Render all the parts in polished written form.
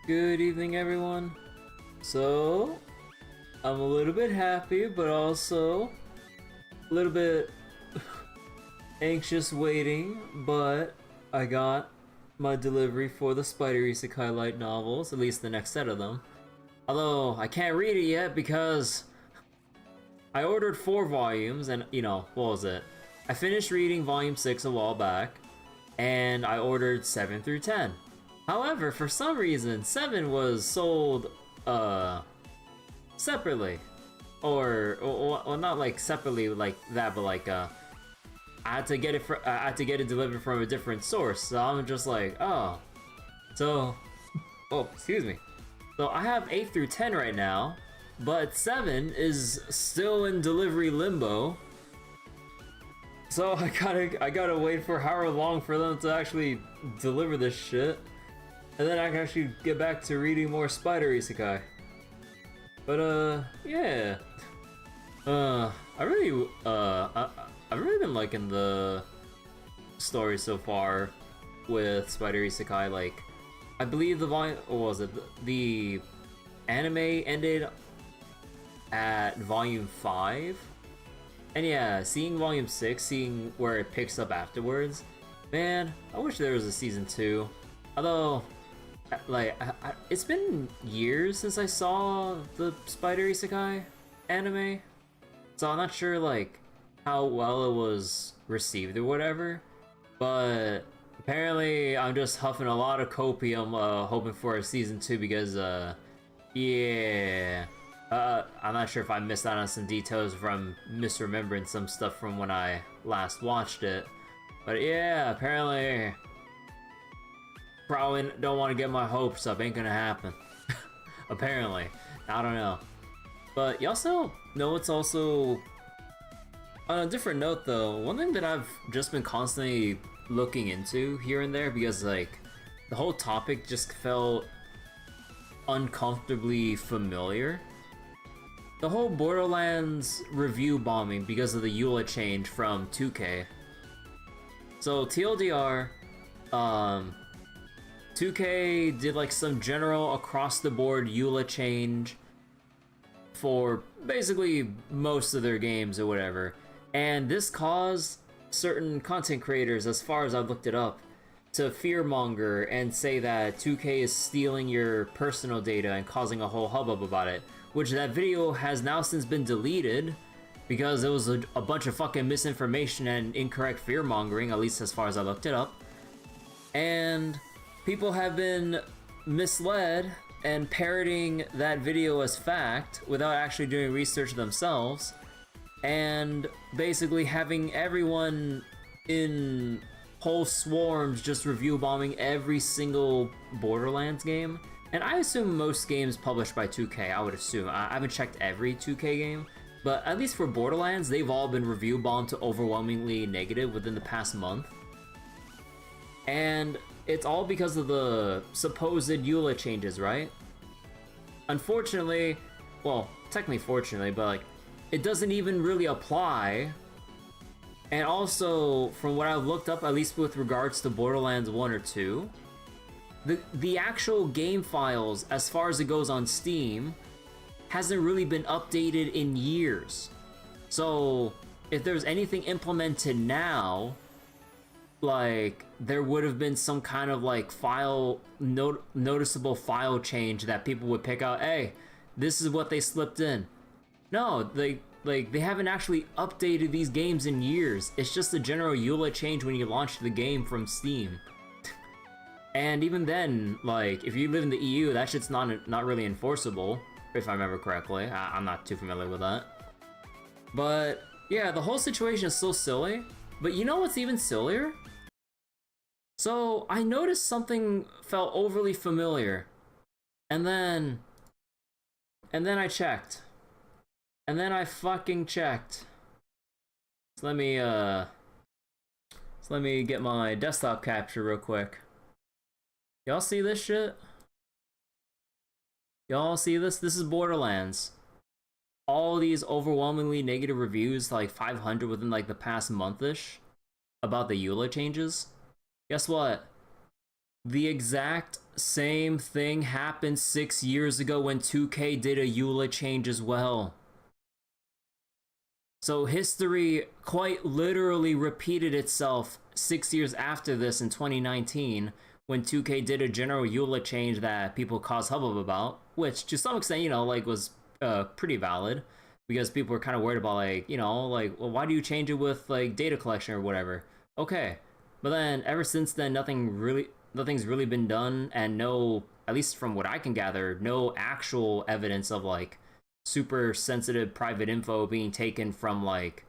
Good evening, everyone. So, I'm a little bit happy, but also a little bit anxious waiting, but I got my delivery for the Spider Isekai light novels, at least the next set of them. Although, I can't read it yet because I ordered 4 volumes and, what was it? I finished reading volume 6 a while back, and I ordered 7 through 10. However, for some reason, 7 was sold, separately. Or well, not like separately like that, but like, I had to get it I had to get it delivered from a different source, so I'm just like, oh. So, oh, excuse me. So I have 8 through 10 right now, but 7 is still in delivery limbo. So I gotta wait for however long for them to actually deliver this shit. And then I can actually get back to reading more Spider Isekai. But yeah. I've really been liking the story so far with Spider Isekai. Like, I believe the volume, what was it? The anime ended at volume 5. And yeah, seeing volume 6, seeing where it picks up afterwards, man, I wish there was a season 2. Although, like, it's been years since I saw the Spider Isekai anime, so I'm not sure, like, how well it was received or whatever, but apparently I'm just huffing a lot of copium, hoping for a season 2 because, yeah. I'm not sure if I missed out on some details from misremembering some stuff from when I last watched it, but yeah, apparently probably don't want to get my hopes up, ain't gonna happen. Apparently. I don't know. But you also know it's also... On a different note though, one thing that I've just been constantly looking into here and there, because like, the whole topic just felt uncomfortably familiar. The whole Borderlands review bombing because of the EULA change from 2K. So TLDR, 2K did like some general across-the-board EULA change for basically most of their games or whatever, and this caused certain content creators, as far as I've looked it up, to fearmonger and say that 2K is stealing your personal data and causing a whole hubbub about it, which that video has now since been deleted because it was a bunch of fucking misinformation and incorrect fearmongering, at least as far as I looked it up. And people have been misled and parroting that video as fact without actually doing research themselves, and basically having everyone in whole swarms just review bombing every single Borderlands game. And I assume most games published by 2K, I would assume. I haven't checked every 2K game, but at least for Borderlands, they've all been review bombed to overwhelmingly negative within the past month. And it's all because of the supposed EULA changes, right? Unfortunately, well, technically fortunately, but like, it doesn't even really apply. And also, from what I've looked up, at least with regards to Borderlands 1 or 2, the actual game files, as far as it goes on Steam, hasn't really been updated in years. So, if there's anything implemented now, like, there would have been some kind of like noticeable file change that people would pick out, hey, this is what they slipped in. No, they haven't actually updated these games in years. It's just a general EULA change when you launch the game from Steam. And even then, like, if you live in the EU, that shit's not really enforceable, if I remember correctly. I'm not too familiar with that. But yeah, the whole situation is so silly. But you know what's even sillier? So I noticed something felt overly familiar, and then I checked, and then I fucking checked. So let me get my desktop capture real quick. Y'all see this shit? Y'all see this? This is Borderlands. All these overwhelmingly negative reviews, like 500 within like the past month-ish, about the EULA changes. Guess what? The exact same thing happened 6 years ago when 2K did a EULA change as well. So history quite literally repeated itself 6 years after this in 2019 when 2K did a general EULA change that people caused hubbub about, which to some extent, like was pretty valid because people were kind of worried about well, why do you change it with like data collection or whatever? Okay, but then ever since then, nothing's really been done, and no, at least from what I can gather, no actual evidence of like super sensitive private info being taken from like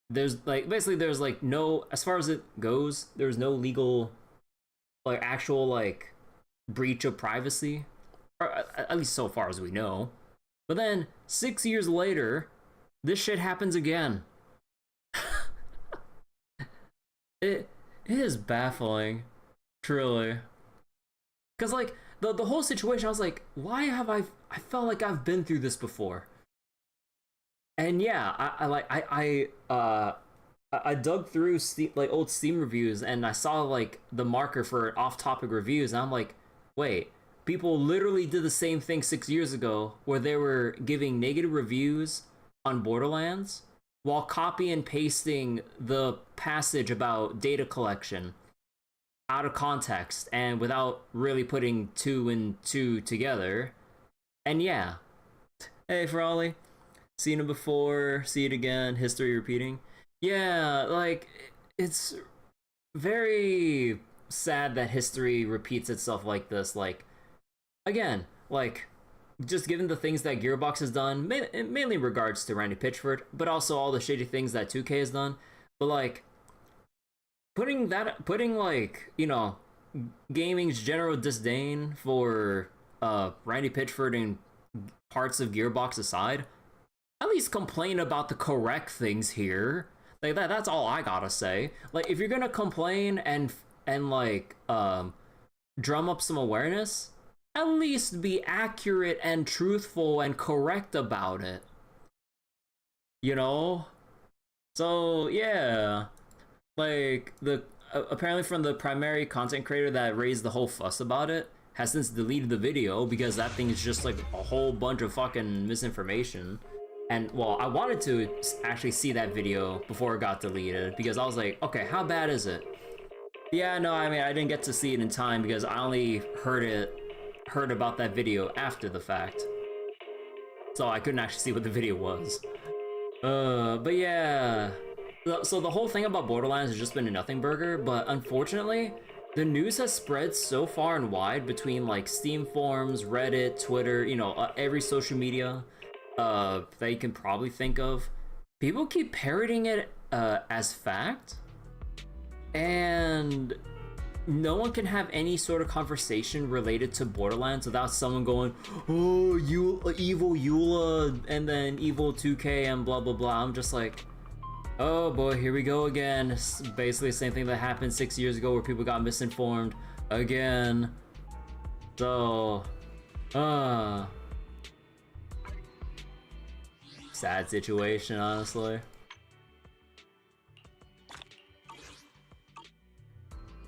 there's like basically there's like no, as far as it goes, there's no legal like actual like breach of privacy, or at least so far as we know. But then 6 years later, this shit happens again. it it is baffling, truly. Because like the whole situation, I was like, why have I felt like I've been through this before. And yeah, I dug through Steam, like old Steam reviews, and I saw like the marker for off-topic reviews, and I'm like, wait, people literally did the same thing 6 years ago, where they were giving negative reviews on Borderlands while copy and pasting the passage about data collection out of context and without really putting two and two together. And yeah, hey Frawley, seen it before, see it again, history repeating. Yeah, like it's very sad that history repeats itself like this. Like again, like just given the things that Gearbox has done, mainly in regards to Randy Pitchford, but also all the shady things that 2K has done. But like putting like gaming's general disdain for Randy Pitchford and parts of Gearbox aside, at least complain about the correct things here. Like that's all I gotta say. Like if you're gonna complain and like drum up some awareness, at least be accurate and truthful and correct about it. You know? So yeah. Like the apparently from the primary content creator that raised the whole fuss about it has since deleted the video because that thing is just like a whole bunch of fucking misinformation. And well, I wanted to actually see that video before it got deleted because I was like, okay, how bad is it? Yeah, no, I mean, I didn't get to see it in time because I only heard about that video after the fact. So I couldn't actually see what the video was. But yeah. So the whole thing about Borderlands has just been a nothing burger, but unfortunately, the news has spread so far and wide between like Steam forums, Reddit, Twitter, every social media that you can probably think of. People keep parroting it as fact, and no one can have any sort of conversation related to Borderlands without someone going, oh, you evil Eula, and then evil 2K and blah blah blah. I'm just like, oh boy, here we go again. It's basically the same thing that happened 6 years ago where people got misinformed again. So, sad situation, honestly.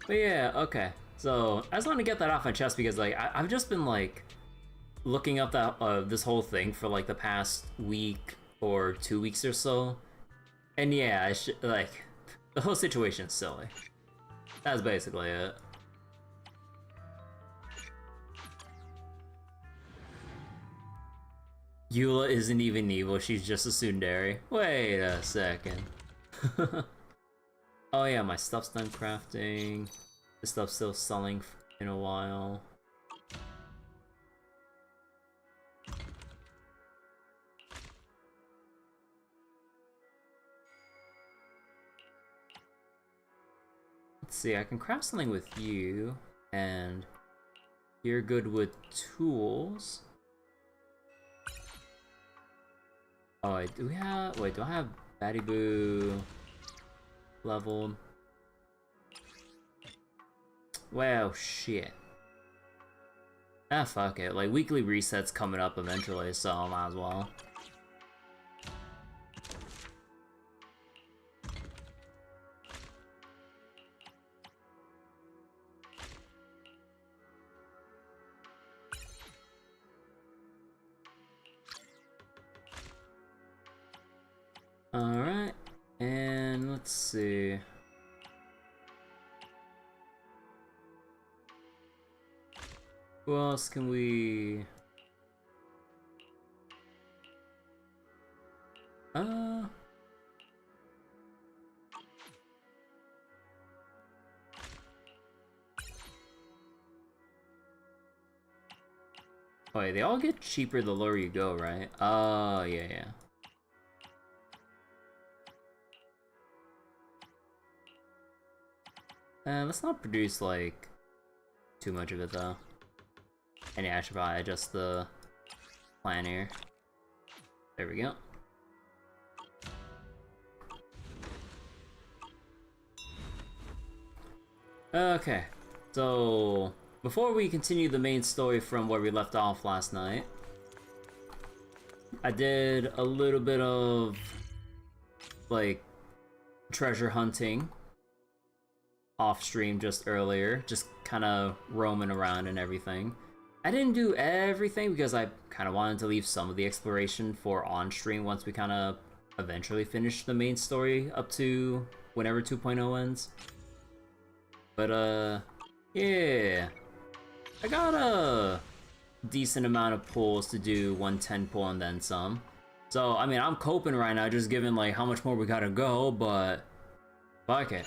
But yeah, okay. So I just want to get that off my chest because like I've just been like looking up that this whole thing for like the past week or 2 weeks or so, and yeah, like the whole situation's silly. That's basically it. Eula isn't even evil, she's just a tsundere. Wait a second. Oh yeah, my stuff's done crafting. This stuff's still selling in a while. Let's see, I can craft something with you, and you're good with tools. Oh, wait, do I have Batty Boo leveled? Well, shit. Ah, fuck it. Like, weekly resets coming up eventually, so I might as well. Alright, and let's see. Who else can we... Oh, wait, they all get cheaper the lower you go, right? Oh, yeah. Let's not produce, like, too much of it, though. And yeah, I should probably adjust the plan here. There we go. Okay, so before we continue the main story from where we left off last night, I did a little bit of, like, treasure hunting off stream just earlier, just kind of roaming around and everything. I didn't do everything because I kind of wanted to leave some of the exploration for on stream once we kind of eventually finish the main story up to whenever 2.0 ends. But yeah, I got a decent amount of pulls to do 110 pull and then some. So I mean, I'm coping right now, just given like how much more we gotta go, but fuck it.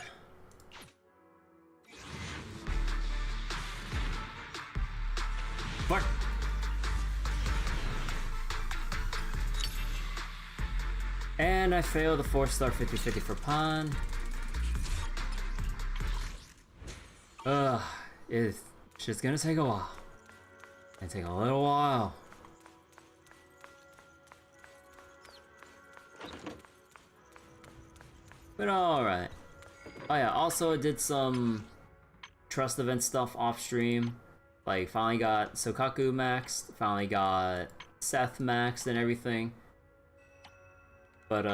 Fuck. And I failed the 4-star 50-50 for pawn. It's just gonna take a while. It's gonna take a little while. But alright. Oh yeah, also I did some trust event stuff off stream. Like, finally got Sokaku maxed, finally got Seth maxed and everything. But,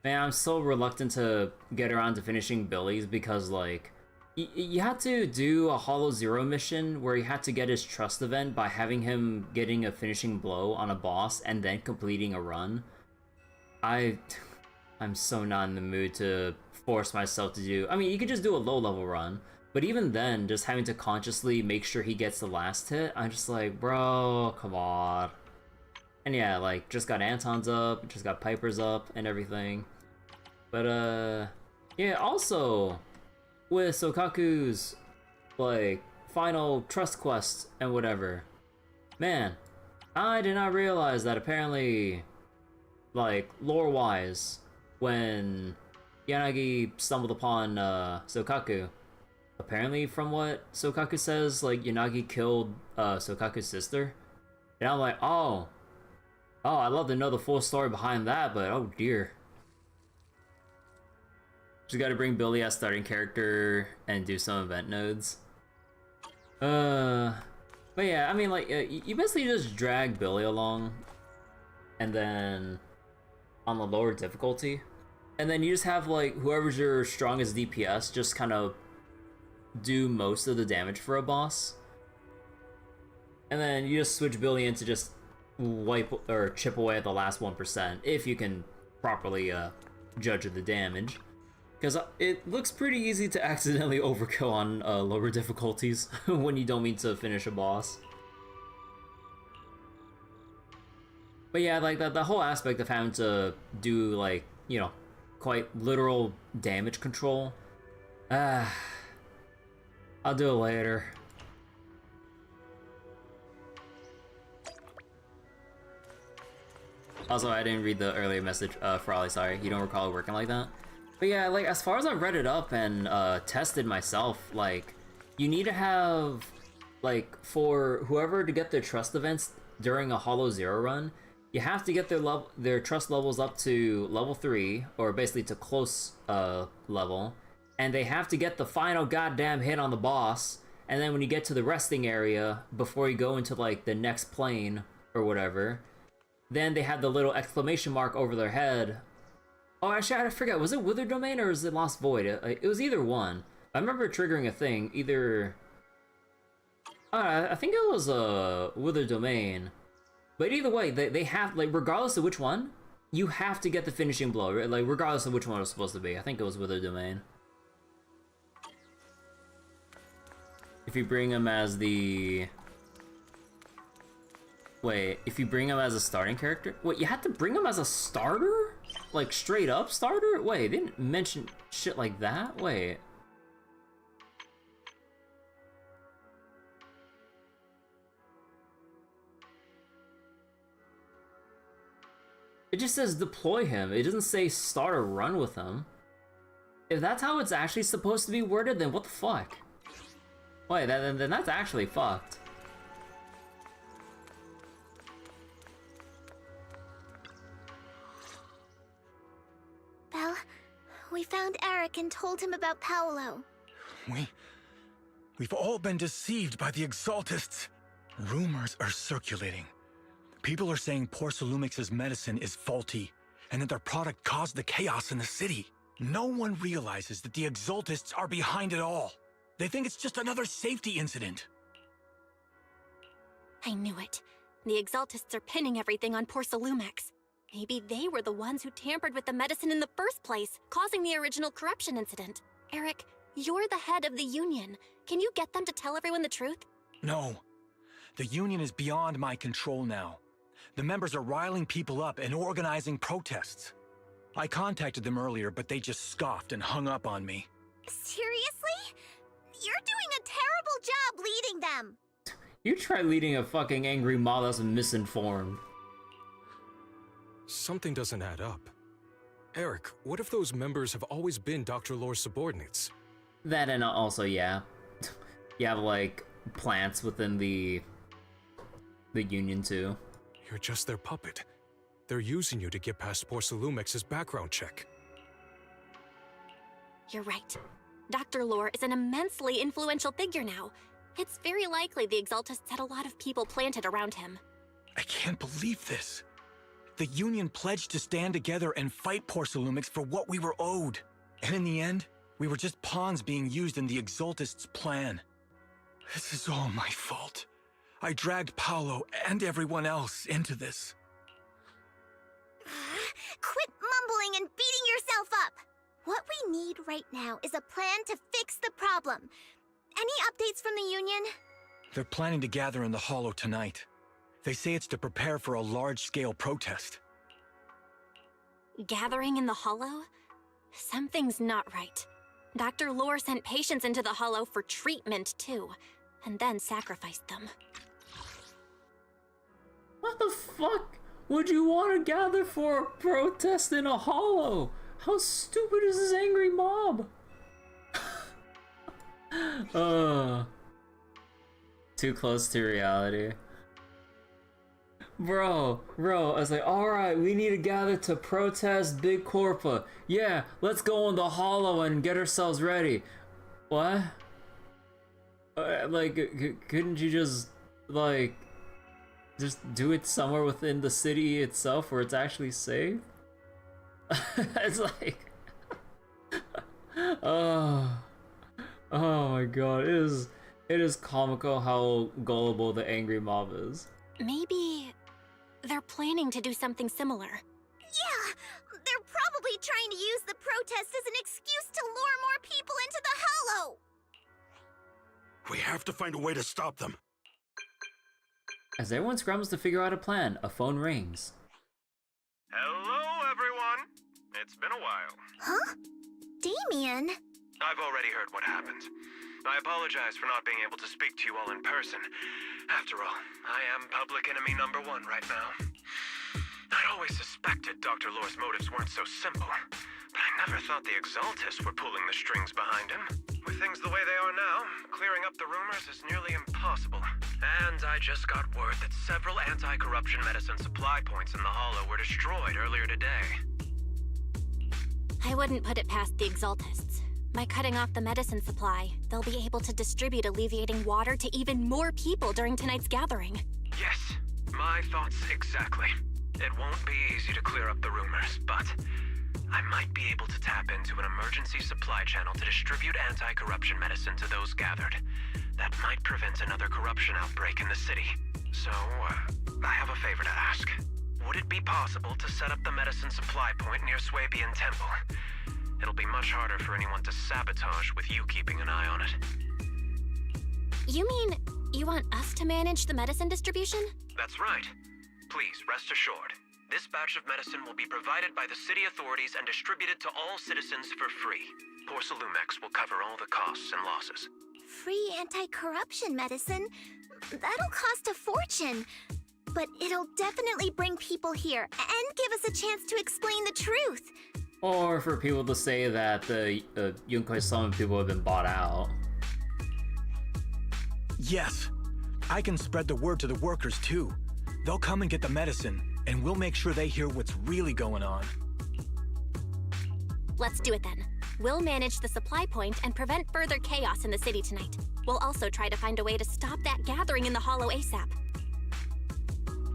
man, I'm so reluctant to get around to finishing Billy's because, like, you had to do a Hollow Zero mission where you had to get his trust event by having him getting a finishing blow on a boss and then completing a run. I'm so not in the mood to force myself to do... I mean, you could just do a low-level run, but even then, just having to consciously make sure he gets the last hit, I'm just like, bro, come on. And yeah, like, just got Anton's up, just got Piper's up, and everything. But, yeah, also, with Sokaku's, like, final trust quest and whatever, man, I did not realize that apparently, like, lore-wise, when Yanagi stumbled upon, Sokaku, apparently from what Sokaku says, like, Yanagi killed, Sokaku's sister. And I'm like, oh, I'd love to know the full story behind that, but oh dear. Just gotta bring Billy as starting character and do some event nodes. But yeah, I mean, like, you basically just drag Billy along, and then on the lower difficulty, and then you just have, like, whoever's your strongest DPS just kind of do most of the damage for a boss. And then you just switch Billy in to just wipe or chip away at the last 1% if you can properly judge the damage, because it looks pretty easy to accidentally overkill on lower difficulties when you don't mean to finish a boss. But yeah, like the whole aspect of having to do, like, you know, quite literal damage control, I'll do it later. Also, I didn't read the earlier message, Frawley, sorry. You don't recall it working like that? But yeah, like, as far as I read it up and tested myself, like, you need to have, like, for whoever to get their trust events during a Hollow Zero run, you have to get their trust levels up to level 3, or basically to close level, and they have to get the final goddamn hit on the boss, and then when you get to the resting area, before you go into, like, the next plane, or whatever, then they have the little exclamation mark over their head. Oh, actually, I forget, was it Wither Domain or was it Lost Void? It was either one. I remember triggering a thing, either... I think it was a Wither Domain. But either way, they have, like, regardless of which one, You have to get the finishing blow, right? Like, regardless of which one it was supposed to be. I think it was Wither Domain. If you bring him as the... Wait, if you bring him as a starting character? Wait, you had to bring him as a starter? Like, straight up starter? Wait, they didn't mention shit like that? Wait. It just says deploy him. It doesn't say start a run with him. If that's how it's actually supposed to be worded, then what the fuck? Wait, then that's actually fucked. Well, we found Eric and told him about Paolo. We've all been deceived by the Exaltists. Rumors are circulating. People are saying Porcelumix's medicine is faulty, and that their product caused the chaos in the city. No one realizes that the Exaltists are behind it all. They think it's just another safety incident. I knew it. The Exaltists are pinning everything on Porcelumix. Maybe they were the ones who tampered with the medicine in the first place, causing the original corruption incident. Eric, you're the head of the Union. Can you get them to tell everyone the truth? No. The Union is beyond my control now. The members are riling people up and organizing protests. I contacted them earlier, but they just scoffed and hung up on me. Seriously? You're doing a terrible job leading them. You try leading a fucking angry mob that's misinformed. Something doesn't add up. Eric, what if those members have always been Dr. Lore's subordinates? That and also, yeah. You have, like, plants within the Union, too. You're just their puppet. They're using you to get past Porcelumix's background check. You're right. Dr. Lore is an immensely influential figure now. It's very likely the Exaltists had a lot of people planted around him. I can't believe this. The Union pledged to stand together and fight Porcelumix for what we were owed. And in the end, we were just pawns being used in the Exaltists' plan. This is all my fault. I dragged Paolo and everyone else into this. Quit mumbling and beating yourself up! What we need right now is a plan to fix the problem. Any updates from the Union? They're planning to gather in the Hollow tonight. They say it's to prepare for a large-scale protest. Gathering in the Hollow? Something's not right. Dr. Lore sent patients into the Hollow for treatment, too, and then sacrificed them. What the fuck would you want to gather for a protest in a hollow? How stupid is this angry mob? Too close to reality. Bro, I was like, alright, we need to gather to protest Big Corpa. Yeah, let's go in the hollow and get ourselves ready. What? Like, couldn't you just do it somewhere within the city itself where it's actually safe? It's like... oh my god, it is comical how gullible the angry mob is. Maybe they're planning to do something similar. Yeah, they're probably trying to use the protest as an excuse to lure more people into the Hollow. We have to find a way to stop them. As everyone scrambles to figure out a plan, a phone rings. Hello, everyone. It's been a while. Huh? Damien? I've already heard what happened. I apologize for not being able to speak to you all in person. After all, I am public enemy number 1 right now. I'd always suspected Dr. Lore's motives weren't so simple, but I never thought the Exaltists were pulling the strings behind him. With things the way they are now, clearing up the rumors is nearly impossible. And I just got word that several anti-corruption medicine supply points in the Hollow were destroyed earlier today. I wouldn't put it past the Exaltists. By cutting off the medicine supply, they'll be able to distribute alleviating water to even more people during tonight's gathering. Yes, my thoughts exactly. It won't be easy to clear up the rumors, but I might be able to tap into an emergency supply channel to distribute anti-corruption medicine to those gathered. That might prevent another corruption outbreak in the city. So, I have a favor to ask. would it be possible to set up the medicine supply point near Swabian Temple? It'll be much harder for anyone to sabotage with you keeping an eye on it. You mean you want us to manage the medicine distribution? That's right. Please, rest assured. This batch of medicine will be provided by the city authorities and distributed to all citizens for free. Porcelumex will cover all the costs and losses. Free anti-corruption medicine? That'll cost a fortune. But it'll definitely bring people here and give us a chance to explain the truth. Or for people to say that the Yonkoi Summon people have been bought out. Yes. I can spread the word to the workers too. They'll come and get the medicine, and we'll make sure they hear what's really going on. Let's do it then. We'll manage the supply point and prevent further chaos in the city tonight. We'll also try to find a way to stop that gathering in the Hollow ASAP.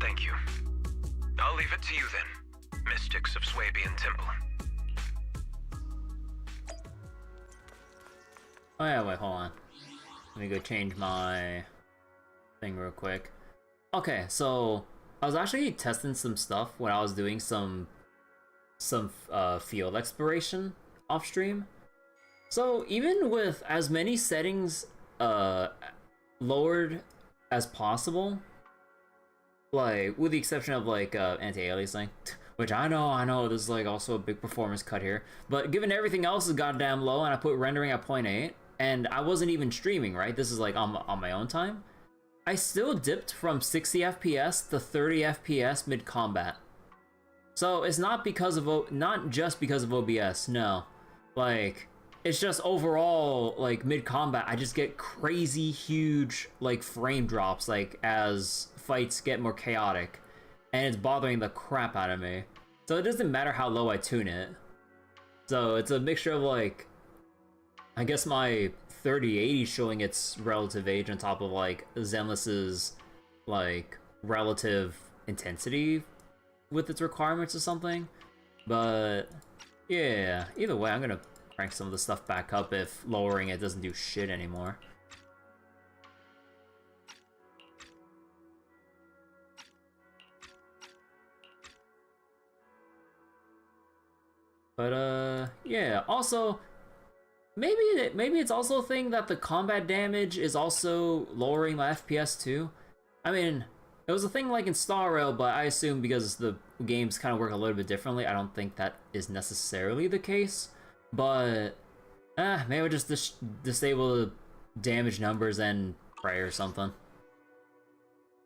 Thank you. I'll leave it to you then, Mystics of Swabian Temple. Oh yeah, wait, hold on. Let me go change my thing real quick. Okay, so I was actually testing some stuff when I was doing some field exploration off stream. So even with as many settings lowered as possible, like with the exception of like anti-aliasing, which I know this is like also a big performance cut here, but given everything else is goddamn low and I put rendering at 0.8 and I wasn't even streaming, right? This is like on my own time. I still dipped from 60 FPS to 30 FPS mid-combat. So it's not just because of OBS, no. Like, it's just overall, like, mid-combat, I just get crazy huge, like, frame drops, like, as fights get more chaotic. And it's bothering the crap out of me. So it doesn't matter how low I tune it. So it's a mixture of, like, I guess my 3080 showing its relative age on top of like Zenless's like relative intensity with its requirements or something. But yeah, either way, I'm gonna crank some of the stuff back up if lowering it doesn't do shit anymore. But yeah, also maybe it's also a thing that the combat damage is also lowering my FPS too. I mean, it was a thing like in Star Rail, but I assume because the games kind of work a little bit differently, I don't think that is necessarily the case. But maybe I'll just disable the damage numbers and pray or something.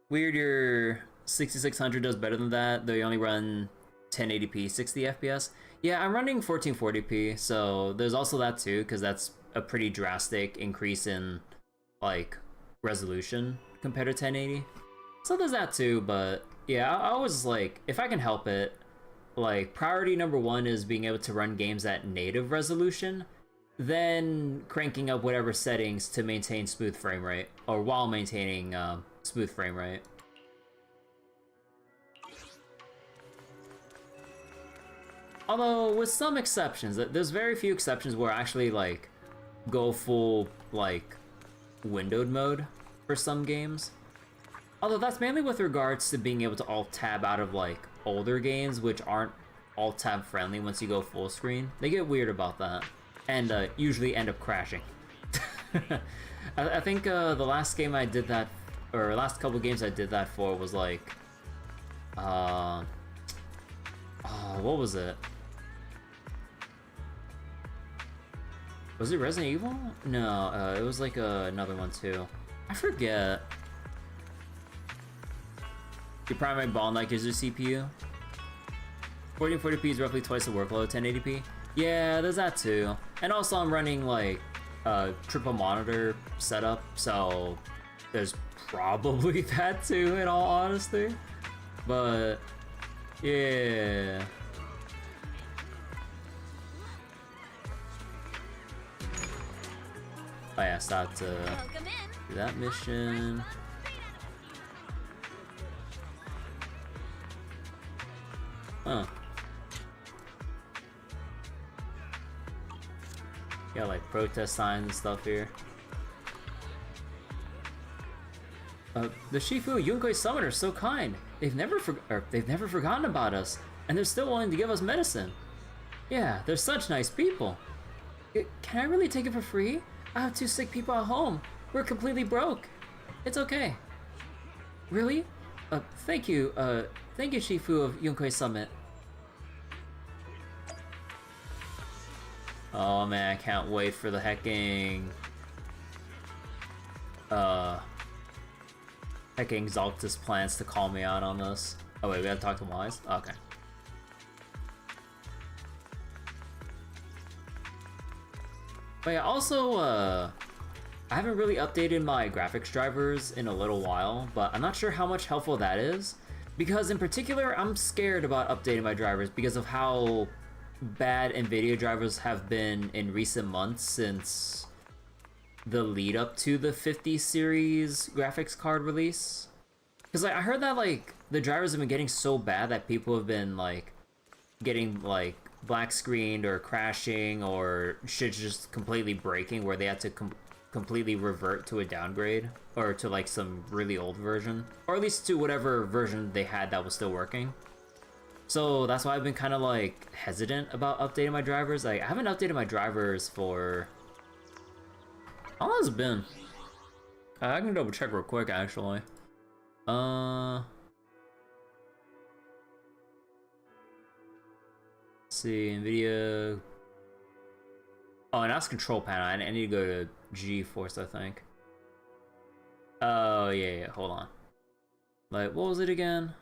Weird, your 6600 does better than that, though you only run 1080p 60 FPS. Yeah, I'm running 1440p, so there's also that too, because that's a pretty drastic increase in like resolution compared to 1080. So there's that too, but yeah, I was like, if I can help it, like priority number one is being able to run games at native resolution, then cranking up whatever settings to maintain smooth frame rate, or while maintaining smooth frame rate. Although, with some exceptions, there's very few exceptions where I actually, like, go full, like, windowed mode for some games. Although that's mainly with regards to being able to alt-tab out of, like, older games, which aren't alt-tab friendly once you go full screen. They get weird about that, and usually end up crashing. I think the last game I did that, or last couple games I did that for was, like, what was it? Was it Resident Evil? No, it was like another one too. I forget. Your primary bottleneck is your CPU. 1440p is roughly twice the workload, 1080p. Yeah, there's that too. And also I'm running like a triple monitor setup, so there's probably that too in all honesty. But yeah. Oh yeah, start to do that mission. Huh. Got like protest signs and stuff here. The Shifu Yunkoi Summit are so kind. They've never forgotten about us, and they're still willing to give us medicine. Yeah, they're such nice people. Can I really take it for free? I have 2 sick people at home. We're completely broke. It's okay. Really? Thank you. Thank you, Shifu of Yunkoi Summit. Oh man, I can't wait for the hecking Xaltus plans to call me out on this. Oh wait, we gotta talk to Wise? Okay. But yeah, also, I haven't really updated my graphics drivers in a little while, but I'm not sure how much helpful that is, because in particular, I'm scared about updating my drivers because of how bad NVIDIA drivers have been in recent months since the lead up to the 50 series graphics card release. Because like, I heard that like the drivers have been getting so bad that people have been like getting like black screened or crashing or shit just completely breaking where they had to completely revert to a downgrade or to like some really old version, or at least to whatever version they had that was still working. So that's why I've been kind of like hesitant about updating my drivers. Like I haven't updated my drivers for, how long has it been? I can double check real quick actually. Let's see, NVIDIA. Oh, and that's control panel. I need to go to GeForce, I think. Oh, yeah, hold on. Like, what was it again?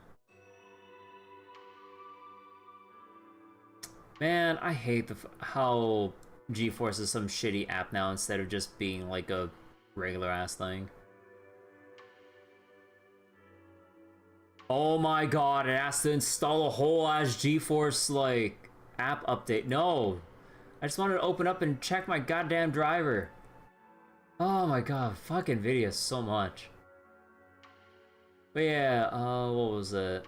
Man, I hate how GeForce is some shitty app now instead of just being like a regular ass thing. Oh my god, it has to install a whole ass GeForce like app update. No, I just wanted to open up and check my goddamn driver. Oh my god, fucking video so much. But yeah, what was it?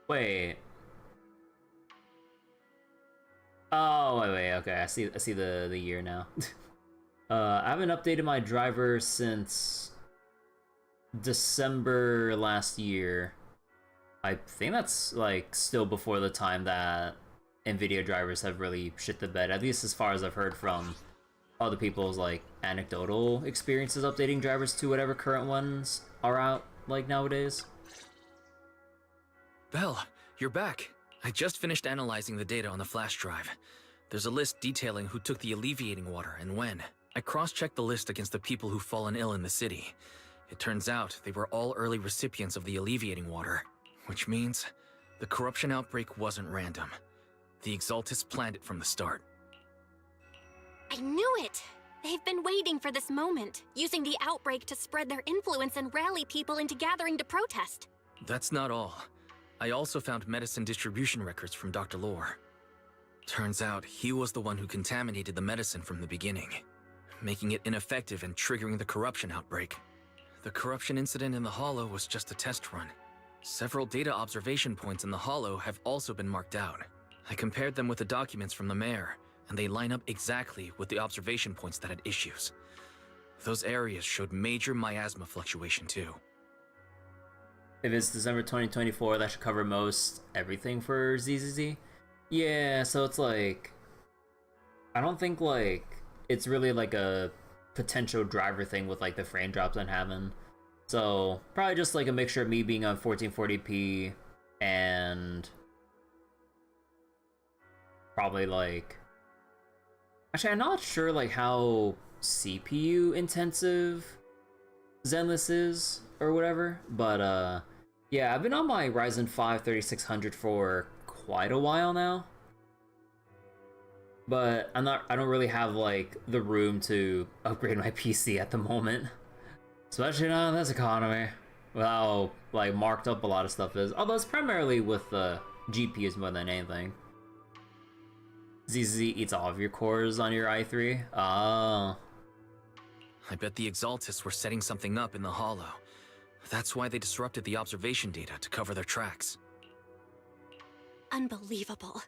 Wait. Oh, wait, okay, I see the year now. I haven't updated my driver since December last year. I think that's like still before the time that NVIDIA drivers have really shit the bed, at least as far as I've heard from other people's like anecdotal experiences updating drivers to whatever current ones are out like nowadays. Belle, you're back. I just finished analyzing the data on the flash drive. There's a list detailing who took the alleviating water and when. I cross-checked the list against the people who've fallen ill in the city. It turns out they were all early recipients of the alleviating water, which means the corruption outbreak wasn't random. The Exaltists planned it from the start. I knew it! They've been waiting for this moment, using the outbreak to spread their influence and rally people into gathering to protest. That's not all. I also found medicine distribution records from Dr. Lore. Turns out he was the one who contaminated the medicine from the beginning, making it ineffective and triggering the corruption outbreak. The corruption incident in the Hollow was just a test run. Several data observation points in the Hollow have also been marked out. I compared them with the documents from the mayor, and they line up exactly with the observation points that had issues. Those areas showed major miasma fluctuation too. If it's December 2024, that should cover most everything for ZZZ. Yeah, so it's like, I don't think like it's really like a potential driver thing with like the frame drops I'm having. So probably just like a mixture of me being on 1440p and probably like, actually I'm not sure like how CPU intensive Zenless is or whatever, but yeah, I've been on my Ryzen 5 3600 for quite a while now, but I don't really have like the room to upgrade my PC at the moment, especially not in this economy, with how like marked up a lot of stuff is, although it's primarily with the GPUs more than anything. ZZ eats all of your cores on your i3? Oh. I bet the Exaltists were setting something up in the Hollow. That's why they disrupted the observation data to cover their tracks. Unbelievable.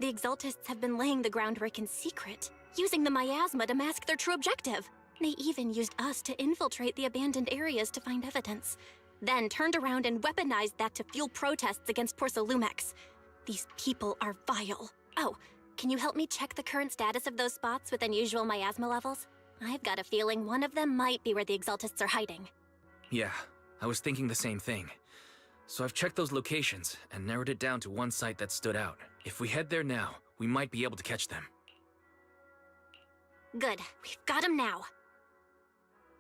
The Exaltists have been laying the groundwork in secret, using the miasma to mask their true objective. They even used us to infiltrate the abandoned areas to find evidence, then turned around and weaponized that to fuel protests against Porcelumex. These people are vile. Oh, can you help me check the current status of those spots with unusual miasma levels? I've got a feeling one of them might be where the Exaltists are hiding. Yeah, I was thinking the same thing. So I've checked those locations and narrowed it down to one site that stood out. If we head there now, we might be able to catch them. Good, we've got them now.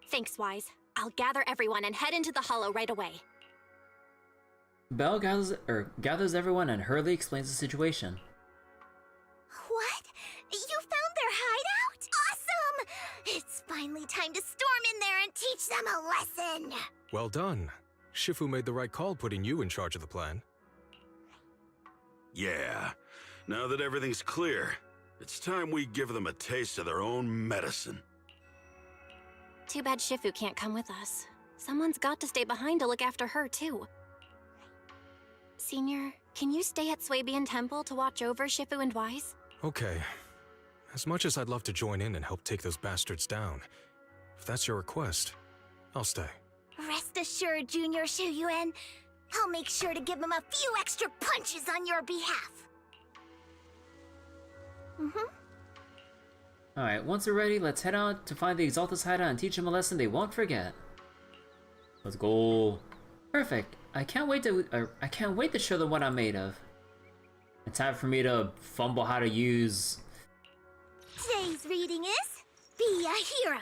Thanks, Wise. I'll gather everyone and head into the Hollow right away. Belle gathers everyone and hurriedly explains the situation. What? You found their hideout? Awesome! It's finally time to storm in there and teach them a lesson! Well done. Shifu made the right call putting you in charge of the plan. Yeah. Now that everything's clear, it's time we give them a taste of their own medicine. Too bad Shifu can't come with us. Someone's got to stay behind to look after her, too. Senior, can you stay at Swabian Temple to watch over Shifu and Wise? Okay. As much as I'd love to join in and help take those bastards down, if that's your request, I'll stay. Rest assured, Junior Shuyuan, I'll make sure to give them a few extra punches on your behalf. Alright, once we're ready, let's head out to find the Exaltus hideout and teach them a lesson they won't forget. Let's go. Perfect. I can't wait to show them what I'm made of. It's time for me to fumble how to use... Today's reading is Be a Hero.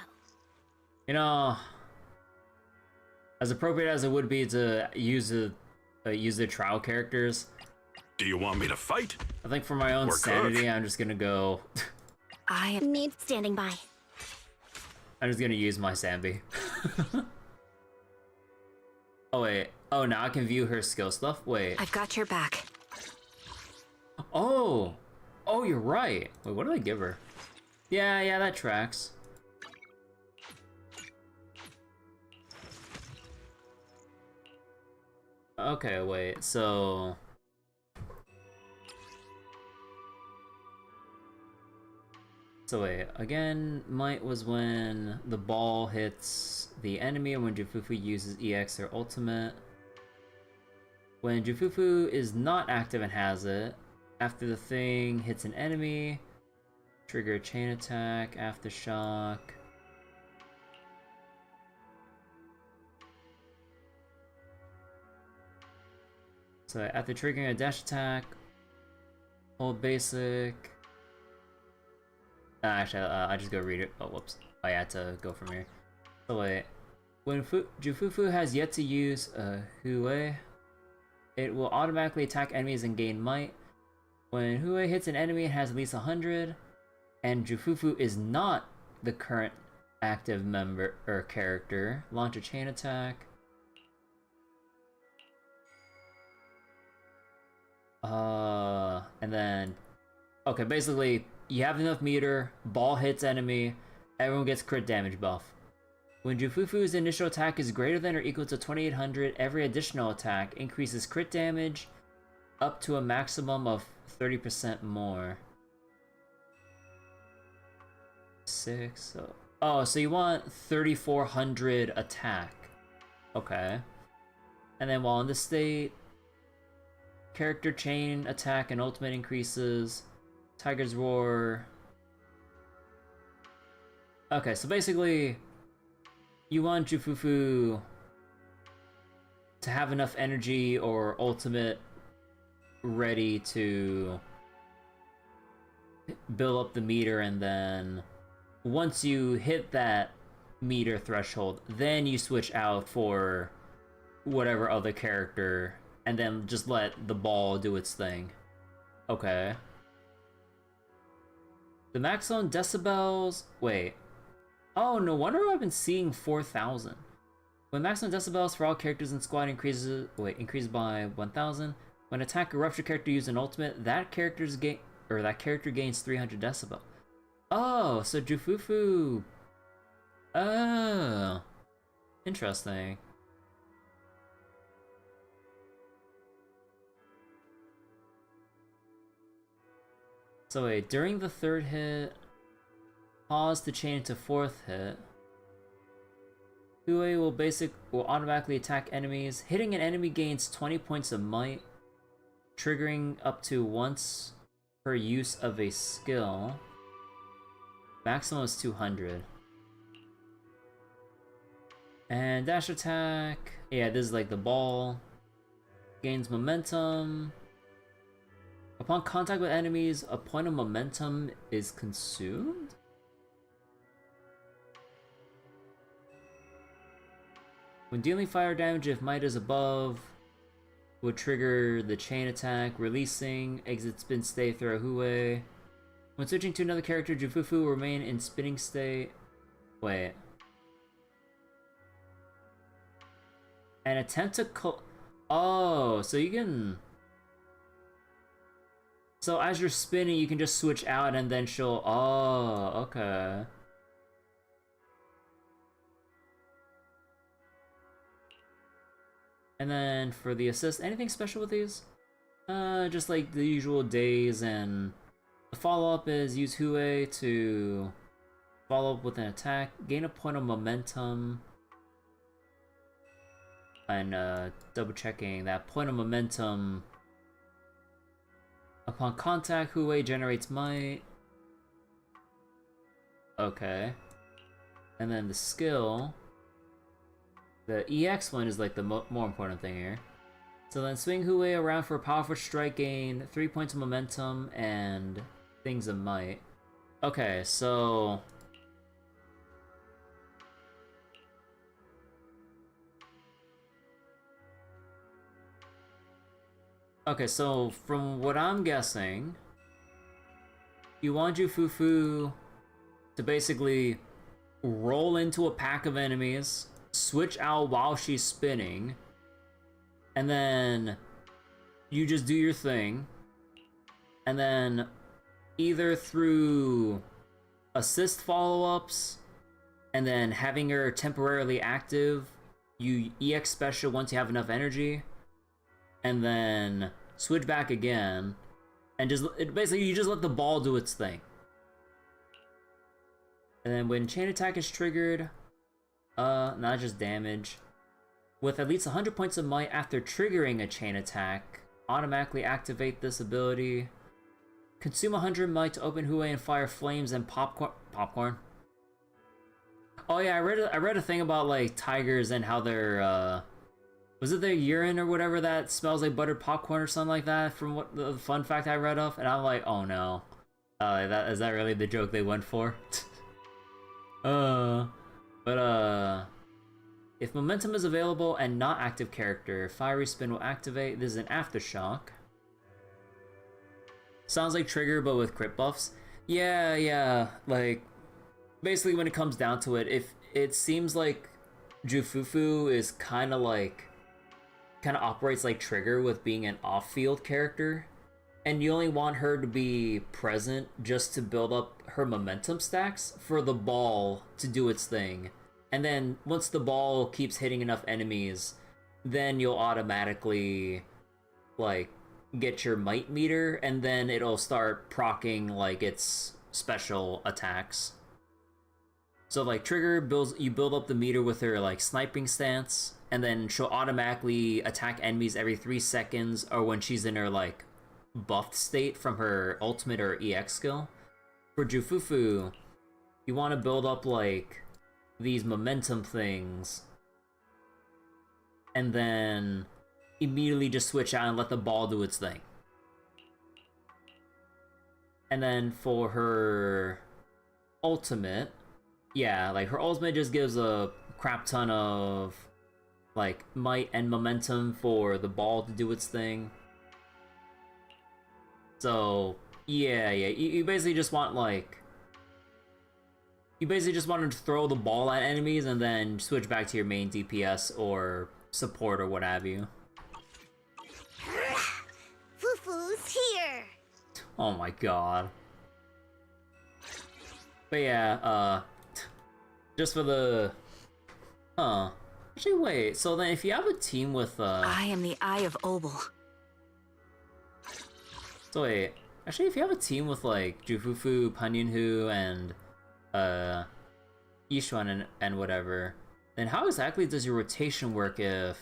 You know, as appropriate as it would be to use the trial characters, Do you want me to fight? I think for my own Or sanity, cook? I'm just gonna go... I Need standing by. I'm just gonna use my Sambi. Oh wait, oh now I can view her skill stuff? Wait. I've got your back. Oh! Oh, you're right. Wait, what did I give her? Yeah, that tracks. Okay, wait, so... So wait, again, might was when the ball hits the enemy and when Jufufu uses EX or ultimate. When Jufufu is not active and has it, after the thing hits an enemy, trigger a chain attack, aftershock. So after triggering a dash attack, hold basic. Actually, I just go read it. Oh, whoops. I had to go from here. So wait, when Jufufu has yet to use Hue, it will automatically attack enemies and gain might. When Hue hits an enemy, it has at least 100, and Jufufu is not the current active member or character. Launch a chain attack. And then, okay, basically, you have enough meter, ball hits enemy, everyone gets crit damage buff. When Jufufu's initial attack is greater than or equal to 2800, every additional attack increases crit damage up to a maximum of 30% more. 6, so... Oh, so you want 3400 attack. Okay. And then while in this state, character chain attack and ultimate increases. Tiger's Roar. Okay, so basically, you want Jufufu to have enough energy or ultimate ready to build up the meter, and then once you hit that meter threshold, then you switch out for whatever other character, and then just let the ball do its thing. Okay. The maximum decibels... Wait. Oh, no wonder I've been seeing 4,000. When maximum decibels for all characters in squad increases by 1,000, when attack or rupture character uses an ultimate, that character gains 300 decibel. Oh, so Jufufu... Oh. Interesting. So wait, during the third hit, pause to chain to fourth hit. Hue will automatically attack enemies. Hitting an enemy gains 20 points of might, triggering up to once per use of a skill. Maximum is 200. And dash attack. Yeah, this is like the ball. Gains momentum. Upon contact with enemies, a point of momentum is consumed? When dealing fire damage, if might is above, would trigger the chain attack, releasing, exit spin state, throw Hue. When switching to another character, Jufufu will remain in spinning state. Wait. And attempt to oh, so you can... So as you're spinning, you can just switch out and then she'll... Oh, okay. And then for the assist, anything special with these? Just like the usual days, and the follow-up is use Hue to follow up with an attack, gain a point of momentum, and double checking that point of momentum. Upon contact, Hue generates might. Okay. And then the skill, the EX one is like the more important thing here. So then swing Hue around for a powerful strike, gain 3 points of momentum and things of might. Okay, so... Okay, so from what I'm guessing, you want Jufufu to basically roll into a pack of enemies, switch out while she's spinning, and then you just do your thing, and then either through assist follow-ups and then having her temporarily active, you EX special once you have enough energy, and then switch back again, and just basically you just let the ball do its thing. And then when chain attack is triggered, not just damage, with at least 100 points of might after triggering a chain attack, automatically activate this ability. Consume 100 might to open Hue and fire flames and popcorn. Oh yeah, I read a thing about like tigers and how they're was it their urine or whatever that smells like buttered popcorn or something like that, from what the fun fact I read of, and I'm like, oh no. Is that really the joke they went for? If momentum is available and not active character, Fiery Spin will activate. This is an aftershock. Sounds like Trigger, but with crit buffs. Yeah, like, basically when it comes down to it, if it seems like Jufufu is kind of operates like Trigger with being an off-field character, and you only want her to be present just to build up her momentum stacks for the ball to do its thing. And then once the ball keeps hitting enough enemies, then you'll automatically like get your might meter, and then it'll start proccing like its special attacks. So like Trigger you build up the meter with her like sniping stance, and then she'll automatically attack enemies every 3 seconds, or when she's in her like buffed state from her ultimate or EX skill. For Jufufu, you want to build up like these momentum things, and then immediately just switch out and let the ball do its thing. And then for her ultimate, yeah, like her ultimate just gives a crap ton of like might and momentum for the ball to do its thing. So yeah, you basically just want like, you basically just want to throw the ball at enemies and then switch back to your main DPS or support or what have you. Fufu's here! Oh my god. But yeah, just for the... Actually, wait, so then if you have a team with, I am the Eye of Obel. So wait, actually if you have a team with like Jufufu, Panyunhu, and Yishuan and whatever, then how exactly does your rotation work if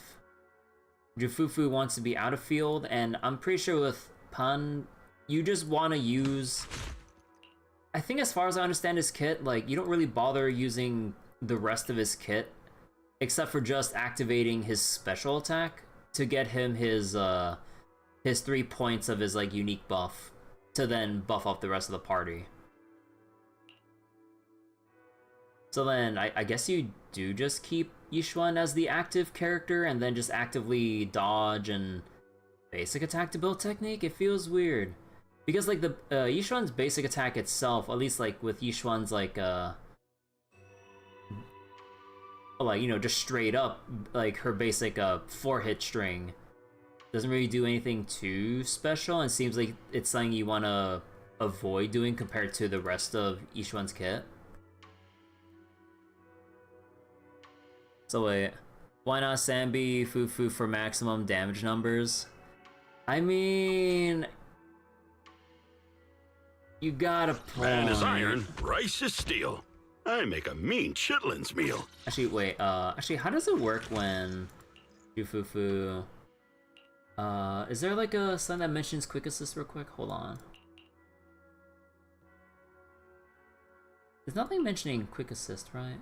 Jufufu wants to be out of field? And I'm pretty sure with Pan, you just want to use... I think as far as I understand his kit, like, you don't really bother using the rest of his kit, except for just activating his special attack to get him his 3 points of his, like, unique buff, to then buff up the rest of the party. So then, I guess you do just keep Yishuan as the active character, and then just actively dodge and basic attack to build technique? It feels weird. Because, like, the Yishuan's basic attack itself, at least, like, with Yishuan's, like, you know, just straight up, like, her basic 4-hit string doesn't really do anything too special, and seems like it's something you want to avoid doing compared to the rest of Yishuan's kit. So wait, why not Sambi Fufu for maximum damage numbers? I mean... You got a point. Man is iron, rice is steel. I make a mean chitlins meal. Actually, wait, actually, how does it work when Jufufu... is there like a sign that mentions quick assist real quick? Hold on. There's nothing mentioning quick assist, right?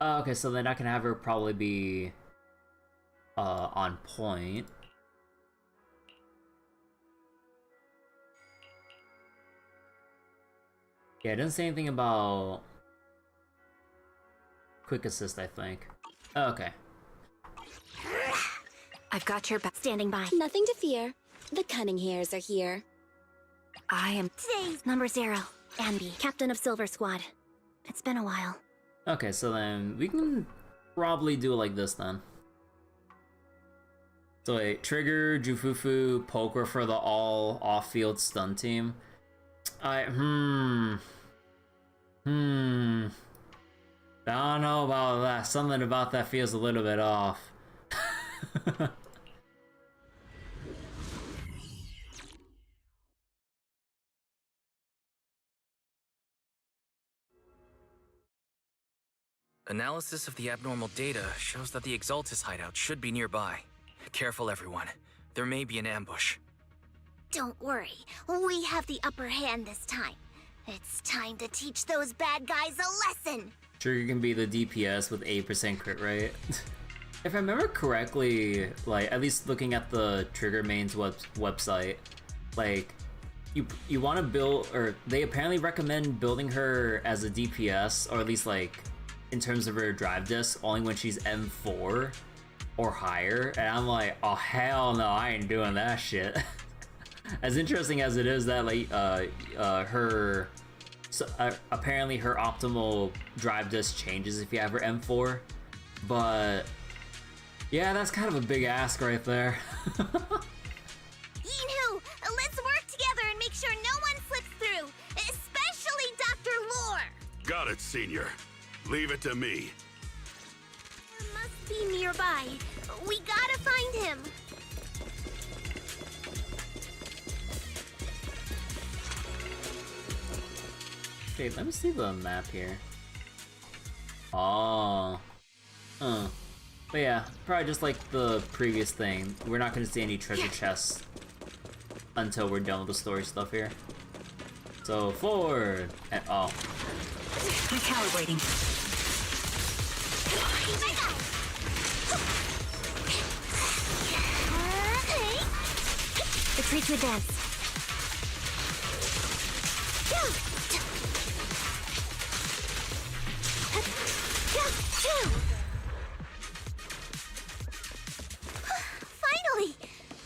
Okay, so then I can have her probably be on point. Yeah, it doesn't say anything about quick assist, I think. Oh, okay. I've got your back. Standing by. Nothing to fear. The cunning hairs are here. I am Today's number 0. Anby, captain of Silver Squad. It's been a while. Okay, so then we can probably do it like this then. So wait, Trigger, Jufufu, Poker for the all off-field stun team. I don't know about that. Something about that feels a little bit off. Analysis of the abnormal data shows that the Exaltus hideout should be nearby. Careful, everyone. There may be an ambush. Don't worry, we have the upper hand this time. It's time to teach those bad guys a lesson! Trigger can be the DPS with 8% crit rate. If I remember correctly, like, at least looking at the Trigger main's website, like, you want to build, or they apparently recommend building her as a DPS, or at least, like, in terms of her drive disc, only when she's M4 or higher, and I'm like, oh hell no, I ain't doing that shit. As interesting as it is that, like, apparently her optimal drive disc changes if you have her M4, but yeah, that's kind of a big ask right there. Yinhu, let's work together and make sure no one slips through, especially Dr. Lore. Got it, Senior. Leave it to me. He must be nearby. We gotta find him. Okay, let me see the map here. Oh. But yeah, probably just like the previous thing. We're not gonna see any treasure chests until we're done with the story stuff here. So, forward! And, oh. recalibrating. Retreat to advance. Finally!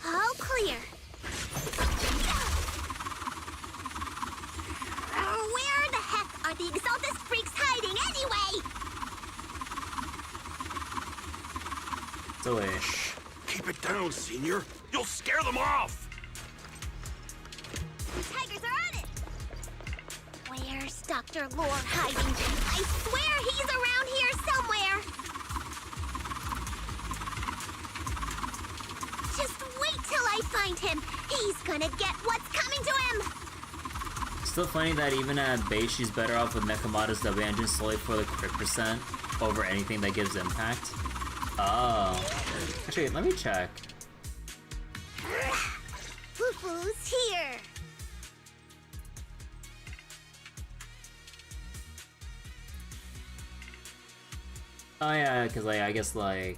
All clear. Where the heck are the Exaltus freaks hiding anyway? So wait. Keep it down, Senior. You'll scare them off. Tigers are on it! Where's Dr. Lore hiding? I swear he's around here somewhere! Just wait till I find him! He's gonna get what's coming to him! still funny that even at base, she's better off with Nekomata's W engine solely for the crit percent over anything that gives impact. Oh. Actually, let me check. Fufu's here! Oh yeah, because like, I guess like...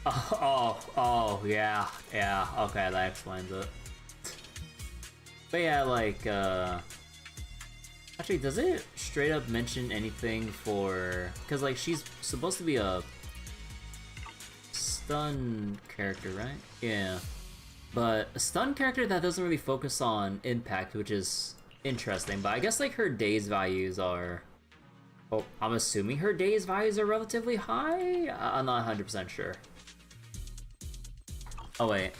Oh, yeah, okay, that explains it. But yeah, like, actually, does it straight up mention anything for... Because, like, she's supposed to be a stun character, right? Yeah. But a stun character that doesn't really focus on impact, which is interesting. But I guess, like, her daze values are... Oh, I'm assuming her daze values are relatively high? I'm not 100% sure. Oh, wait.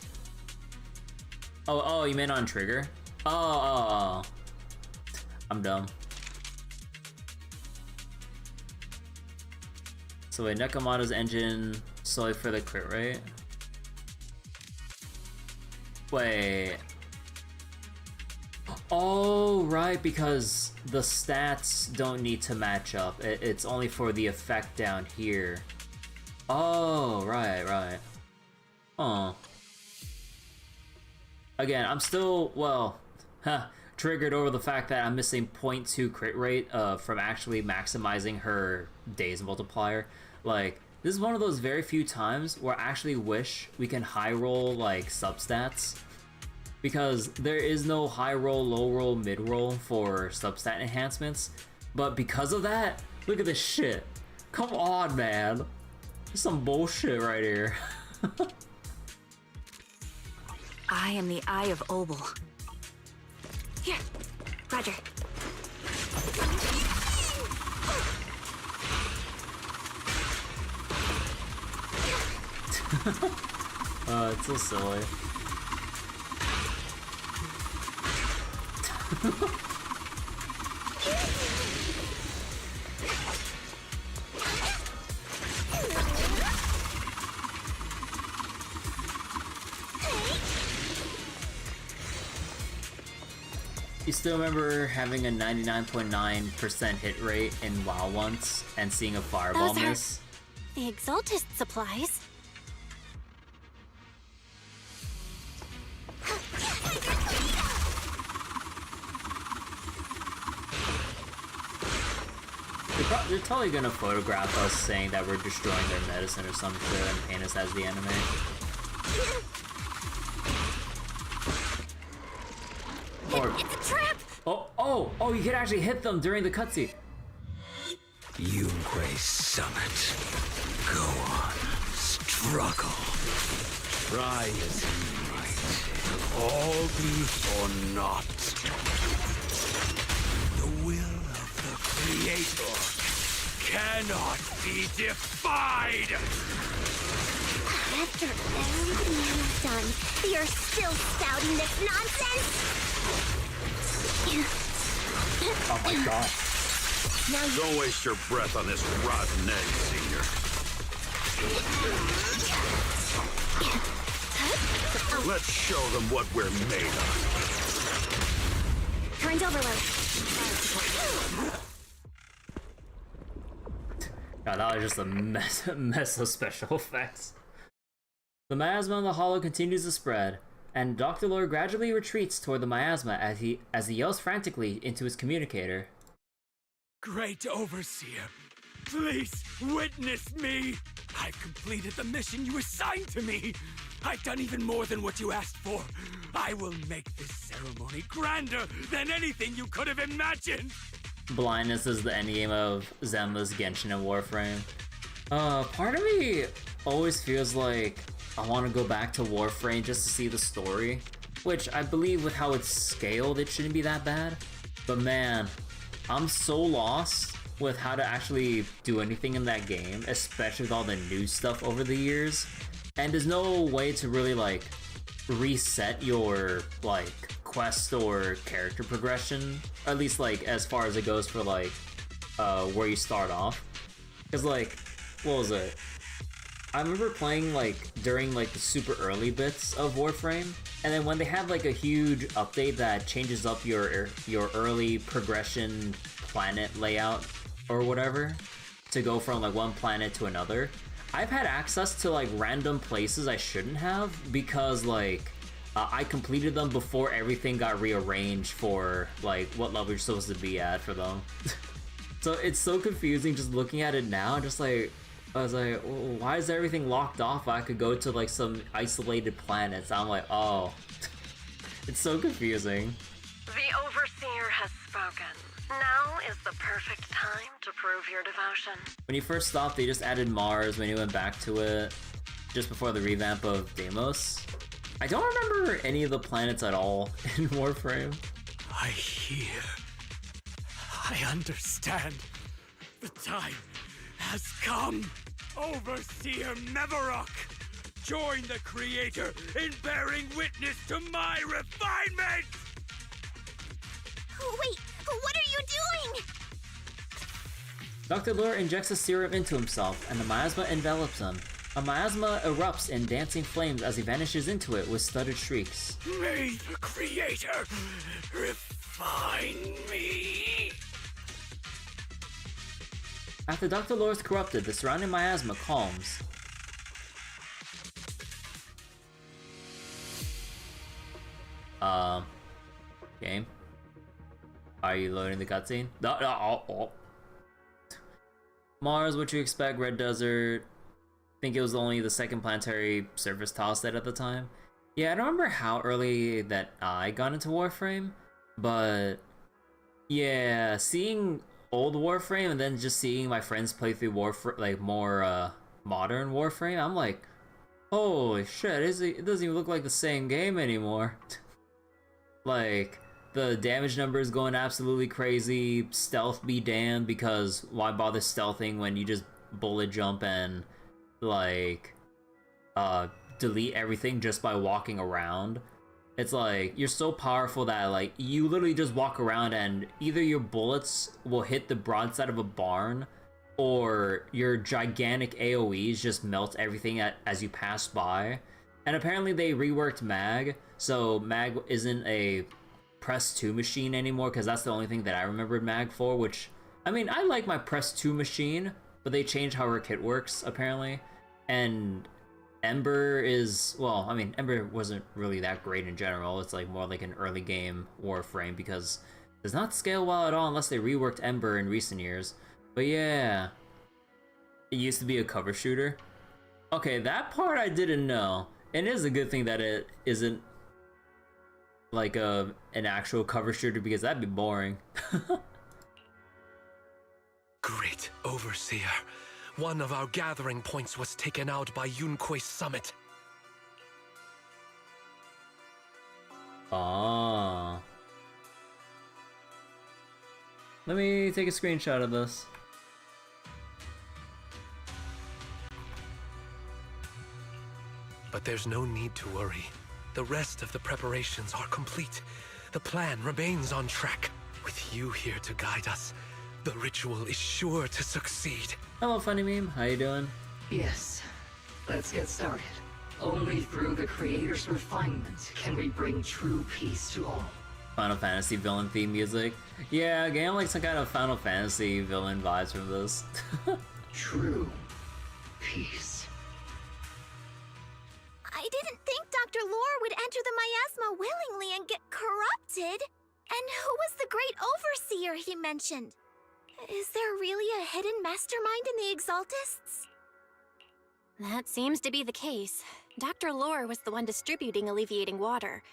Oh, you meant on trigger? Oh. I'm dumb. So wait, Nekomata's engine solely for the crit rate? Wait. Oh, right, because the stats don't need to match up. It's only for the effect down here. Oh, right. Oh. Again, I'm still, well, triggered over the fact that I'm missing 0.2 crit rate from actually maximizing her daze multiplier. Like, this is one of those very few times where I actually wish we can high roll, like, substats. Because there is no high roll, low roll, mid roll for substat enhancements. But because of that, look at this shit. Come on, man. There's some bullshit right here. I am the Eye of Obel. Here, Roger. It's so silly. You still remember having a 99.9% hit rate in WoW once and seeing a fireball Those are miss? the Exaltist supplies. They're totally gonna photograph us saying that we're destroying their medicine or some shit and paint us as the enemy. Or, It's a trap! oh, you can actually hit them during the cutscene. Yunque summit. Go on, struggle. Try as you might. It'll all be for naught. The will of the Creator cannot be defied! After everything you've done, you're still spouting this nonsense? Oh my god. Now you Don't waste your breath on this rotten egg, Senior. Let's show them what we're made of. current overload. God, that was just a mess of special effects. The miasma on the hollow continues to spread, and Dr. Lore gradually retreats toward the miasma as he yells frantically into his communicator. Great Overseer, please witness me! I've completed the mission you assigned to me! I've done even more than what you asked for! I will make this ceremony grander than anything you could have imagined! Blindness is the endgame of Zenless, Genshin, and Warframe. Part of me always feels like I want to go back to Warframe just to see the story, which I believe with how it's scaled, it shouldn't be that bad. But man, I'm so lost with how to actually do anything in that game, especially with all the new stuff over the years. And there's no way to really like reset your like quest or character progression, at least like as far as it goes for like where you start off. Because like, what was it? I remember playing like during like the super early bits of Warframe, And then when they have like a huge update that changes up your early progression planet layout or whatever to go from like one planet to another, I've had access to like random places I shouldn't have because like I completed them before everything got rearranged for like what level you're supposed to be at for them. So it's so confusing just looking at it now. Just like I was like, why is everything locked off? I could go to like some isolated planets. I'm like, oh, it's so confusing. The Overseer has spoken. Now is the perfect time to prove your devotion. When you first stopped, they just added Mars when you went back to it, just before the revamp of Deimos. I don't remember any of the planets at all in Warframe. I hear. I understand. The time has come. Overseer Mevarok, join the Creator in bearing witness to my refinement! Wait, what are you doing? Dr. Lure injects a serum into himself, and the miasma envelops him. A miasma erupts in dancing flames as he vanishes into it with stuttered shrieks. May the Creator refine me! After Dr. Lure is corrupted, the surrounding miasma calms. Game? Are you loading the cutscene? No. Mars, what you expect, Red Desert. I think it was only the second planetary surface tile set at the time. Yeah, I don't remember how early that I got into Warframe, but yeah, seeing old Warframe and then just seeing my friends play through Warframe, like more modern Warframe, I'm like, holy shit, it doesn't even look like the same game anymore. Like, the damage numbers going absolutely crazy, stealth be damned, because why bother stealthing when you just bullet jump and like delete everything just by walking around. It's like you're so powerful that like you literally just walk around and either your bullets will hit the broadside of a barn or your gigantic AoEs just melt everything as you pass by. And apparently they reworked Mag, so Mag isn't a press 2 machine anymore, because that's the only thing that I remembered Mag for, which, I mean, I like my press 2 machine, but they changed how her kit works, apparently. And Ember is, well, I mean, Ember wasn't really that great in general. It's like more like an early game Warframe, because it does not scale well at all unless they reworked Ember in recent years. But yeah, it used to be a cover shooter. Okay, that part I didn't know. And it is a good thing that it isn't like an actual cover shooter, because that'd be boring. Great Overseer. One of our gathering points was taken out by Yunque's summit. Ah. Let me take a screenshot of this. But there's no need to worry. The rest of the preparations are complete. The plan remains on track. With you here to guide us, the ritual is sure to succeed. Hello, Funny Meme. How you doing? Yes. Let's get started. Only through the Creator's refinement can we bring true peace to all. Final Fantasy villain theme music. Yeah, game like some kind of Final Fantasy villain vibes from this. True peace. I didn't think Dr. Lore would enter the miasma willingly and get corrupted. And who was the great overseer he mentioned? Is there really a hidden mastermind in the Exaltists? That seems to be the case. Dr. Lore was the one distributing alleviating water,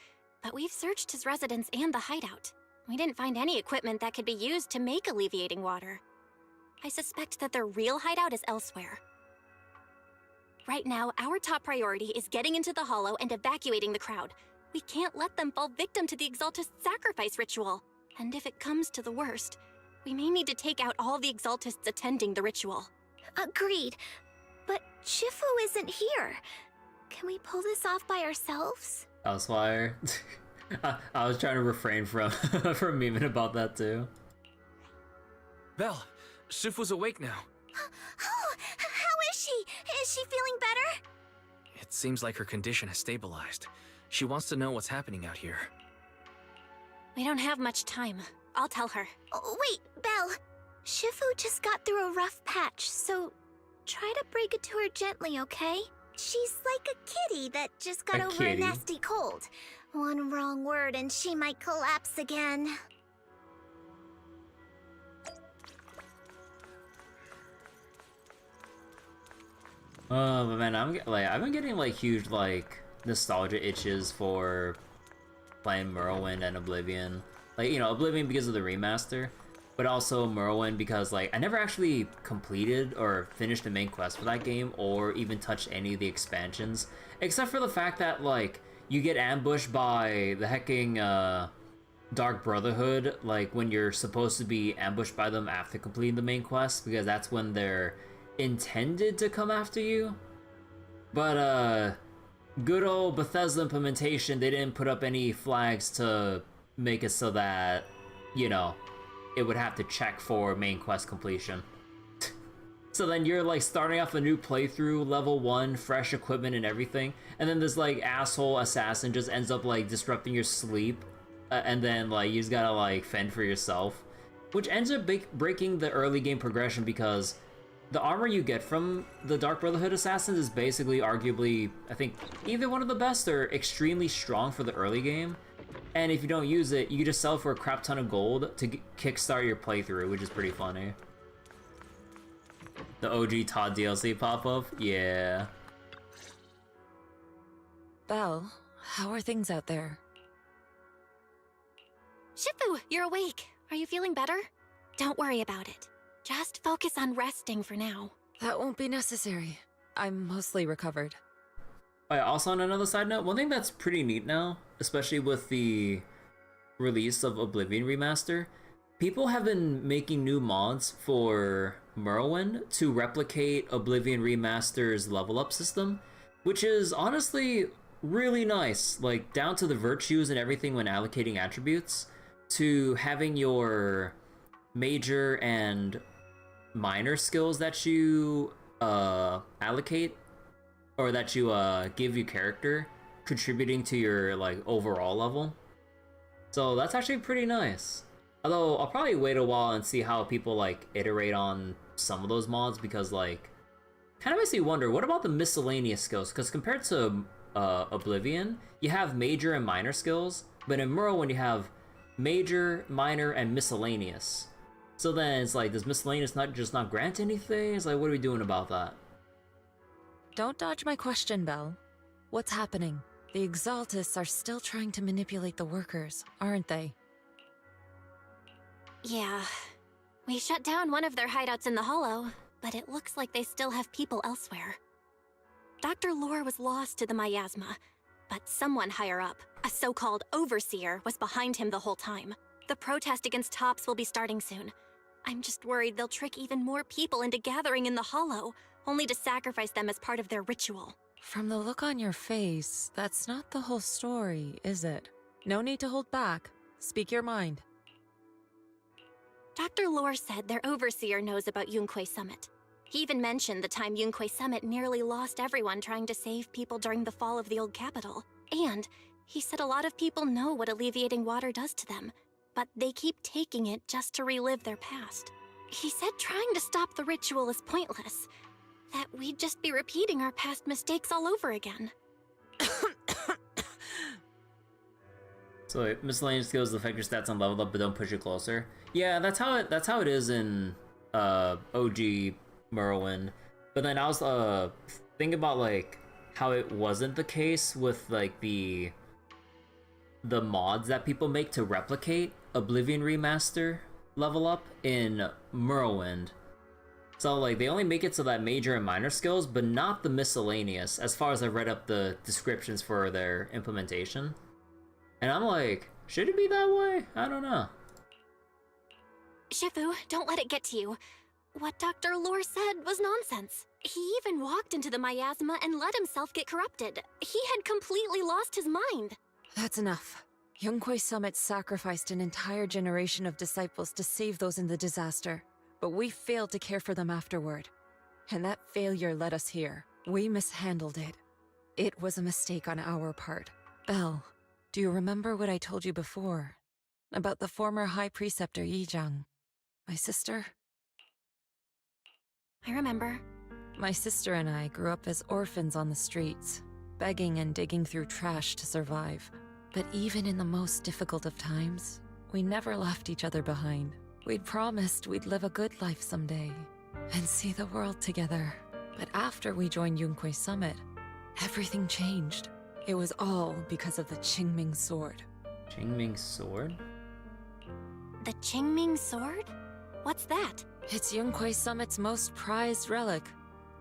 but we've searched his residence and the hideout. We didn't find any equipment that could be used to make alleviating water. I suspect that their real hideout is elsewhere. Right now, our top priority is getting into the Hollow and evacuating the crowd. We can't let them fall victim to the Exaltist sacrifice ritual. And if it comes to the worst, we may need to take out all the Exaltists attending the ritual. Agreed. But Shifu isn't here. Can we pull this off by ourselves? Elsewhere. I was trying to refrain from from memeing about that too. Vel, Shifu's awake now. Oh, how is she? Is she feeling better? seems like her condition has stabilized. She wants to know what's happening out here. We don't have much time. I'll tell her. Oh, wait, Belle. Shifu just got through a rough patch, so try to break it to her gently, okay? She's like a kitty that just got over a nasty cold. One wrong word and she might collapse again. Oh, but man, I've been getting like huge like nostalgia itches for playing Morrowind and Oblivion. Like, you know, Oblivion because of the remaster, but also Morrowind because like I never actually completed or finished the main quest for that game or even touched any of the expansions, except for the fact that like you get ambushed by the hecking Dark Brotherhood like when you're supposed to be ambushed by them after completing the main quest, because that's when they're intended to come after you. But good old Bethesda implementation, they didn't put up any flags to make it so that, you know, it would have to check for main quest completion. So then you're like starting off a new playthrough, level 1, fresh equipment and everything, and then this like asshole assassin just ends up like disrupting your sleep, and then like you just gotta like fend for yourself, which ends up breaking the early game progression, because the armor you get from the Dark Brotherhood assassins is basically arguably, I think, either one of the best or extremely strong for the early game. And if you don't use it, you can just sell for a crap ton of gold to kickstart your playthrough, which is pretty funny. The OG Todd DLC pop-up? Yeah. Belle, how are things out there? Shifu, you're awake. Are you feeling better? Don't worry about it. Just focus on resting for now. That won't be necessary. I'm mostly recovered. Oh, yeah, also on another side note, one thing that's pretty neat now, especially with the release of Oblivion Remaster, people have been making new mods for Morrowind to replicate Oblivion Remaster's level up system, which is honestly really nice, like down to the virtues and everything when allocating attributes, to having your major and minor skills that you allocate, or that you give your character, contributing to your like overall level. So that's actually pretty nice. Although I'll probably wait a while and see how people like iterate on some of those mods, because like kind of makes me wonder, what about the miscellaneous skills? Because compared to Oblivion, you have major and minor skills, but in Morrowind you have major, minor, and miscellaneous. So then it's like, does miscellaneous not grant anything? It's like, what are we doing about that? Don't dodge my question, Belle. What's happening? The Exaltists are still trying to manipulate the workers, aren't they? Yeah. We shut down one of their hideouts in the Hollow, but it looks like they still have people elsewhere. Dr. Lore was lost to the miasma, but someone higher up, a so-called overseer, was behind him the whole time. The protest against Tops will be starting soon. I'm just worried they'll trick even more people into gathering in the Hollow, only to sacrifice them as part of their ritual. From the look on your face, that's not the whole story, is it? No need to hold back. Speak your mind. Dr. Lore said their overseer knows about Yunque Summit. He even mentioned the time Yunque Summit nearly lost everyone trying to save people during the fall of the old capital. And he said a lot of people know what alleviating water does to them, but they keep taking it just to relive their past. He said trying to stop the ritual is pointless, that we'd just be repeating our past mistakes all over again. So miscellaneous skills affect your stats on level up but don't push you closer. Yeah, that's how it is in OG Morrowind. But then I was thinking about like how it wasn't the case with like the mods that people make to replicate Oblivion Remaster level up in Morrowind. So like they only make it so that major and minor skills, but not the miscellaneous, as far as I read up the descriptions for their implementation. And I'm like, should it be that way? I don't know. Shifu, don't let it get to you. What Dr. Lore said was nonsense. He even walked into the miasma and let himself get corrupted. He had completely lost his mind. That's enough. Yunque Summit sacrificed an entire generation of disciples to save those in the disaster, but we failed to care for them afterward. And that failure led us here. We mishandled it. It was a mistake on our part. Belle, do you remember what I told you before? About the former High Preceptor Yijang? My sister? I remember. My sister and I grew up as orphans on the streets, begging and digging through trash to survive. But even in the most difficult of times, we never left each other behind. We'd promised we'd live a good life someday, and see the world together. But after we joined Yunkwei Summit, everything changed. It was all because of the Qingming Sword. Qingming Sword? The Qingming Sword? What's that? It's Yunkwei Summit's most prized relic.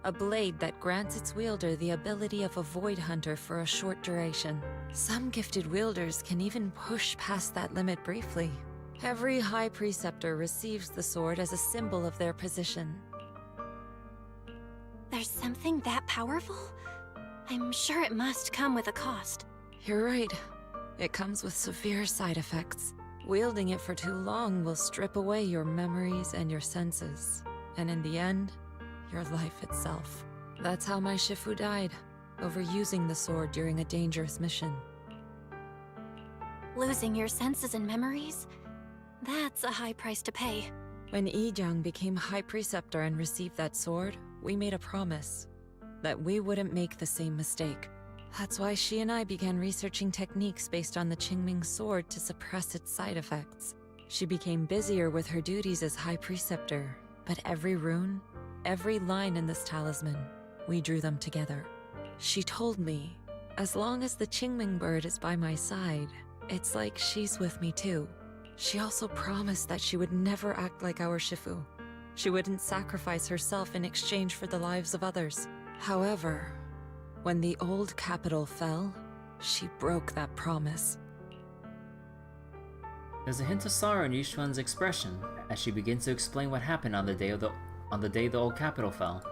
A blade that grants its wielder the ability of a Void Hunter for a short duration. Some gifted wielders can even push past that limit briefly. Every High Preceptor receives the sword as a symbol of their position. There's something that powerful? I'm sure it must come with a cost. You're right. It comes with severe side effects. Wielding it for too long will strip away your memories and your senses. And in the end, your life itself. That's how my Shifu died, overusing the sword during a dangerous mission. Losing your senses and memories? That's a high price to pay. When Yijang became High Preceptor and received that sword, we made a promise that we wouldn't make the same mistake. That's why she and I began researching techniques based on the Qingming Sword to suppress its side effects. She became busier with her duties as High Preceptor, but every rune, every line in this talisman, we drew them together. She told me, as long as the Qingming bird is by my side, it's like she's with me too. She also promised that she would never act like our Shifu. She wouldn't sacrifice herself in exchange for the lives of others. However, when the old capital fell, she broke that promise. There's a hint of sorrow in Yishuan's expression as she begins to explain what happened on the day the old capital fell.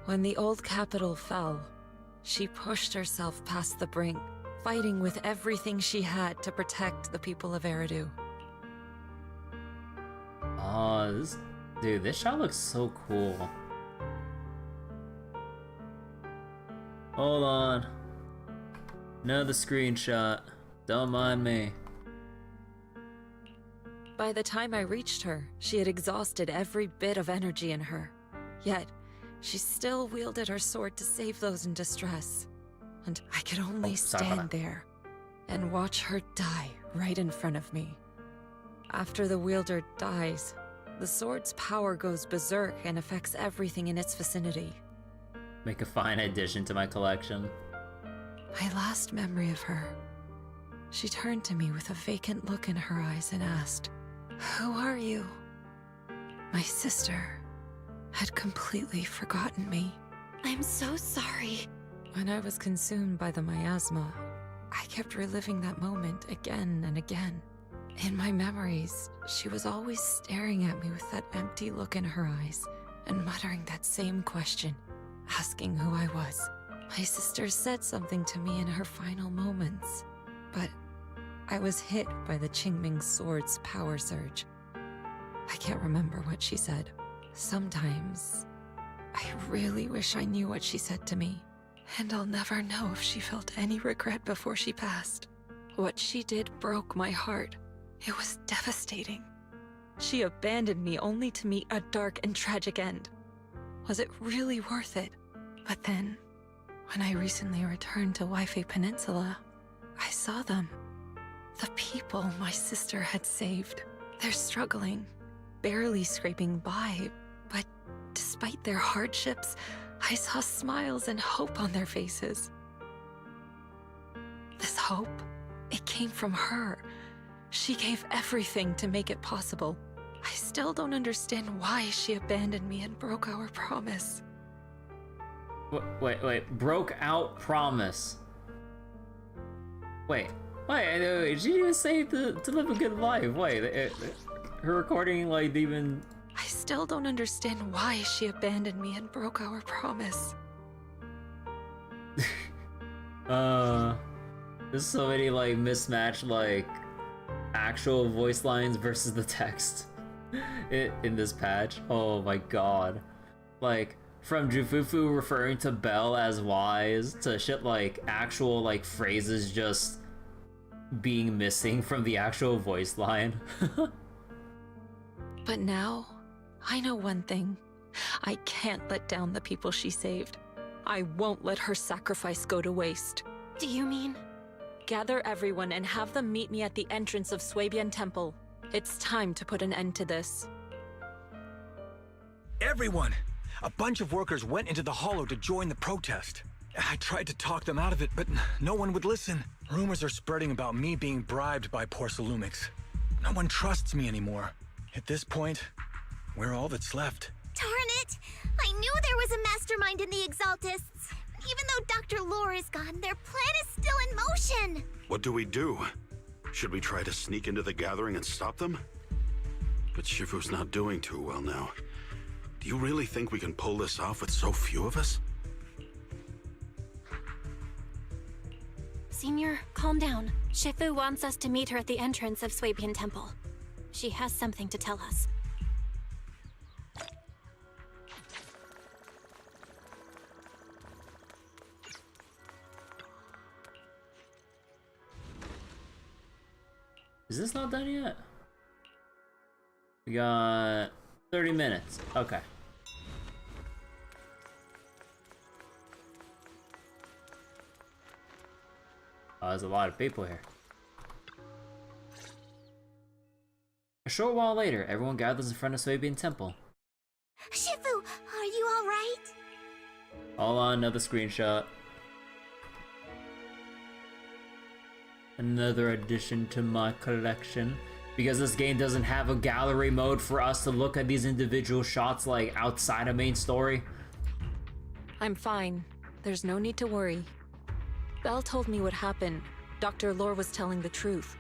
When the old capital fell, she pushed herself past the brink, fighting with everything she had to protect the people of Eridu. Oh, this shot looks so cool. Hold on. Another screenshot. Don't mind me. By the time I reached her, she had exhausted every bit of energy in her. Yet, she still wielded her sword to save those in distress. And I could only stand there and watch her die right in front of me. After the wielder dies, the sword's power goes berserk and affects everything in its vicinity. Make a fine addition to my collection. My last memory of her, she turned to me with a vacant look in her eyes and asked, "Who are you?" My sister had completely forgotten me. I'm so sorry. When I was consumed by the miasma, I kept reliving that moment again and again. In my memories, she was always staring at me with that empty look in her eyes and muttering that same question, asking who I was. My sister said something to me in her final moments, but I was hit by the Qingming Sword's power surge. I can't remember what she said. Sometimes, I really wish I knew what she said to me, and I'll never know if she felt any regret before she passed. What she did broke my heart. It was devastating. She abandoned me only to meet a dark and tragic end. Was it really worth it? But then, when I recently returned to Waifei Peninsula, I saw them. The people my sister had saved. They're struggling, barely scraping by, but despite their hardships, I saw smiles and hope on their faces. This hope, it came from her. She gave everything to make it possible. I still don't understand why she abandoned me and broke our promise. Wait, broke out promise. Wait, she didn't even say to live a good life. Wait, her recording, like, even... I still don't understand why she abandoned me and broke our promise. There's so many, like, mismatched, like, actual voice lines versus the text in this patch. Oh my god. Like, from Jufufu referring to Belle as wise to shit like actual like phrases just being missing from the actual voice line. But now, I know one thing. I can't let down the people she saved. I won't let her sacrifice go to waste. Do you mean? Gather everyone and have them meet me at the entrance of Swabian Temple. It's time to put an end to this. Everyone! A bunch of workers went into the hollow to join the protest. I tried to talk them out of it, but no one would listen. Rumors are spreading about me being bribed by Porcelumix. No one trusts me anymore. At this point, we're all that's left. Darn it! I knew there was a mastermind in the Exaltists. Even though Dr. Lore is gone, their plan is still in motion. What do we do? Should we try to sneak into the gathering and stop them? But Shifu's not doing too well now. Do you really think we can pull this off with so few of us? Senior, calm down. Shifu wants us to meet her at the entrance of Swabian Temple. She has something to tell us. Is this not done yet? We got 30 minutes. Okay. Oh, there's a lot of people here. A short while later, everyone gathers in front of Swabian Temple. Shifu, are you alright? Hold on, another screenshot. Another addition to my collection. Because this game doesn't have a gallery mode for us to look at these individual shots like outside of main story. I'm fine. There's no need to worry. Belle told me what happened. Dr. Lore was telling the truth.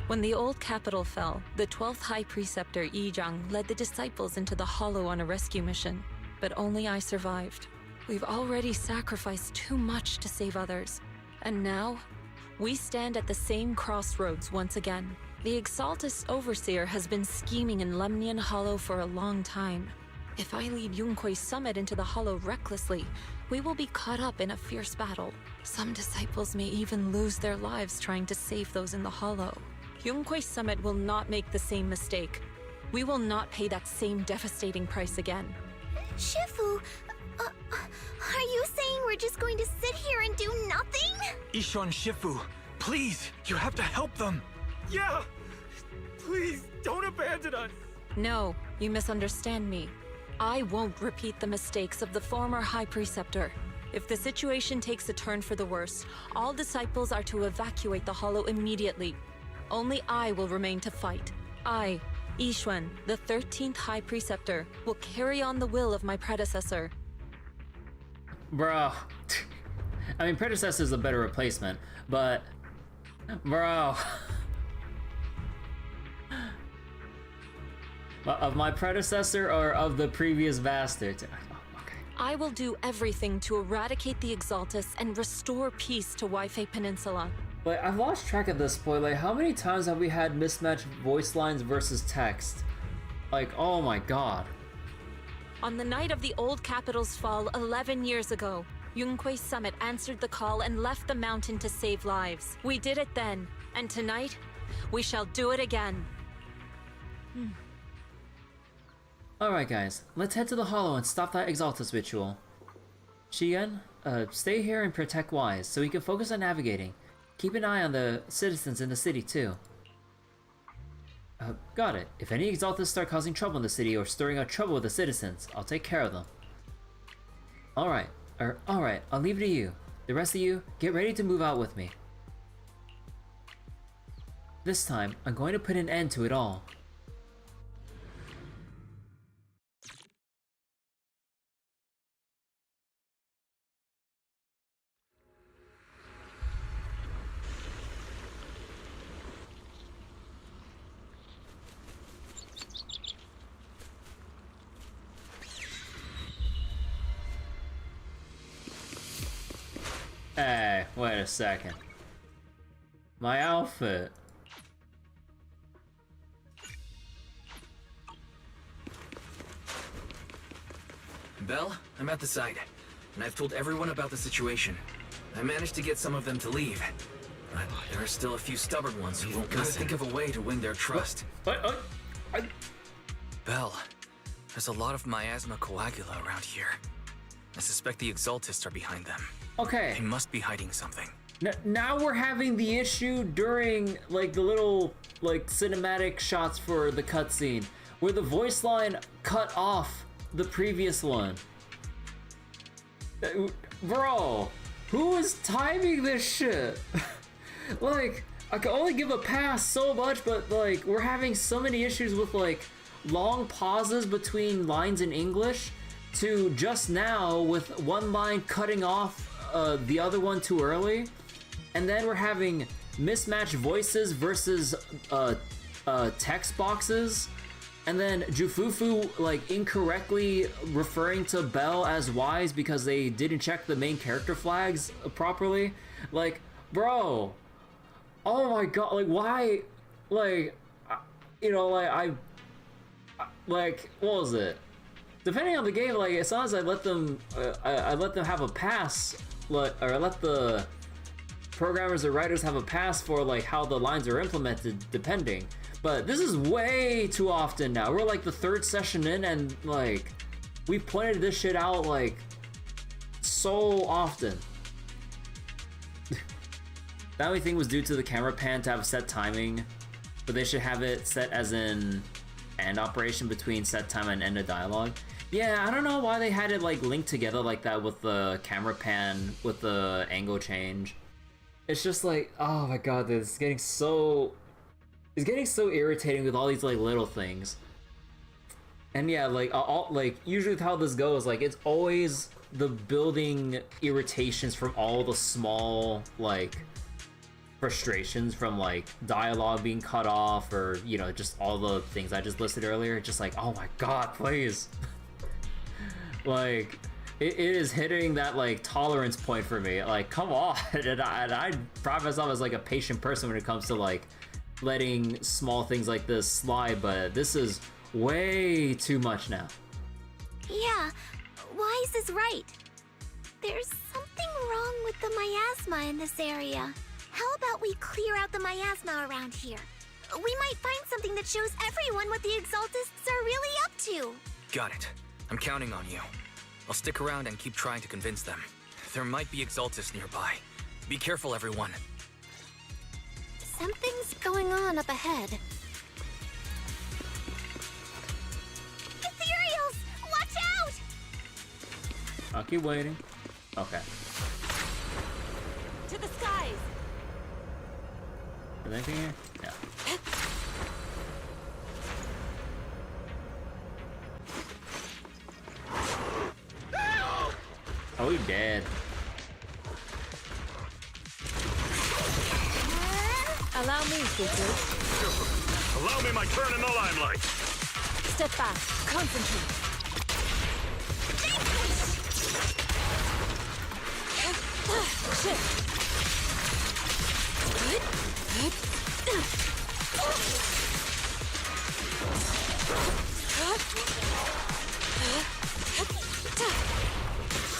When the old capital fell, the 12th High Preceptor Yi Zhang led the disciples into the Hollow on a rescue mission. But only I survived. We've already sacrificed too much to save others. And now, we stand at the same crossroads once again. The Exaltist Overseer has been scheming in Lemnian Hollow for a long time. If I lead Yunque's summit into the Hollow recklessly, we will be caught up in a fierce battle. Some disciples may even lose their lives trying to save those in the Hollow. Yunque's summit will not make the same mistake. We will not pay that same devastating price again. Shifu, are you saying we're just going to sit here and do nothing? Ishon Shifu, please, you have to help them. Yeah! Please, don't abandon us! No, you misunderstand me. I won't repeat the mistakes of the former High Preceptor. If the situation takes a turn for the worse, all disciples are to evacuate the Hollow immediately. Only I will remain to fight. I, Yixuan, the 13th High Preceptor, will carry on the will of my predecessor. Bro. I mean, predecessor is a better replacement, but... Bro. Of my predecessor or of the previous bastard? Okay. I will do everything to eradicate the Exaltists and restore peace to Waifei Peninsula. Like, I've lost track at this point. Like, how many times have we had mismatched voice lines versus text? Like, oh my god. On the night of the old capital's fall 11 years ago, Yunque's summit answered the call and left the mountain to save lives. We did it then, and tonight, we shall do it again. Alright guys, let's head to the Hollow and stop that Exaltus ritual. Shigen, stay here and protect Wise so we can focus on navigating. Keep an eye on the citizens in the city too. Got it. If any Exaltus start causing trouble in the city or stirring up trouble with the citizens, I'll take care of them. Alright, I'll leave it to you. The rest of you, get ready to move out with me. This time, I'm going to put an end to it all. Hey, wait a second. My outfit. Belle, I'm at the site, and I've told everyone about the situation. I managed to get some of them to leave, but there are still a few stubborn ones who won't think of a way to win their trust. Belle, there's a lot of miasma coagula around here. I suspect the Exaltists are behind them. Okay. They must be hiding something. Now we're having the issue during, like, the little, like, cinematic shots for the cutscene, where the voice line cut off the previous one. Bro, who is timing this shit? Like, I can only give a pass so much, but, like, we're having so many issues with, like, long pauses between lines in English to just now with one line cutting off the other one too early. And then we're having mismatched voices versus text boxes. And then Jufufu, like, incorrectly referring to Belle as wise because they didn't check the main character flags properly. Like, bro, oh my god, like, why, like, you know, like, like, what was it? Depending on the game, like, as long as I let them, I let them have a pass, or I let the programmers or writers have a pass for, like, how the lines are implemented, depending. But this is way too often now. We're like the third session in, and, like, we pointed this shit out, like, so often. The only thing was due to the camera pan to have set timing, but they should have it set as in end operation between set time and end of dialogue. Yeah, I don't know why they had it, like, linked together like that with the camera pan, with the angle change. It's just like, oh my god, this is getting so... It's getting so irritating with all these, like, little things. And yeah, like, usually with how this goes, like, it's always the building irritations from all the small, like, frustrations from, like, dialogue being cut off, or, you know, just all the things I just listed earlier. Just like, oh my god, please. Like, it is hitting that, like, tolerance point for me. Like, come on. And I pride myself as, like, a patient person when it comes to, like, letting small things like this slide, but this is way too much now. Yeah, Wise is right. There's something wrong with the miasma in this area. How about we clear out the miasma around here? We might find something that shows everyone what the Exaltists are really up to. Got it. I'm counting on you. I'll stick around and keep trying to convince them. There might be Exaltists nearby. Be careful, everyone. Something's going on up ahead. Ethereals! Watch out! I'll keep waiting. Okay. To the skies! Is there anything here? Yeah. Oh, you're dead. Allow me, Suzu. Allow me my turn in the limelight. Step back. Concentrate. Shift.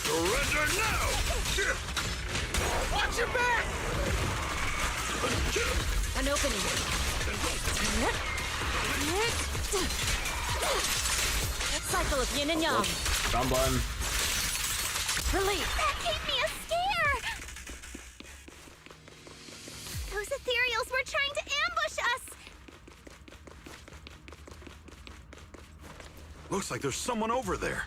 Surrender now! Watch your back! An opening. Cycle of yin and yang. Wrong button. Release. That gave me a scare! Those ethereals were trying to ambush us! Looks like there's someone over there.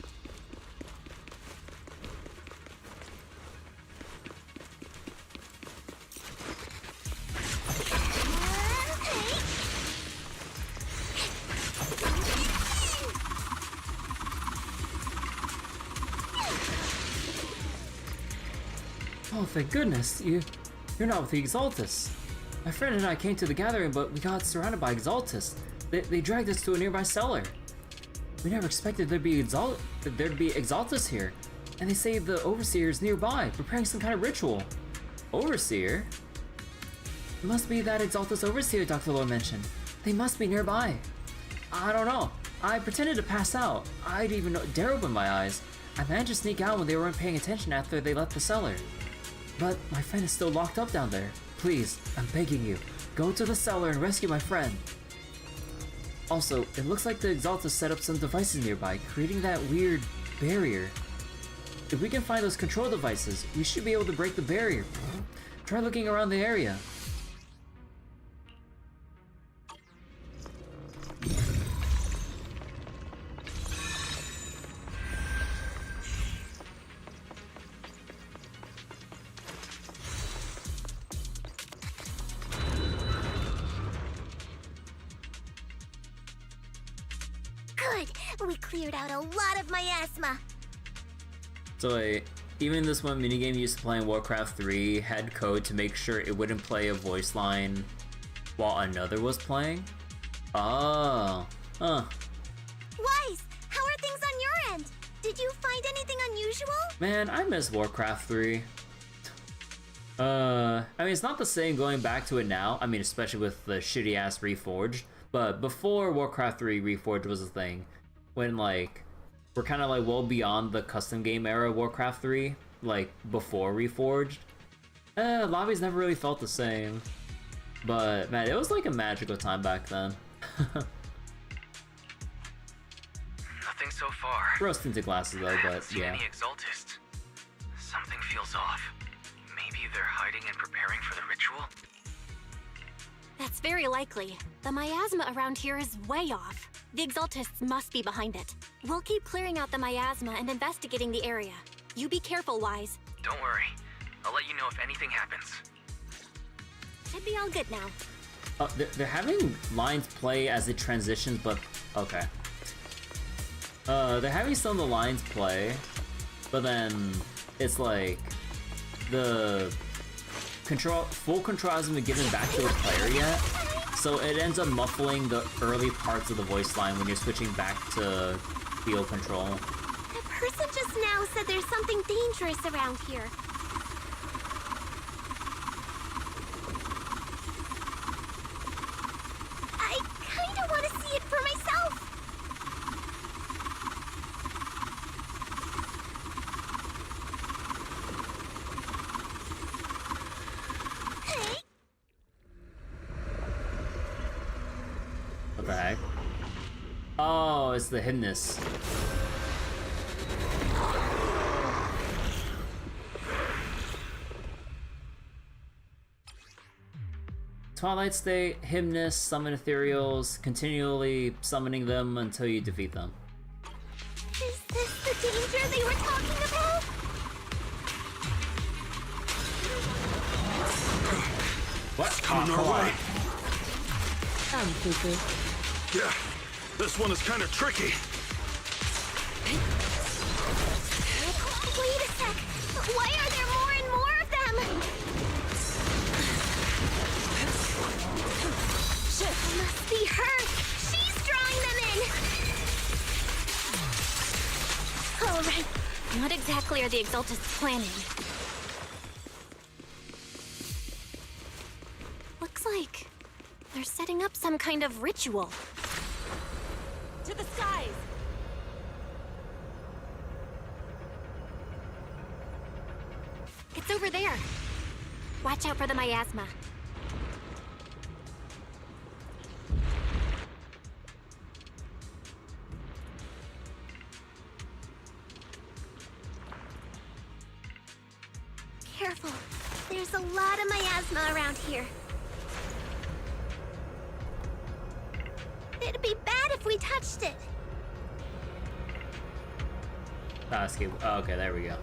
Oh, thank goodness. You're not with the Exaltists. My friend and I came to the gathering, but we got surrounded by Exaltists. They dragged us to a nearby cellar. We never expected there'd be Exaltists here. And they say the Overseer is nearby, preparing some kind of ritual. Overseer? It must be that Exaltus Overseer Dr. Lore mentioned. They must be nearby. I don't know. I pretended to pass out. I didn't even dare open my eyes. I managed to sneak out when they weren't paying attention after they left the cellar. But my friend is still locked up down there. Please, I'm begging you, go to the cellar and rescue my friend. Also, it looks like the Exaltus set up some devices nearby, creating that weird barrier. If we can find those control devices, we should be able to break the barrier. Try looking around the area. Good! We cleared out a lot of miasma. So even this one minigame used to play in Warcraft 3 had code to make sure it wouldn't play a voice line while another was playing? Oh. Huh. Wise, how are things on your end? Did you find anything unusual? Man, I miss Warcraft 3. I mean, it's not the same going back to it now. I mean, especially with the shitty-ass Reforged. But before Warcraft 3 Reforged was a thing, when, like, we're kind of, like, well beyond the custom game era of Warcraft 3, like, before Reforged, lobbies never really felt the same. But, man, it was, like, a magical time back then. Nothing so far. Rose-tinted glasses, though, but, Seen yeah. any Exaltists. Something feels off. Maybe they're hiding and preparing for the ritual? That's very likely. The miasma around here is way off. The Exaltists must be behind it. We'll keep clearing out the miasma and investigating the area. You be careful, Wise. Don't worry. I'll let you know if anything happens. Should be all good now. Oh, they're having lines play as it transitions, but okay. They're having some of the lines play, but then it's like the full control hasn't been given back to the player yet, so it ends up muffling the early parts of the voice line when you're switching back to field control. The person just now said there's something dangerous around here. I kinda want to see it for myself. What the heck? Oh, it's the hiddenness. Twilight State, Hymnus, summon ethereals, continually summoning them until you defeat them. Is this the danger they were talking about? What? Coming our way. I'm cuckoo. Yeah, this one is kind of tricky. Wait a sec. Why are there more and more of them? Shit. Must be her. She's drawing them in. All right. What exactly are the Exaltists planning? Looks like they're setting up some kind of ritual. To the skies! It's over there. Watch out for the miasma. Careful. There's a lot of miasma around here. It'd be bad if we touched it. Escape. Oh, okay, there we go.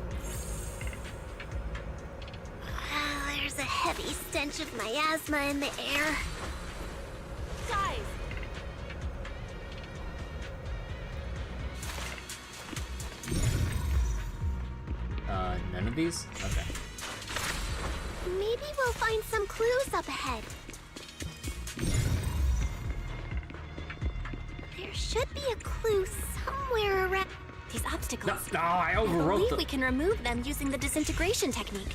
There's a heavy stench of miasma in the air. Guys! None of these? Okay. Maybe we'll find some clues up ahead. There should be a clue somewhere around. These obstacles. No, I overwrote I believe them. we can remove them using the disintegration technique.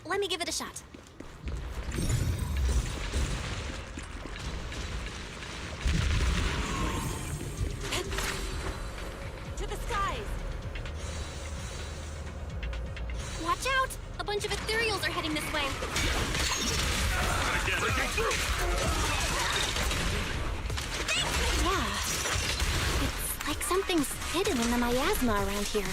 Let me give it a shot. bunch of ethereals are heading this way. Yeah. It's like something's hidden in the miasma around here.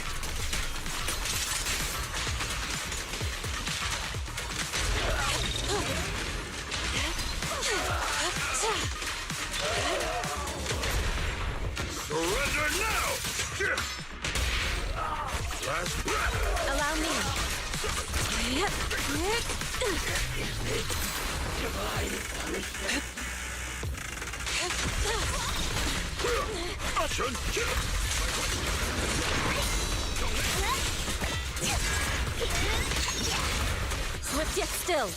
Surrender now! Last breath! Allow me. Swift yet still.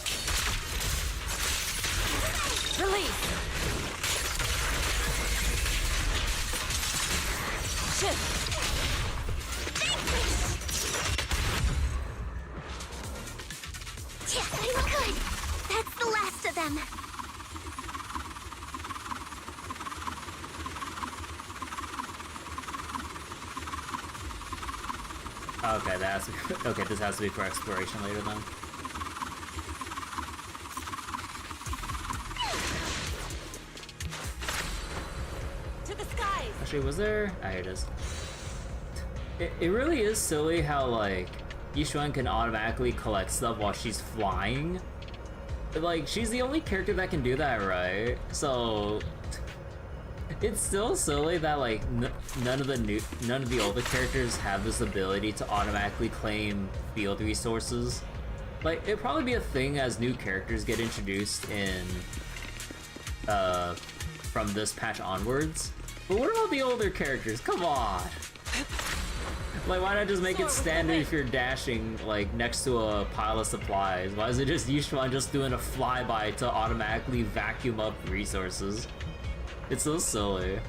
Release. Shift. Good. That's the last of them. Okay, that has to be, okay, this has to be for exploration later then. To the skies. Actually, was there? Ah, here it is. It really is silly how, like, Yishuan can automatically collect stuff while she's flying. Like, she's the only character that can do that, right? So it's still silly that, like, none of the older characters have this ability to automatically claim field resources. Like, it'd probably be a thing as new characters get introduced in from this patch onwards. But what about the older characters? Come on! Like, why not just make it standard if you're dashing, like, next to a pile of supplies? Why is it just Yishuan just doing a flyby to automatically vacuum up resources? It's so silly.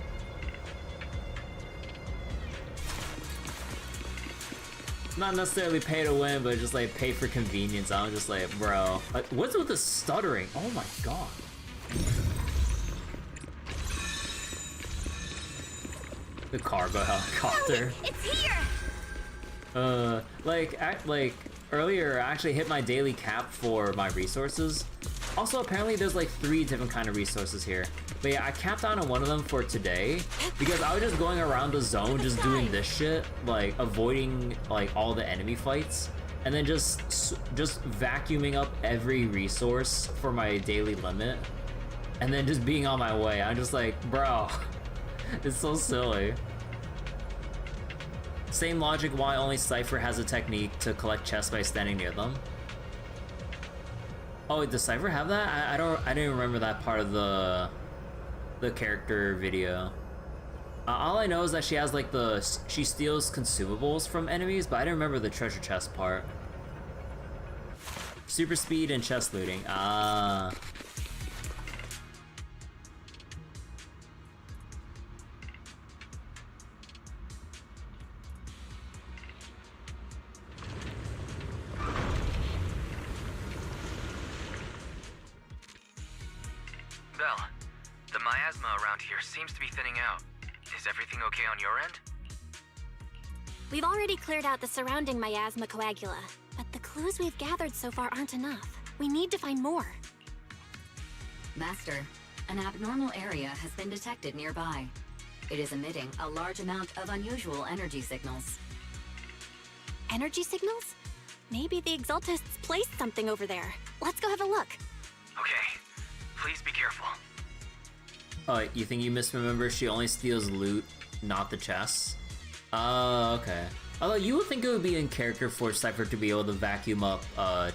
Not necessarily pay to win, but just, like, pay for convenience. I'm just like, bro. Like, what's with the stuttering? Oh my god. The cargo helicopter. It's here! Like earlier, I actually hit my daily cap for my resources. Also, apparently there's like 3 different kind of resources here. But yeah, I capped out on one of them for today because I was just going around the zone just doing this shit, like avoiding like all the enemy fights, and then just vacuuming up every resource for my daily limit, and then just being on my way. I'm just like, bro, it's so silly. Same logic why only Cypher has a technique to collect chests by standing near them. Oh, does Cypher have that? I didn't remember that part of the character video. All I know is that she has like she steals consumables from enemies, but I didn't remember the treasure chest part. Super speed and chest looting. Ah. Belle, the miasma around here seems to be thinning out. Is everything okay on your end? We've already cleared out the surrounding miasma coagula, but the clues we've gathered so far aren't enough. We need to find more. Master, an abnormal area has been detected nearby. It is emitting a large amount of unusual energy signals. Energy signals? Maybe the Exaltists placed something over there. Let's go have a look. Okay, please be careful. Oh, you think you misremember she only steals loot, not the chests? Oh, okay. Although you would think it would be in character for Cypher to be able to vacuum up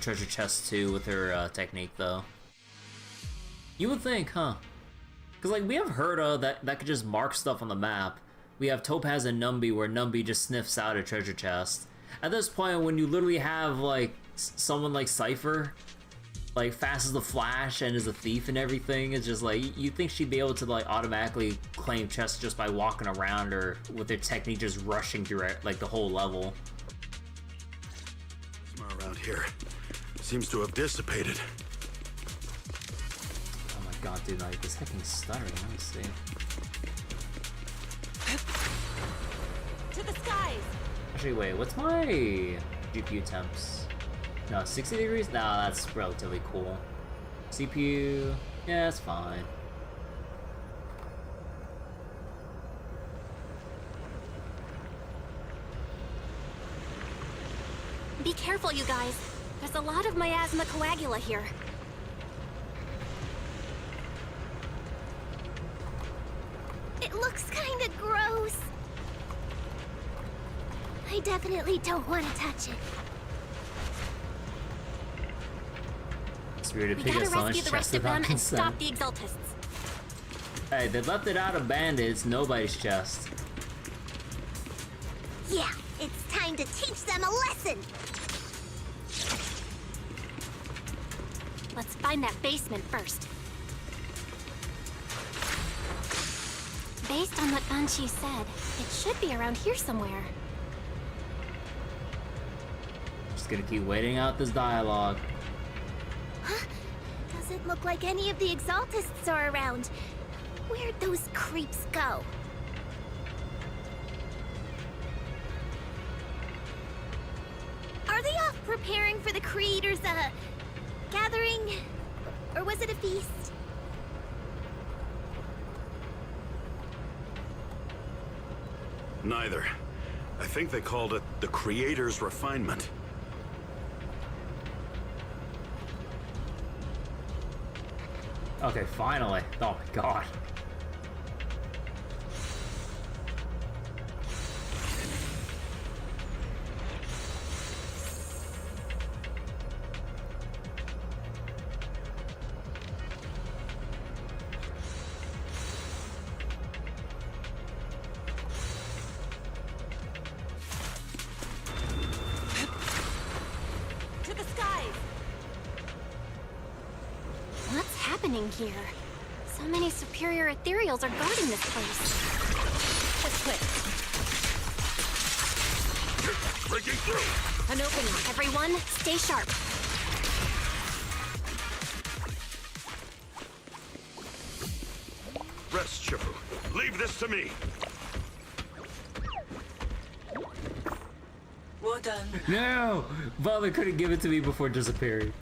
treasure chests too with her technique, though. You would think, huh? Because like we have Herta that could just mark stuff on the map. We have Topaz and Numby where Numby just sniffs out a treasure chest. At this point, when you literally have like someone like Cypher, like fast as the Flash and is a thief and everything, it's just like you think she'd be able to like automatically claim chests just by walking around or with her technique just rushing through like the whole level. Around here seems to have dissipated. Oh my god, dude, like this fucking stuttering. Let me see. To the skies. Actually, wait, what's my GPU temps? No, 60 degrees? Nah, that's relatively cool. CPU, yeah, it's fine. Be careful, you guys. There's a lot of miasma coagula here. It looks kinda gross. I definitely don't want to touch it. It's weird to We pick gotta up someone's rescue the chest rest of without them and consent. stop the Exaltists. Hey, they left it out of bandits, nobody's chest. Yeah, it's time to teach them a lesson. Let's find that basement first. Based on what Banshee said, it should be around here somewhere. Just gonna keep waiting out this dialogue. Huh? Doesn't look like any of the Exaltists are around. Where'd those creeps go? Are they off preparing for the Creator's, gathering? Or was it a feast? Neither. I think they called it the Creator's Refinement. Okay, finally. Oh my god. To the skies! What's happening here? So many superior ethereals are guarding this place. Just quick. Breaking through! An opening. Everyone, stay sharp. Rest, Shifu. Leave this to me. Well done. No! Father couldn't give it to me before disappearing.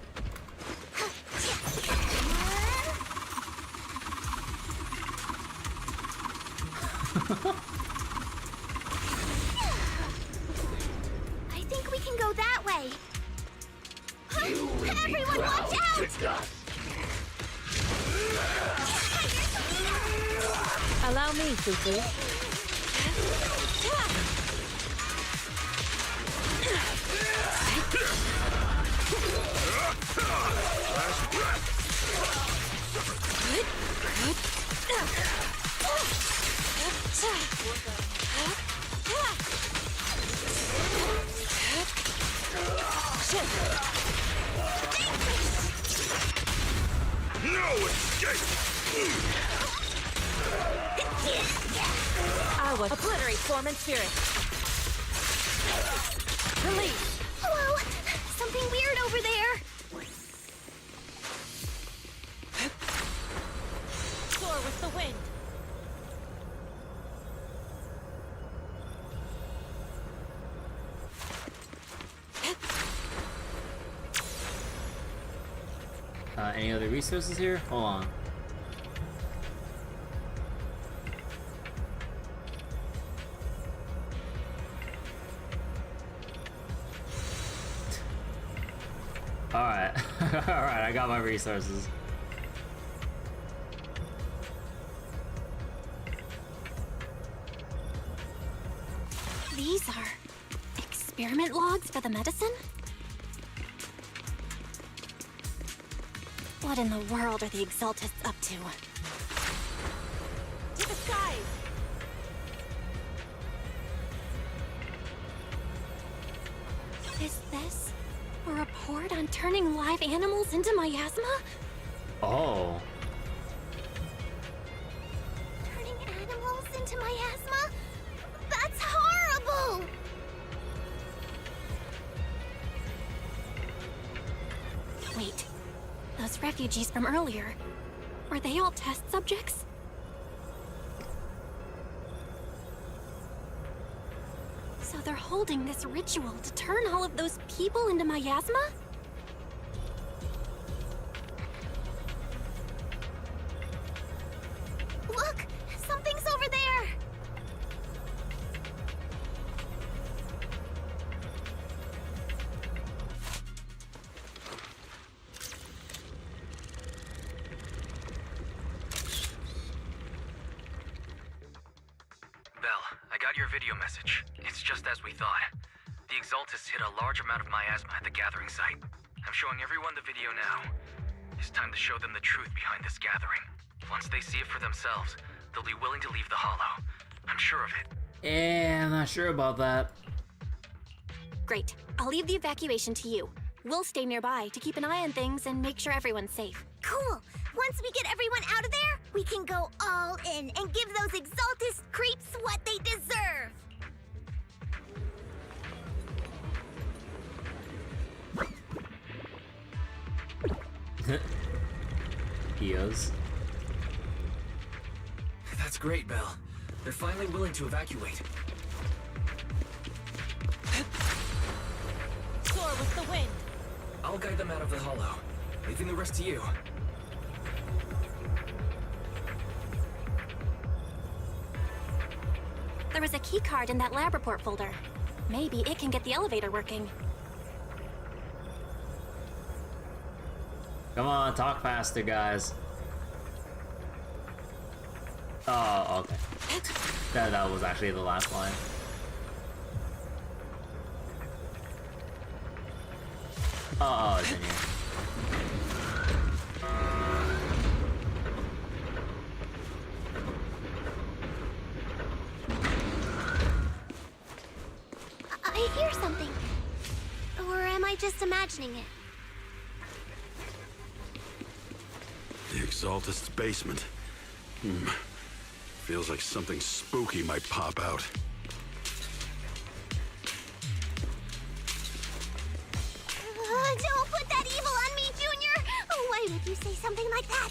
I think we can go that way. Everyone, watch out! Allow me, Fufu. No escape! I was obliterate form and spirit. Release. Whoa! Something weird over there! Soar with the wind. Any other resources here? Hold on. Alright. Alright, I got my resources. These are experiment logs for the medicine? What in the world are the Exaltists up to? To the skies. Is this a report on turning live animals into miasma? Oh. Turning animals into miasma? That's horrible! Wait, those refugees from earlier, were they all test subjects? So they're holding this ritual to turn all of those people into miasma? got your video message. It's just as we thought. The Exaltists hit a large amount of miasma at the gathering site. I'm showing everyone the video now. It's time to show them the truth behind this gathering. Once they see it for themselves, they'll be willing to leave the Hollow. I'm sure of it. Yeah, I'm not sure about that. Great. I'll leave the evacuation to you. We'll stay nearby to keep an eye on things and make sure everyone's safe. Cool! Once we get everyone out of there, we can go all in and give those Exaltist creeps what they deserve! Eos. That's great, Belle. They're finally willing to evacuate. Soar with the wind. I'll guide them out of the Hollow, leaving the rest to you. There was a key card in that lab report folder. Maybe it can get the elevator working. Come on, talk faster, guys. Oh, okay. That was actually the last line. Oh, it's in here. I hear something. Or am I just imagining it? The Exaltist's basement. Feels like something spooky might pop out. Don't put that evil on me, Junior! Why would you say something like that?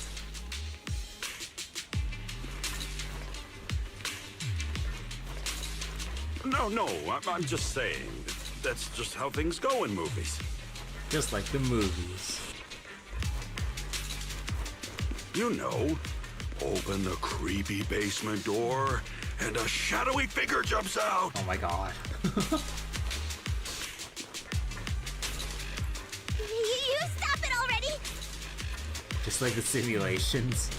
No, I'm just saying. That's just how things go in movies. Just like the movies. You know, open the creepy basement door, and a shadowy figure jumps out. Oh my god. You stop it already! Just like the simulations.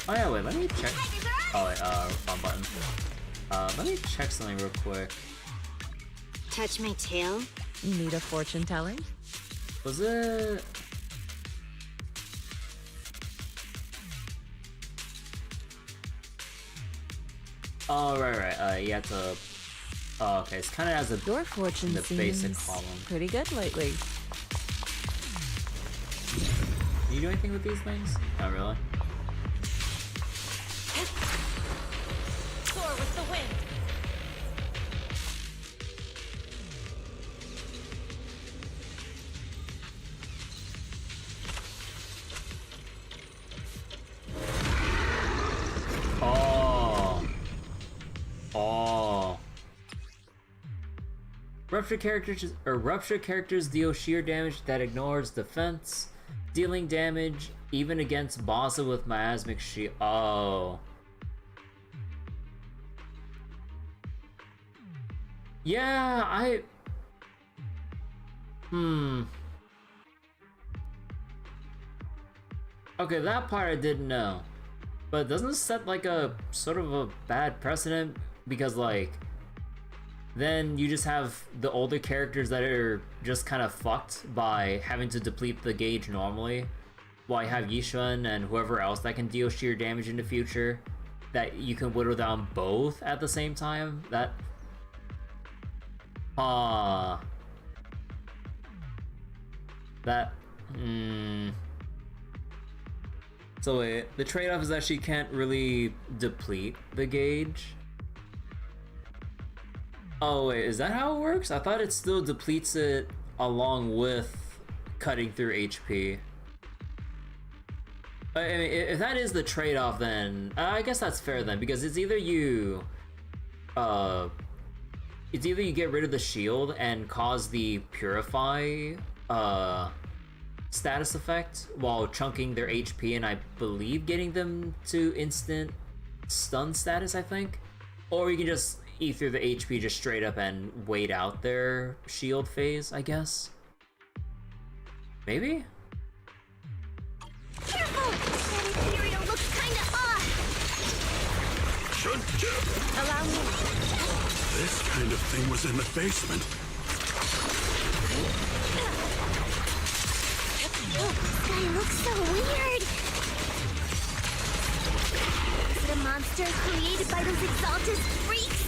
Oh yeah, wait, let me check. Oh wait, wrong button. Let me check something real quick. Touch my tail? Need a fortune telling? Was it? Oh, right. You have to... Oh, okay, it's kind of as a... Your fortune the seems basic column. pretty good lately. Can you do anything with these things? Not really. Soar with the wind. Rupture characters deal sheer damage that ignores defense, dealing damage even against bosses with miasmic shield. Oh. Yeah, Okay, that part I didn't know. But doesn't this set like a sort of a bad precedent? Because like, then you just have the older characters that are just kind of fucked by having to deplete the gauge normally, while you have Yishun and whoever else that can deal sheer damage in the future, that you can whittle down both at the same time. That... That... So wait, the trade-off is that she can't really deplete the gauge? Oh wait, is that how it works? I thought it still depletes it along with cutting through HP. I mean, if that is the trade-off, then I guess that's fair then, because it's either you get rid of the shield and cause the purify status effect while chunking their HP and I believe getting them to instant stun status, I think, or you can just eat through the HP just straight up and wait out their shield phase, I guess. Maybe? Allow me. This kind of thing was in the basement. Sky looks so weird. Is it a monster created by those Exaltus freaks?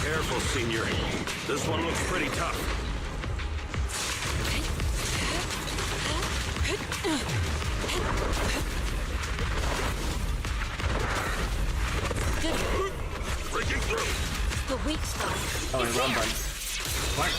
Careful, Senior. This one looks pretty tough. Breaking through. The weak spot. Oh, and run button. What?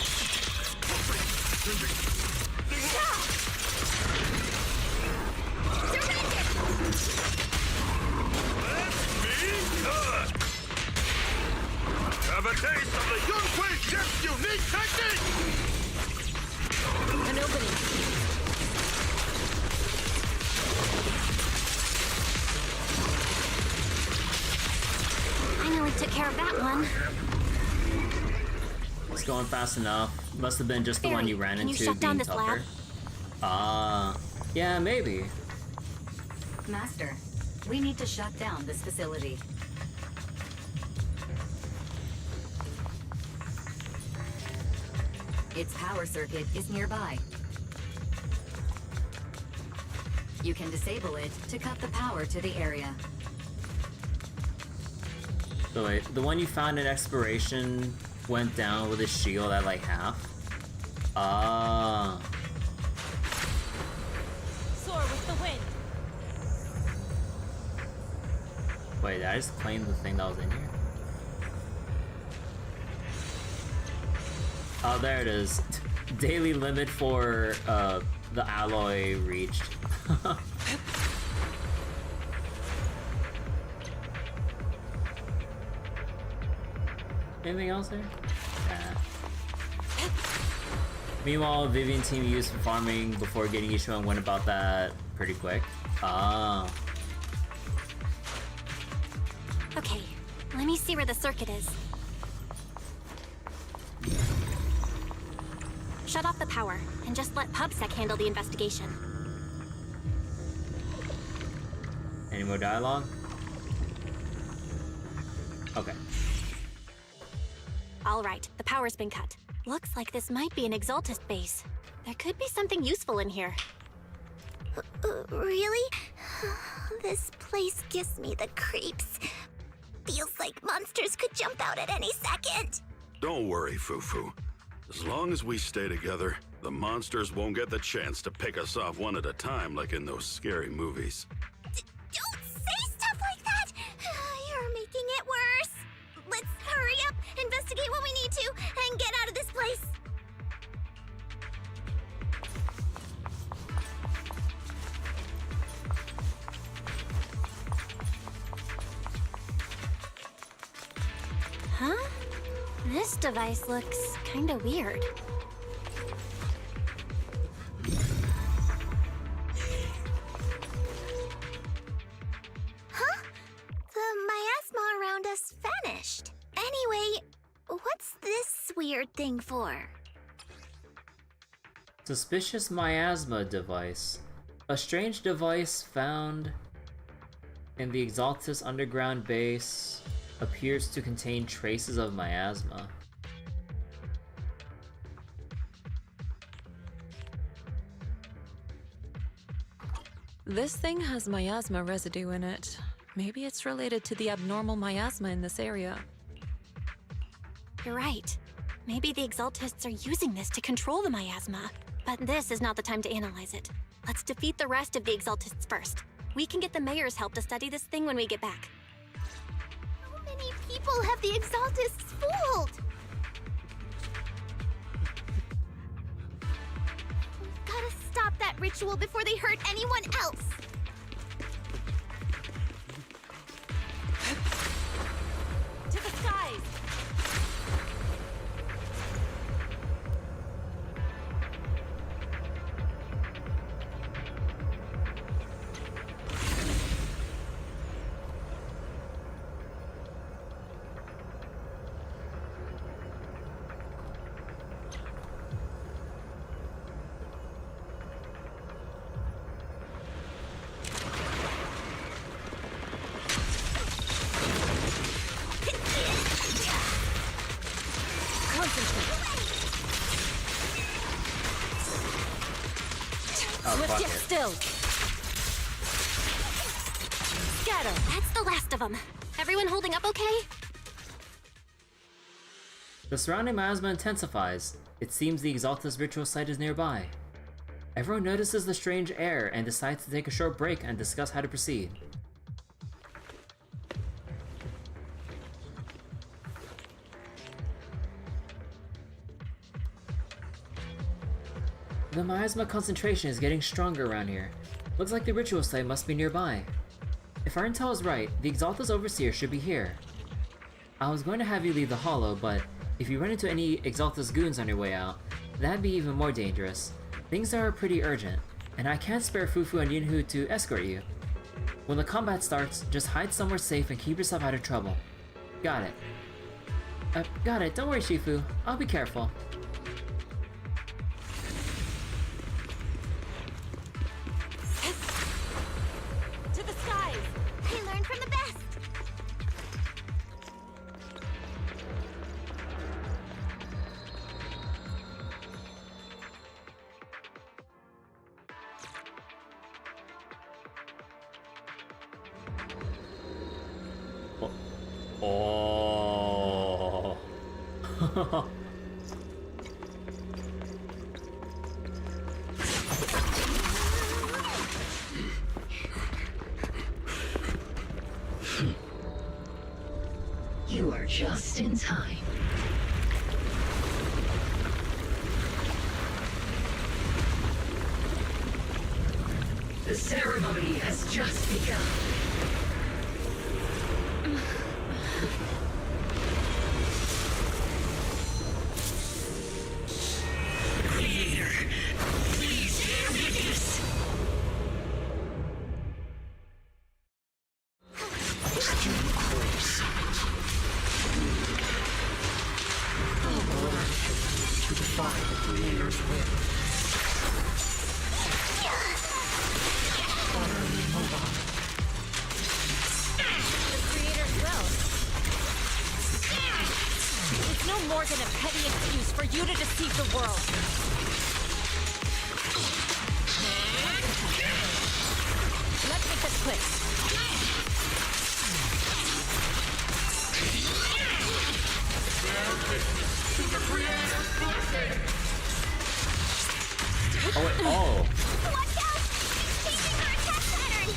Have a taste of the Yunhui Chef's unique technique! An opening. Finally took care of that one. It's going fast enough. Must have been just the one you ran can you into shut down being this tougher. Yeah, maybe. Master, we need to shut down this facility. Its power circuit is nearby. You can disable it to cut the power to the area. So wait, the one you found in exploration went down with a shield at like half? Soar with the wind. Wait, did I just claim the thing that was in here? Oh, there it is. Daily limit for the alloy reached. Anything else there? Yeah. Meanwhile, Vivian team used for farming before getting Ishua and went about that pretty quick. Okay, let me see where the circuit is. Shut off the power, and just let PubSec handle the investigation. Any more dialogue? Okay. All right, the power's been cut. Looks like this might be an Exaltist base. There could be something useful in here. Really? This place gives me the creeps. Feels like monsters could jump out at any second. Don't worry, Fufu. As long as we stay together, the monsters won't get the chance to pick us off one at a time like in those scary movies. Don't say stuff like that! You're making it worse. Let's hurry up, investigate what we need to, and get out of this place. Huh? This device looks kinda weird. Huh? The miasma around us vanished. Anyway, what's this weird thing for? Suspicious miasma device. A strange device found in the Exaltus underground base appears to contain traces of miasma. This thing has miasma residue in it. Maybe it's related to the abnormal miasma in this area. You're right. Maybe the Exaltists are using this to control the miasma. But this is not the time to analyze it. Let's defeat the rest of the Exaltists first. We can get the mayor's help to study this thing when we get back. How many people have the Exaltists fooled? We've gotta stop that ritual before they hurt anyone else. To the skies. Concentrate. Oh, Swift fuck yet it. still. Scatter. That's the last of them. Everyone holding up okay? The surrounding miasma intensifies. It seems the Exaltus ritual site is nearby. Everyone notices the strange air and decides to take a short break and discuss how to proceed. The miasma concentration is getting stronger around here. Looks like the ritual site must be nearby. If our intel is right, the Exaltus Overseer should be here. I was going to have you leave the Hollow, but if you run into any Exaltus goons on your way out, that'd be even more dangerous. Things are pretty urgent, and I can't spare Fufu and Yunhu to escort you. When the combat starts, just hide somewhere safe and keep yourself out of trouble. Got it. Got it, don't worry Shifu, I'll be careful. To the skies. I learned from the best. Oh. You are just in time. The ceremony has just begun. Creator, please bear witness. Too close. To defy the Creator's will. Utterly mobile. The Creator's will. It's no more than a petty excuse for you to deceive the world. Let's make this quick. Oh wait, oh. Watch out! He's changing her attack pattern!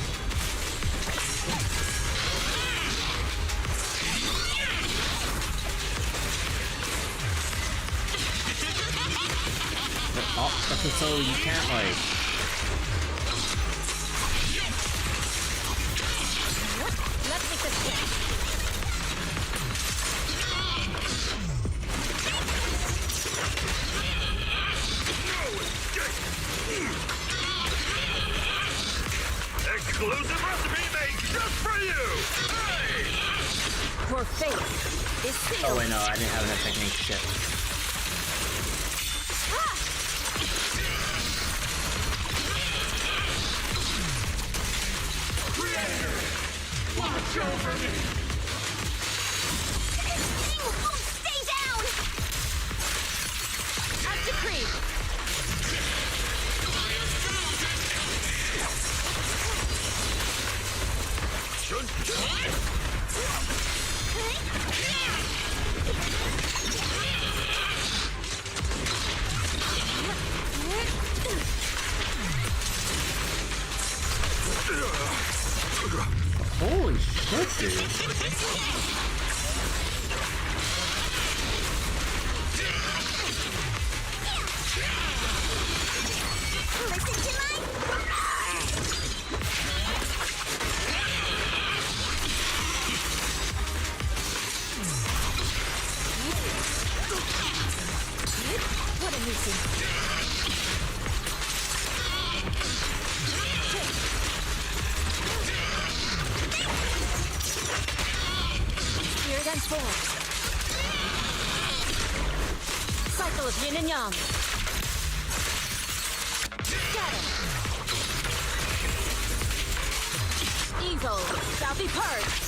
Oh, okay, so you can't like... Let's make this quick. Exclusive recipe made just for you! Hey! Your fate is sealed. Oh wait, no, I didn't have enough technique. Shit. Creator! Watch over me! This thing won't stay down! As decreed. Holy shit, dude. Listen to my... What a nuisance. Spirit and form. Cycle of yin and yang. Scatter. Evil shall be purged.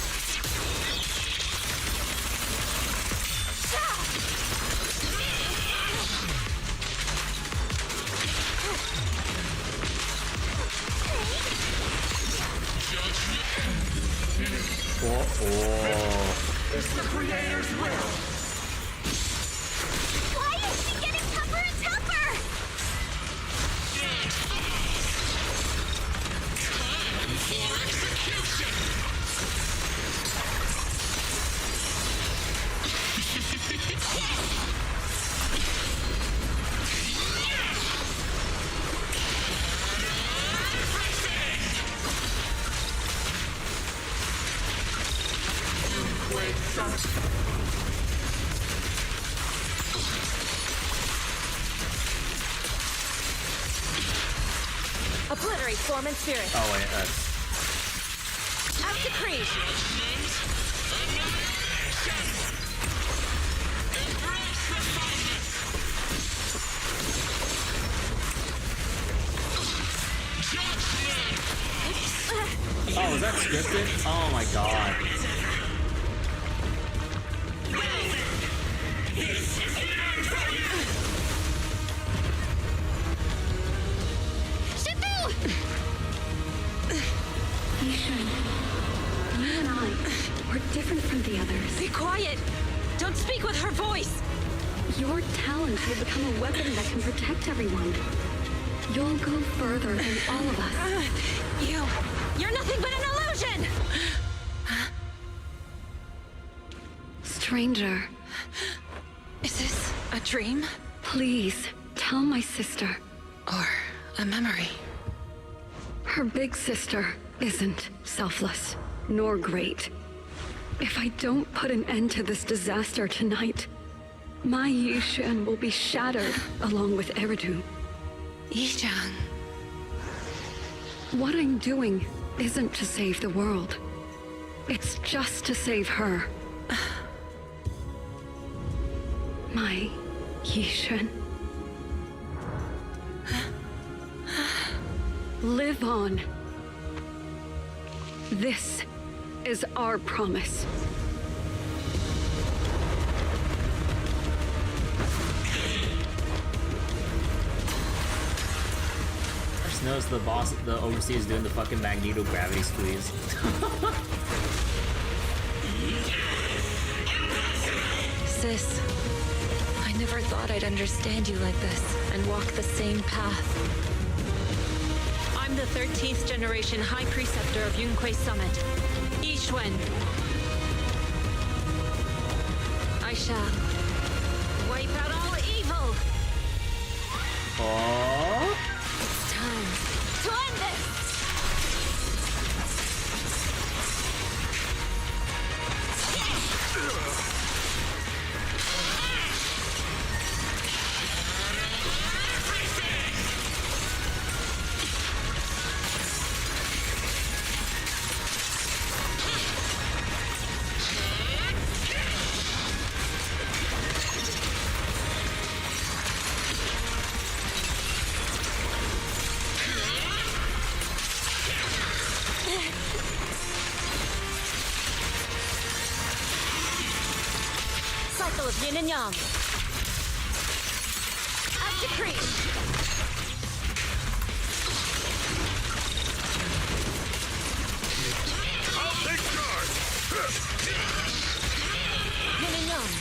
Obliterate form and spirit. Oh wait, that's... Execrete! Oh, is that scripted? Oh my god. Yishan, you and I, we're different from the others. Be quiet! Don't speak with her voice! Your talent will become a weapon that can protect everyone. You'll go further than all of us. You're nothing but an illusion! Stranger. Is this a dream? Please, tell my sister. Or a memory? Her big sister isn't selfless, nor great. If I don't put an end to this disaster tonight, my Yishan will be shattered along with Eridu. Yishang. What I'm doing isn't to save the world. It's just to save her. My Yishan. Live on. This is our promise. I just noticed the boss, the overseer, is doing the fucking magneto gravity squeeze. Sis, I never thought I'd understand you like this and walk the same path. I'm the 13th generation High Preceptor of Yunquei Summit, Yixuan. I shall wipe out all evil. Oh. It's time to end this. Cycle of yin and yang. Execrate. I'll take charge! Yin and yang.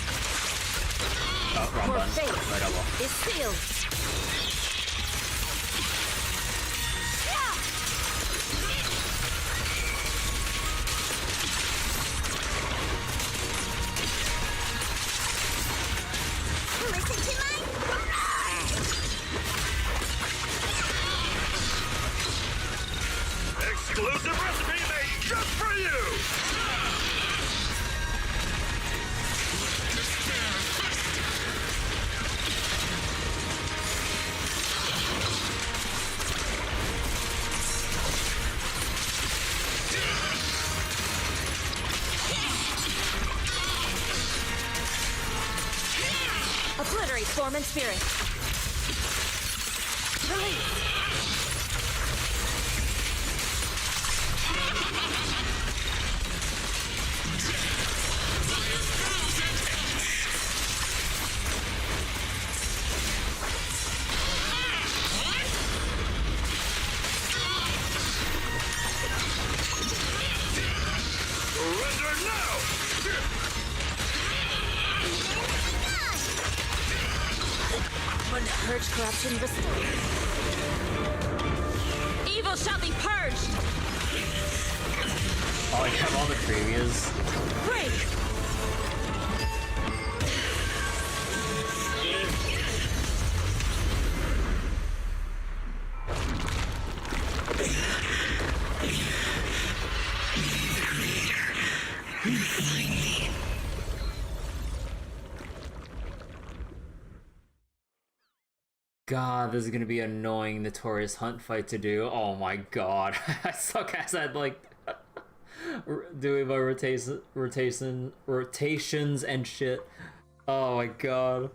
Oh, wrong Your button. fate Right elbow. is sealed. Listen to my Exclusive recipe made just for you! Obliterate form and spirit. Release. Surrender now! When purge corruption restored. Evil shall be purged! Oh, I have all the previous. Break! God, this is gonna be an annoying Notorious Hunt fight to do. Oh my god. I suck ass at like doing my rotations and shit. Oh my god.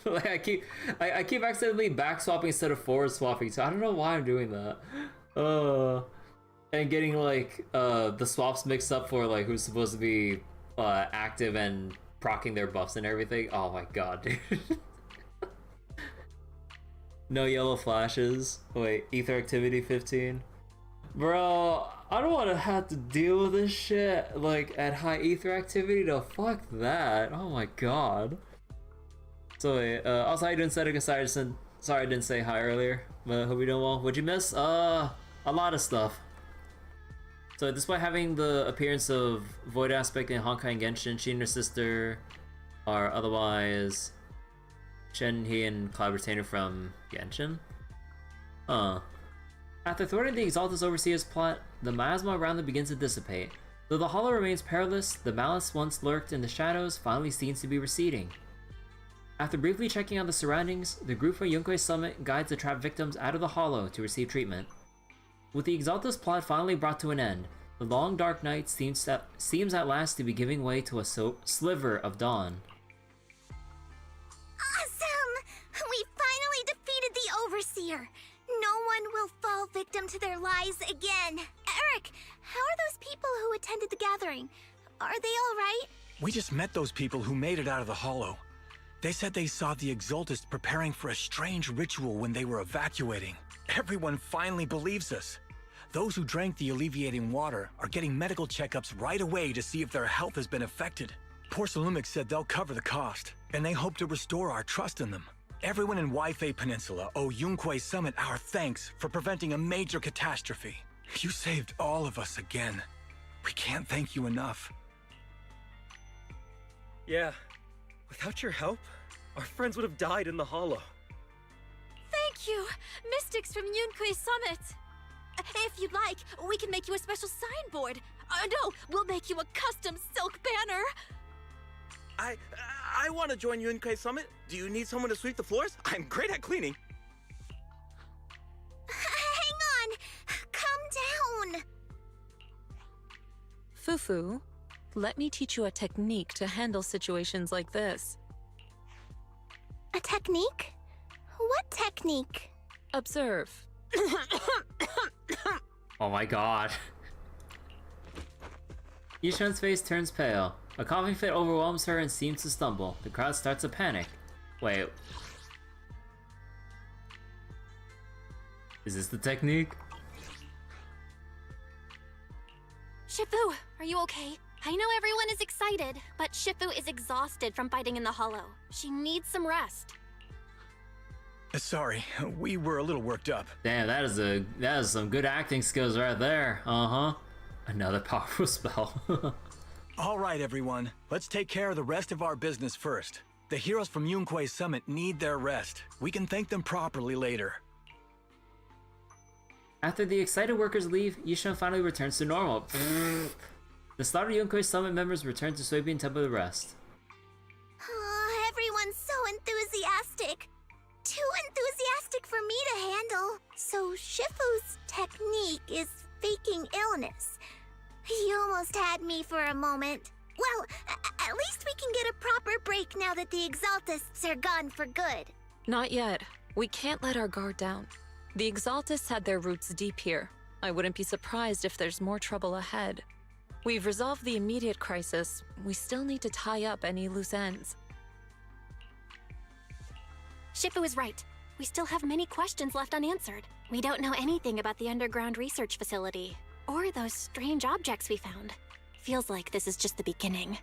Like I keep accidentally back swapping instead of forward swapping, so I don't know why I'm doing that. And getting like the swaps mixed up for like who's supposed to be active and proccing their buffs and everything. Oh my god, dude. No yellow flashes. Wait, ether activity 15. Bro, I don't want to have to deal with this shit like at high ether activity. No, fuck that. Oh my god. So wait, also how you doing, Cedric? Sorry I didn't say hi earlier, but hope you're doing well. What'd you miss? A lot of stuff. So despite having the appearance of Void Aspect in Honkai and Genshin, she and her sister are otherwise Shenhe and Cloud Retainer from Genshin? After thwarting the Exaltus Overseer's plot, the miasma around them begins to dissipate. Though the hollow remains perilous, the malice once lurked in the shadows finally seems to be receding. After briefly checking out the surroundings, the group from Yunque's summit guides the trapped victims out of the hollow to receive treatment. With the Exaltus plot finally brought to an end, the long dark night seems at last to be giving way to a sliver of dawn. Awesome! We finally defeated the Overseer! No one will fall victim to their lies again. Eric, how are those people who attended the gathering? Are they all right? We just met those people who made it out of the hollow. They said they saw the Exaltists preparing for a strange ritual when they were evacuating. Everyone finally believes us. Those who drank the alleviating water are getting medical checkups right away to see if their health has been affected. Porcelumix said they'll cover the cost, and they hope to restore our trust in them. Everyone in Waifei Peninsula owe Yunque Summit our thanks for preventing a major catastrophe. You saved all of us again. We can't thank you enough. Yeah, without your help, our friends would have died in the hollow. Thank you, Mystics from Yunque Summit. If you'd like, we can make you a special signboard. No, we'll make you a custom silk banner. I want to join Yunque Summit. Do you need someone to sweep the floors? I'm great at cleaning. Hang on! Calm down! Fufu, let me teach you a technique to handle situations like this. A technique? What technique? Observe. Oh my god. Yishan's face turns pale. A coughing fit overwhelms her and seems to stumble. The crowd starts to panic. Wait. Is this the technique? Shifu, are you okay? I know everyone is excited, but Shifu is exhausted from fighting in the hollow. She needs some rest. Sorry, we were a little worked up. Damn, that is some good acting skills right there. Another powerful spell. All right, everyone. Let's take care of the rest of our business first. The heroes from Yunque Summit need their rest. We can thank them properly later. After the excited workers leave, Yishan finally returns to normal. The slaughtered Yunque Summit members return to Suibian Temple to rest. Oh, everyone's so enthusiastic. Too enthusiastic for me to handle. So Shifu's technique is faking illness. He almost had me for a moment. Well, at least we can get a proper break now that the Exaltists are gone for good. Not yet. We can't let our guard down. The Exaltists had their roots deep here. I wouldn't be surprised if there's more trouble ahead. We've resolved the immediate crisis. We still need to tie up any loose ends. Shifu is right. We still have many questions left unanswered. We don't know anything about the underground research facility, or those strange objects we found. Feels like this is just the beginning.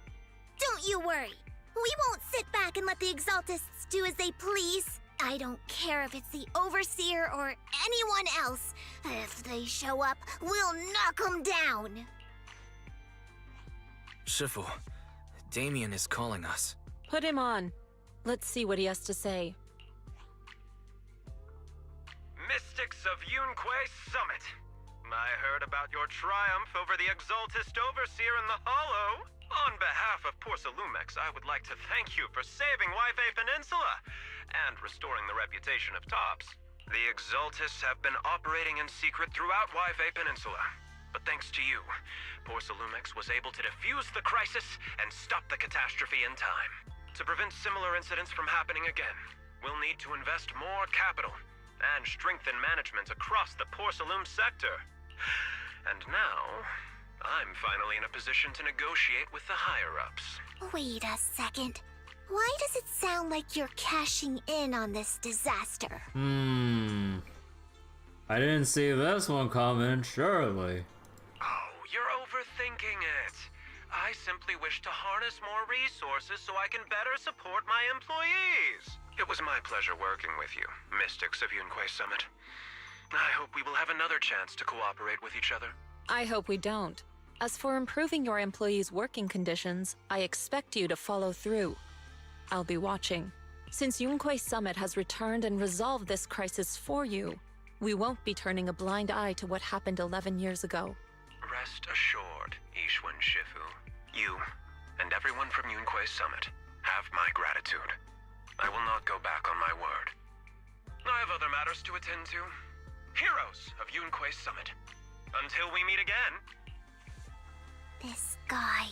Don't you worry. We won't sit back and let the Exaltists do as they please. I don't care if it's the Overseer or anyone else. If they show up, we'll knock them down. Shifu, Damien is calling us. Put him on. Let's see what he has to say. Mystics of Yunque Summit. I heard about your triumph over the Exaltist Overseer in the Hollow. On behalf of Porcelumix, I would like to thank you for saving Waifei Peninsula and restoring the reputation of Tops. The Exaltists have been operating in secret throughout Yfei Peninsula. But thanks to you, Porcelumex was able to defuse the crisis and stop the catastrophe in time. To prevent similar incidents from happening again, we'll need to invest more capital and strengthen management across the Porcelume sector. And now, I'm finally in a position to negotiate with the higher-ups. Wait a second. Why does it sound like you're cashing in on this disaster? I didn't see this one coming, surely. Oh, you're overthinking it. I simply wish to harness more resources so I can better support my employees. It was my pleasure working with you, Mystics of Yunquei Summit. I hope we will have another chance to cooperate with each other. I hope we don't. As for improving your employees' working conditions, I expect you to follow through. I'll be watching. Since Yunquei Summit has returned and resolved this crisis for you, we won't be turning a blind eye to what happened 11 years ago. Rest assured, Ishwan Shifu. You, and everyone from Yunquei Summit, have my gratitude. I will not go back on my word. I have other matters to attend to. Heroes of Yunquei Summit. Until we meet again. This guy...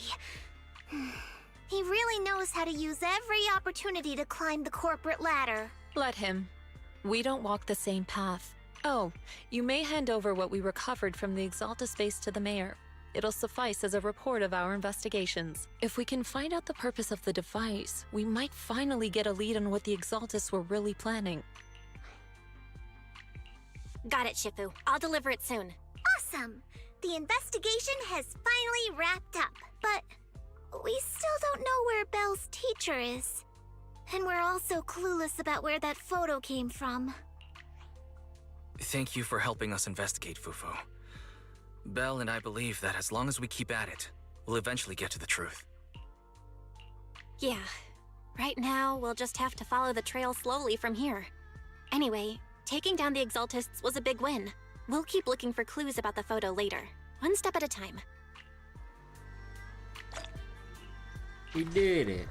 He really knows how to use every opportunity to climb the corporate ladder. Let him. We don't walk the same path. Oh, you may hand over what we recovered from the Exaltus base to the mayor. It'll suffice as a report of our investigations. If we can find out the purpose of the device, we might finally get a lead on what the Exaltus were really planning. Got it, Shifu. I'll deliver it soon. Awesome! The investigation has finally wrapped up, but we still don't know where Belle's teacher is. And we're also clueless about where that photo came from. Thank you for helping us investigate, Fufu. Belle and I believe that as long as we keep at it, we'll eventually get to the truth. Yeah. Right now, we'll just have to follow the trail slowly from here. Anyway, taking down the Exaltists was a big win. We'll keep looking for clues about the photo later, one step at a time. We did it.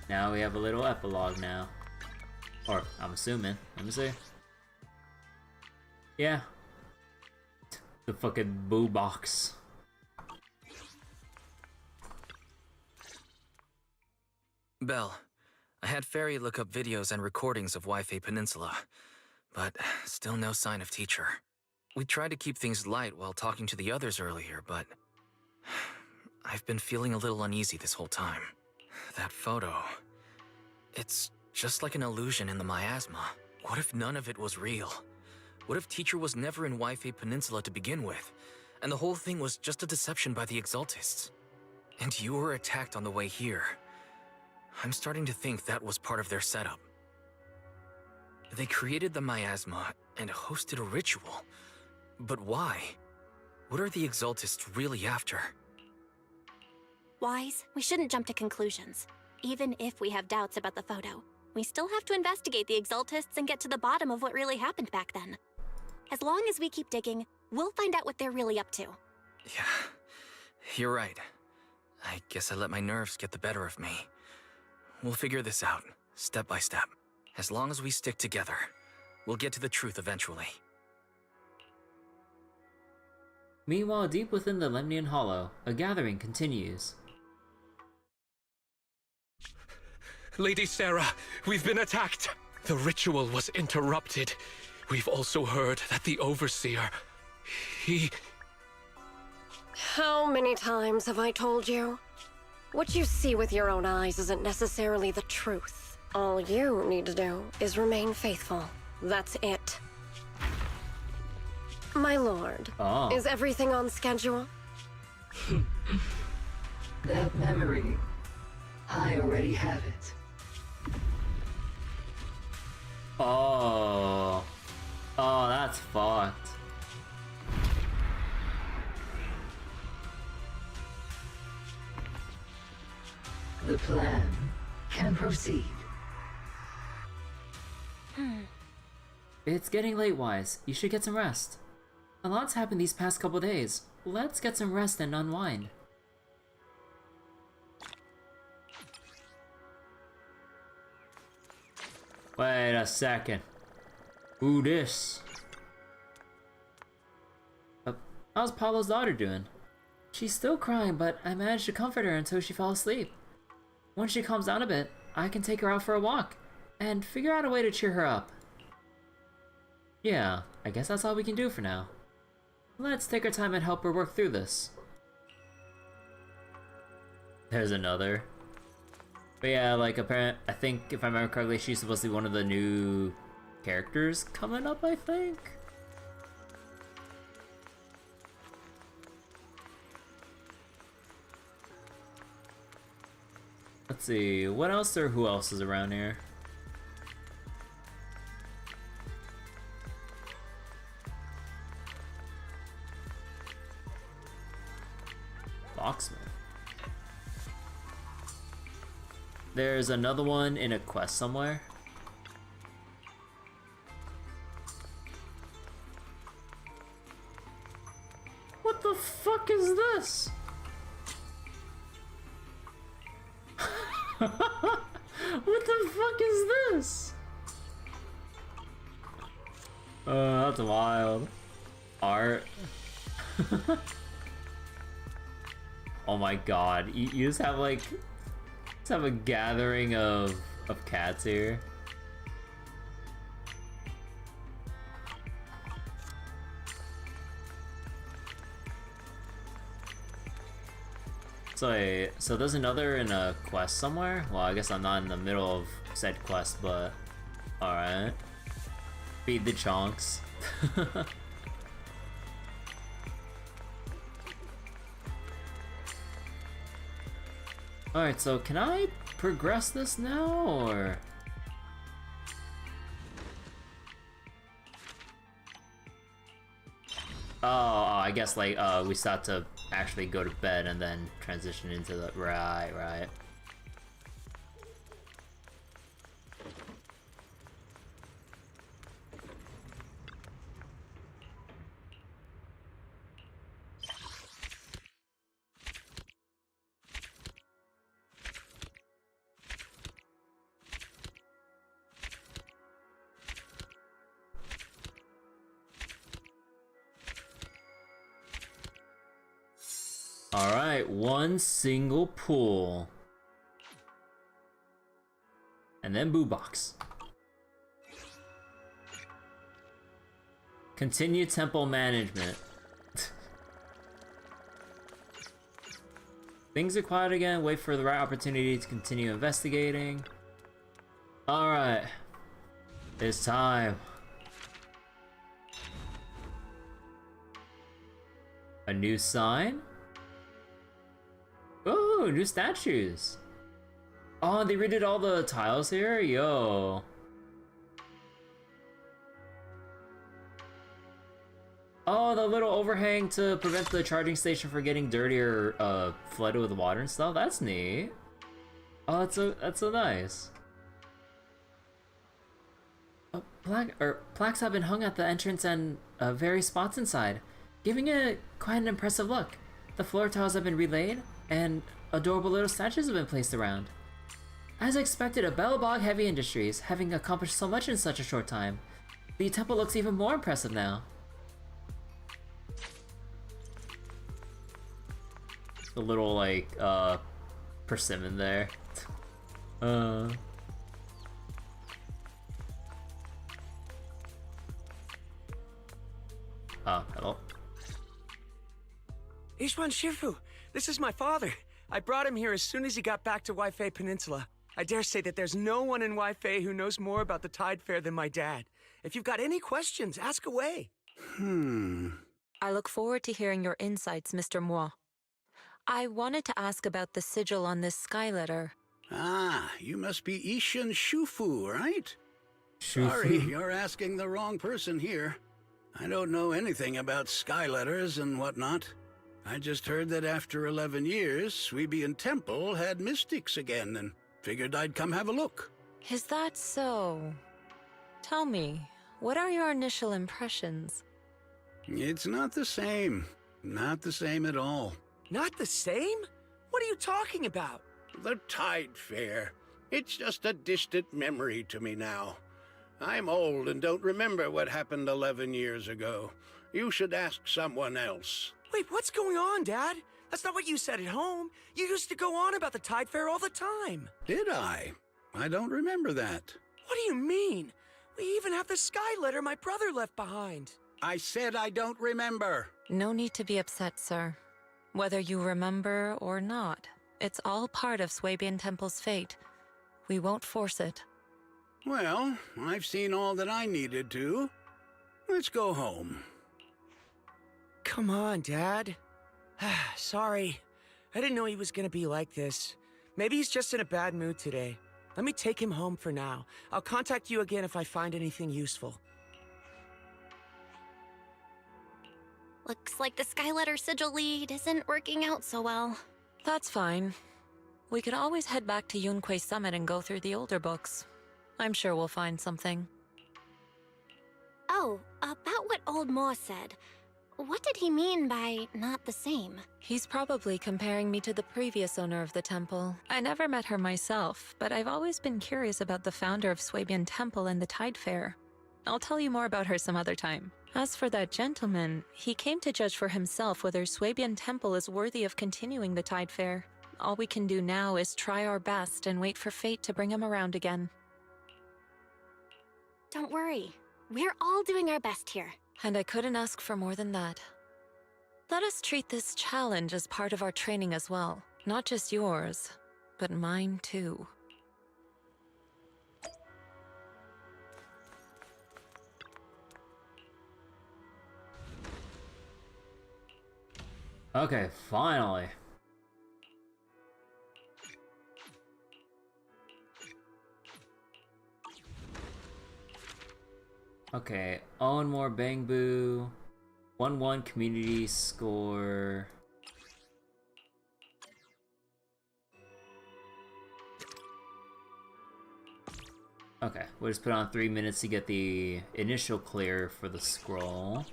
Now we have a little epilogue now. Or, I'm assuming. Let me see. Yeah. The fucking boo box. Belle, I had Fairy look up videos and recordings of Yfei Peninsula, but still no sign of teacher. We tried to keep things light while talking to the others earlier, but I've been feeling a little uneasy this whole time. That photo, it's just like an illusion in the miasma. What if none of it was real? What if teacher was never in Yfei Peninsula to begin with, and the whole thing was just a deception by the Exaltists? And you were attacked on the way here. I'm starting to think that was part of their setup. They created the miasma and hosted a ritual. But why? What are the Exaltists really after? Wise, we shouldn't jump to conclusions. Even if we have doubts about the photo, we still have to investigate the Exaltists and get to the bottom of what really happened back then. As long as we keep digging, we'll find out what they're really up to. Yeah, you're right. I guess I let my nerves get the better of me. We'll figure this out, step by step. As long as we stick together, we'll get to the truth eventually. Meanwhile, deep within the Lemnian Hollow, a gathering continues. Lady Sarah, we've been attacked. The ritual was interrupted. We've also heard that the Overseer, he... How many times have I told you? What you see with your own eyes isn't necessarily the truth. All you need to do is remain faithful. That's it. My lord, is everything on schedule? That memory, I already have it. Oh. Oh, that's fucked. The plan can proceed. It's getting late, Wise. You should get some rest. A lot's happened these past couple days. Let's get some rest and unwind. Wait a second. Who this? How's Paulo's daughter doing? She's still crying, but I managed to comfort her until she fell asleep. Once she calms down a bit, I can take her out for a walk and figure out a way to cheer her up. Yeah, I guess that's all we can do for now. Let's take our time and help her work through this. There's another. But yeah, like I think if I remember correctly, she's supposed to be one of the new characters coming up, I think. Let's see, what else or who else is around here? Locksmith. There's another one in a quest somewhere. What the fuck is this? What the fuck is this? That's wild. Art. Oh my god, you just have like, a gathering of cats here. So there's another in a quest somewhere? Well, I guess I'm not in the middle of said quest, but alright. Feed the chonks. Alright, so can I progress this now, or? Oh, I guess like, we start to actually go to bed and then transition into the, right. Alright, one single pull. And then boo box. Continue temple management. Things are quiet again, wait for the right opportunity to continue investigating. Alright. It's time. A new sign? Oh, new statues. Oh, they redid all the tiles here? Yo. Oh, the little overhang to prevent the charging station from getting dirty or flooded with water and stuff. That's neat. Oh, that's so nice. Plaques have been hung at the entrance and various spots inside, giving it quite an impressive look. The floor tiles have been relaid, and adorable little statues have been placed around. As expected of Bellabog Heavy Industries, having accomplished so much in such a short time, the temple looks even more impressive now. The little, like, persimmon there. Oh, hello. Ishwan Shifu, this is my father. I brought him here as soon as he got back to Waifei Peninsula. I dare say that there's no one in Waifei who knows more about the Tide Fair than my dad. If you've got any questions, ask away. I look forward to hearing your insights, Mr. Moi. I wanted to ask about the sigil on this sky letter. Ah, you must be Ishin Shufu, right? Shufu? Sorry, you're asking the wrong person here. I don't know anything about sky letters and whatnot. I just heard that after 11 years, Suibian Temple had mystics again, and figured I'd come have a look. Is that so? Tell me, what are your initial impressions? It's not the same. Not the same at all. Not the same? What are you talking about? The Tide Fair. It's just a distant memory to me now. I'm old and don't remember what happened 11 years ago. You should ask someone else. Wait, what's going on, Dad? That's not what you said at home. You used to go on about the Tide Fair all the time. Did I? I don't remember that. What do you mean? We even have the sky letter my brother left behind. I said I don't remember. No need to be upset, sir. Whether you remember or not, it's all part of Swabian Temple's fate. We won't force it. Well, I've seen all that I needed to. Let's go home. Come on, Dad. Sorry. I didn't know he was gonna be like this. Maybe he's just in a bad mood today. Let me take him home for now. I'll contact you again if I find anything useful. Looks like the Skyletter sigil lead isn't working out so well. That's fine. We could always head back to Yunque Summit and go through the older books. I'm sure we'll find something. Oh, about what Old Moore said. What did he mean by not the same? He's probably comparing me to the previous owner of the temple. I never met her myself, but I've always been curious about the founder of Swabian Temple and the Tide Fair. I'll tell you more about her some other time. As for that gentleman, he came to judge for himself whether Swabian Temple is worthy of continuing the Tide Fair. All we can do now is try our best and wait for fate to bring him around again. Don't worry. We're all doing our best here. And I couldn't ask for more than that. Let us treat this challenge as part of our training as well. Not just yours, but mine too. Okay, finally. Okay, own more Bangbu. 1-1 community score. Okay, we'll just put on 3 minutes to get the initial clear for the scroll.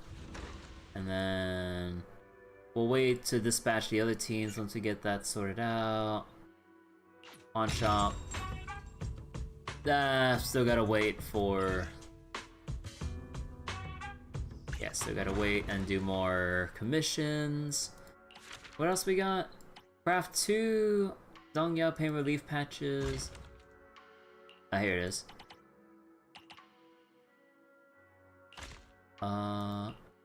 And then we'll wait to dispatch the other teams once we get that sorted out. On shop. Still gotta wait for... Yeah, still gotta wait and do more commissions. What else we got? Craft 2 Dongyao pain relief patches. Ah, here it is.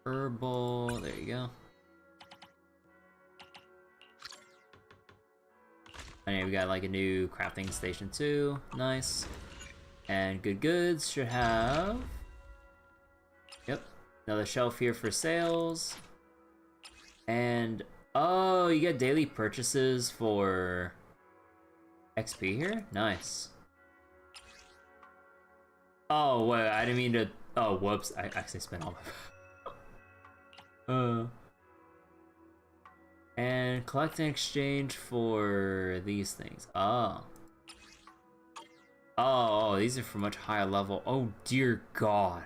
Herbal, there you go. And here we got like a new crafting station too, nice. And good goods should have... Yep, another shelf here for sales. And, oh, you get daily purchases for XP here? Nice. Oh, wait, I didn't mean to... Oh, whoops, I actually spent all my... And collect and exchange for these things. Oh. Oh, these are for much higher level. Oh, dear God.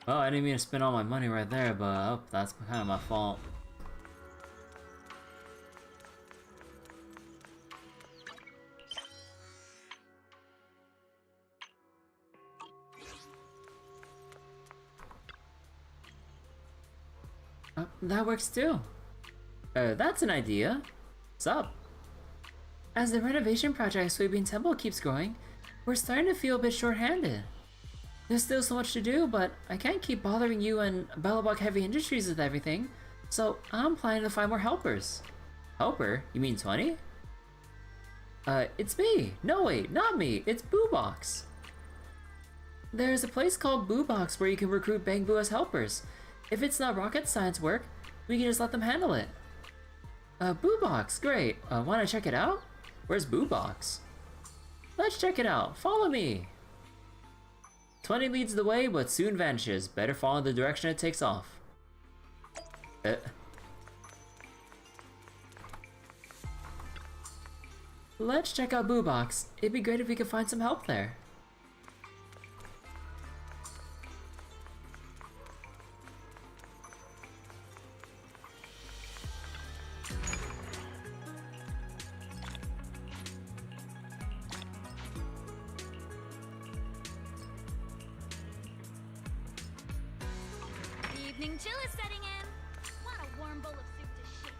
Oh, I didn't mean to spend all my money right there, but oh, that's kind of my fault. That works too. That's an idea. What's up? As the renovation project at Swabian Temple keeps growing, we're starting to feel a bit short-handed. There's still so much to do, but I can't keep bothering you and Bellabog Heavy Industries with everything, so I'm planning to find more helpers. Helper? You mean 20? It's me. No, wait, not me. It's Boobox. There's a place called Boobox where you can recruit Bangbu as helpers. If it's not rocket science work, we can just let them handle it. Boobox, great. Wanna check it out? Where's Boobox? Let's check it out. Follow me. 20 leads the way, but soon vanishes. Better follow the direction it takes off. Let's check out Boobox. It'd be great if we could find some help there. Evening chill is setting in. Want a warm bowl of soup to shake it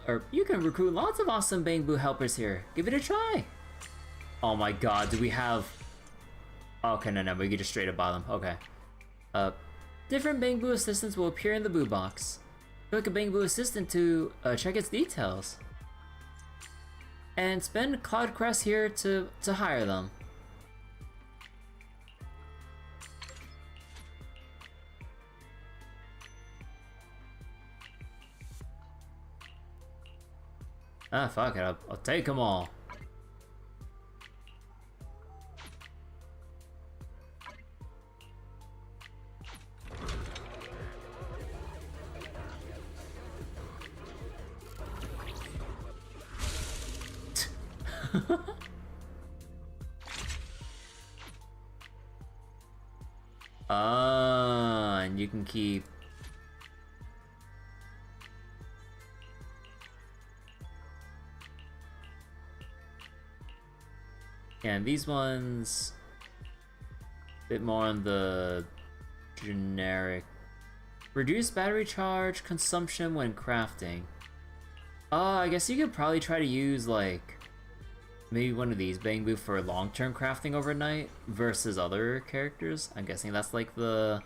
off. You can recruit lots of awesome Bangbu helpers here. Give it a try. Oh my god, do we have... Okay, no, we can just straight up buy them. Okay. Different Bangbu assistants will appear in the Boo box. Click a Bangbu assistant to check its details. And spend Cloud Crest here to hire them. Ah, fuck it, I'll take them all. And you can keep... And these ones... a bit more on the generic. Reduce battery charge consumption when crafting. I guess you could probably try to use, like... maybe one of these Bangbu for long-term crafting overnight versus other characters. I'm guessing that's like the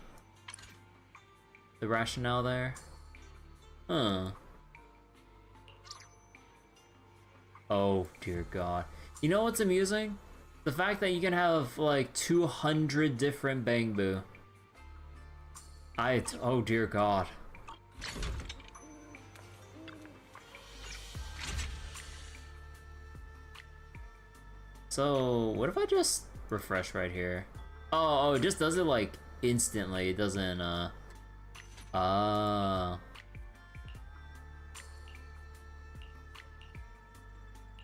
rationale there. Huh. Oh dear god. You know what's amusing? The fact that you can have like 200 different Bangbu. Oh dear god. So, what if I just refresh right here? Oh, it just does it like instantly. It doesn't,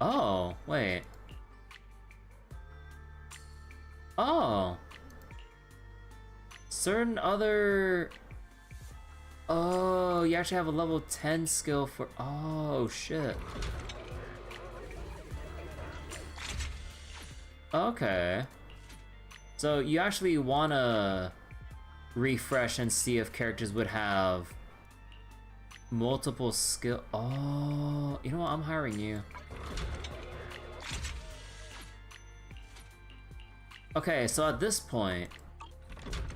Oh, wait. Oh. Certain other... Oh, you actually have a level 10 skill for... Oh, shit. Okay. So you actually wanna refresh and see if characters would have multiple skill. Oh, you know what? I'm hiring you. Okay, so at this point,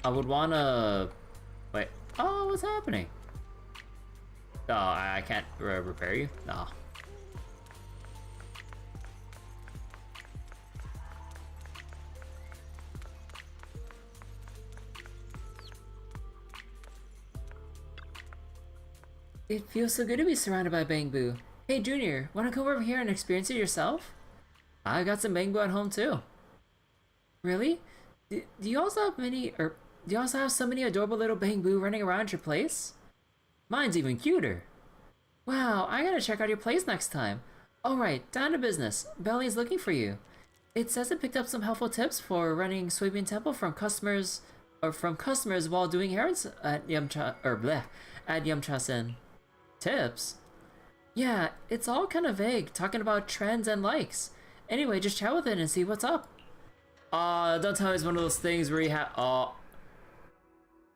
I would wanna... Wait. Oh, what's happening? Oh, I can't repair you? No. It feels so good to be surrounded by Bangbu. Hey Junior, wanna come over here and experience it yourself? I got some Bangbu at home too. Really? Do you also have do you also have so many adorable little Bangbu running around your place? Mine's even cuter. Wow, I gotta check out your place next time. Alright, down to business. Belly's looking for you. It says it picked up some helpful tips for running Swabian Temple from customers while doing errands at Yamcha-sen. Tips? Yeah, it's all kind of vague, talking about trends and likes. Anyway, just chat with it and see what's up. Don't tell me it's one of those things where you have, oh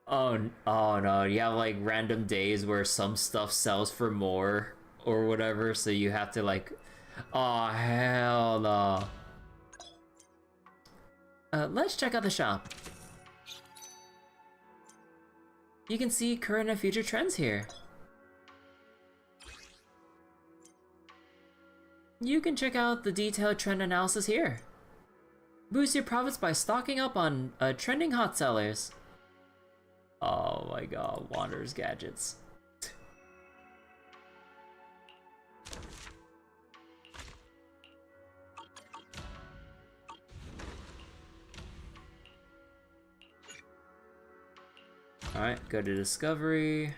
no, you have like random days where some stuff sells for more or whatever, so you have to like, oh hell no. Let's check out the shop. You can see current and future trends here. You can check out the detailed trend analysis here. Boost your profits by stocking up on trending hot sellers. Oh my god, Wanderer's gadgets. Alright, go to Discovery.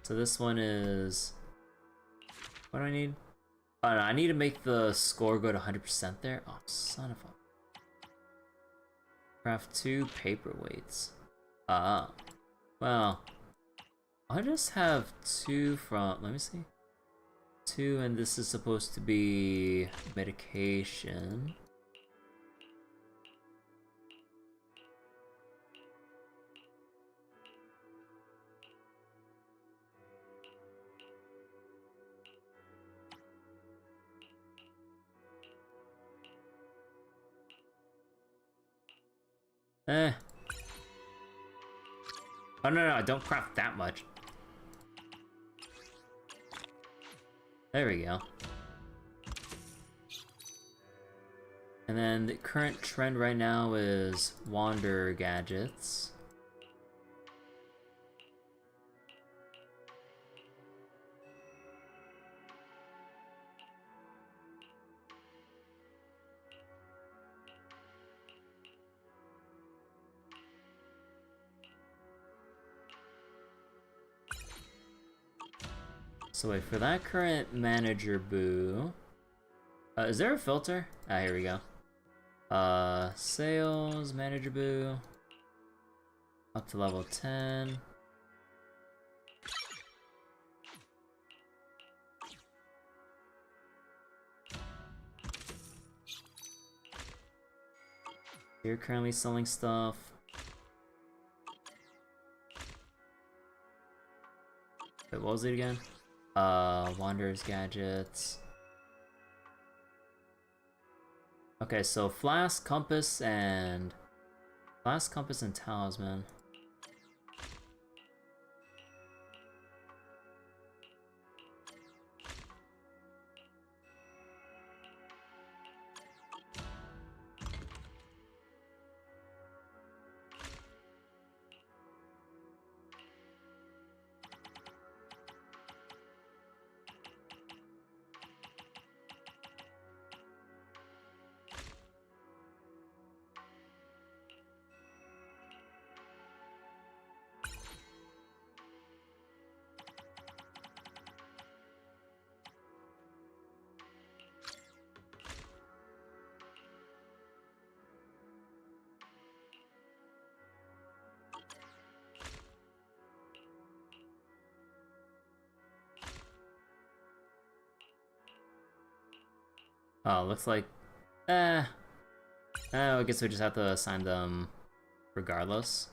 So this one is... What do I need? Oh no, I need to make the score go to 100% there. Oh, son of a... Craft 2 paperweights. Ah. Well. I just have 2 from, let me see. 2, and this is supposed to be medication. Eh. Oh no, I don't craft that much. There we go. And then the current trend right now is Wander gadgets. So wait, for that current manager boo, is there a filter? Ah, here we go. Sales, manager boo, up to level 10. You're currently selling stuff. Wait, what was it again? Wanderer's gadgets. Okay, so flask, compass, and talisman. Oh, looks like... I guess we just have to assign them regardless.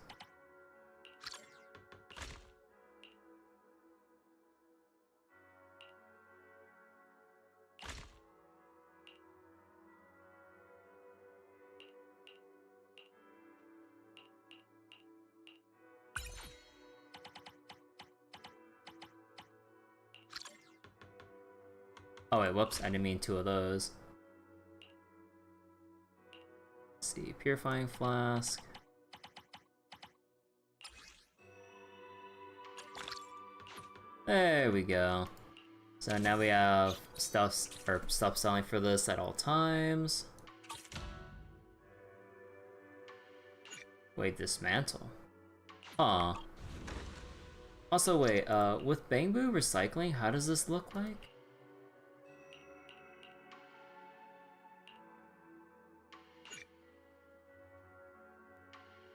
Oh wait, whoops, I didn't mean 2 of those. Let's see, purifying flask. There we go. So now we have stuff selling for this at all times. Wait, dismantle. Huh. Also wait, with Bangbu recycling, how does this look like?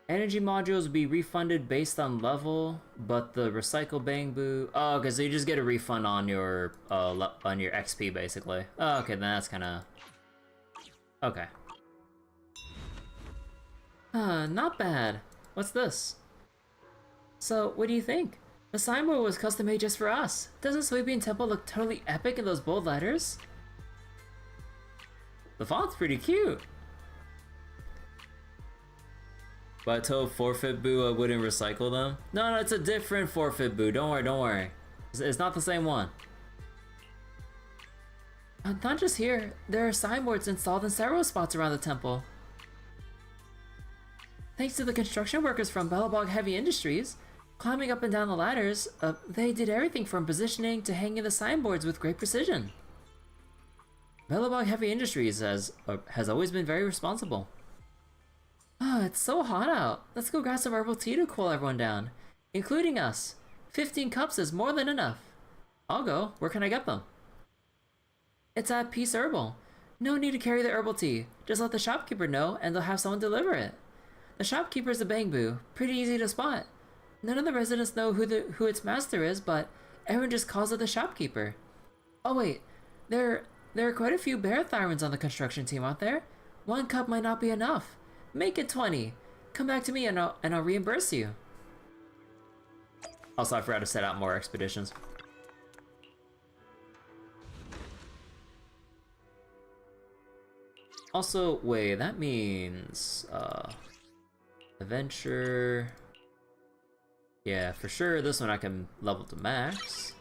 Energy modules will be refunded based on level, but the recycle Bangbu... Oh, okay, so you just get a refund on your XP, basically. Oh, okay, then that's kinda... Okay. Not bad. What's this? So, what do you think? The signboard was custom made just for us. Doesn't Sleeping Temple look totally epic in those bold letters? The font's pretty cute. But I told Forfeit Boo I wouldn't recycle them. No, it's a different Forfeit Boo. Don't worry. It's not the same one. Not just here. There are signboards installed in several spots around the temple. Thanks to the construction workers from Bellabog Heavy Industries, climbing up and down the ladders, they did everything from positioning to hanging the signboards with great precision. Bellabog Heavy Industries has always been very responsible. Oh, it's so hot out. Let's go grab some herbal tea to cool everyone down, including us. 15 cups is more than enough. I'll go. Where can I get them? It's at Peace Herbal. No need to carry the herbal tea. Just let the shopkeeper know and they'll have someone deliver it. The shopkeeper's a Bangbu. Pretty easy to spot. None of the residents know who its master is, but everyone just calls it the shopkeeper. Oh wait, there are quite a few Barathyrans on the construction team, aren't there? 1 cup might not be enough. Make it 20. Come back to me and I'll reimburse you. Also, I forgot to set out more expeditions. Also, wait, that means adventure. Yeah, for sure this one I can level to max.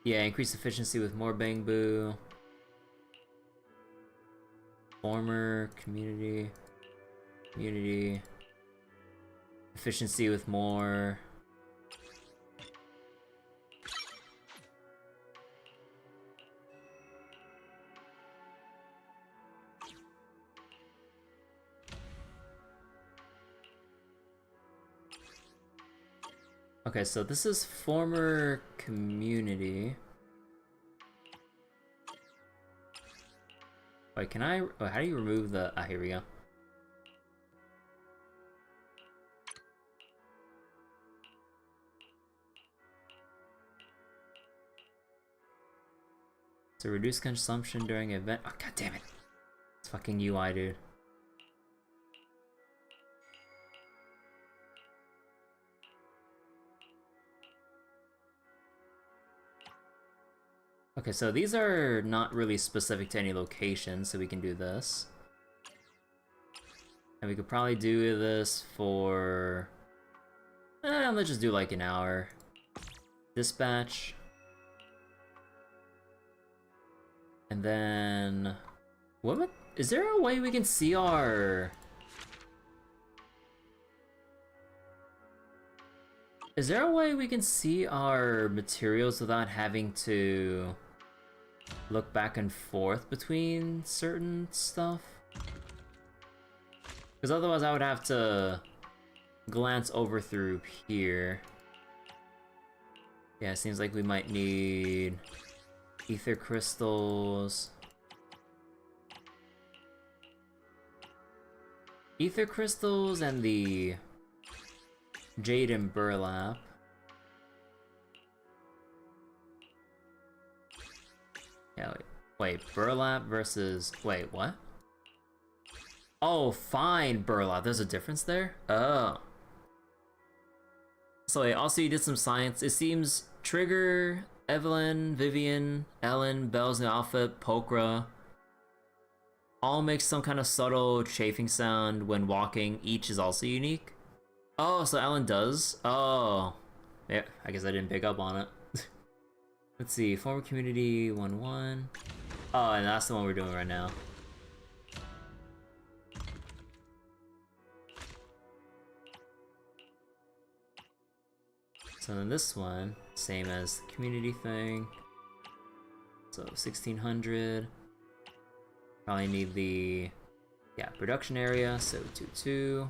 Yeah, increase efficiency with more bamboo. Former community. Efficiency with more. Okay, so this is former community. Wait, can I? Oh, how do you remove the? Ah, here we go. So reduce consumption during event. Oh, god damn it! It's fucking UI, dude. Okay, so these are not really specific to any location, so we can do this. And we could probably do this for... let's just do like an hour. Dispatch. And then... What? Is there a way we can see our... Is there a way we can see our materials without having to look back and forth between certain stuff? Because otherwise I would have to glance over through here. Yeah, it seems like we might need ether crystals. Ether crystals and the jade and burlap. Yeah, wait, burlap versus... Wait, what? Oh, fine, burlap. There's a difference there? Oh. So wait, also you did some science. It seems Trigger, Evelyn, Vivian, Ellen, Belle's new outfit, Pokra all make some kind of subtle chafing sound when walking. Each is also unique. Oh, so Ellen does? Oh. Yeah, I guess I didn't pick up on it. Let's see, former community 1-1. Oh, and that's the one we're doing right now. So then this one, same as the community thing. So 1600. Probably need the, yeah, production area, so 2-2.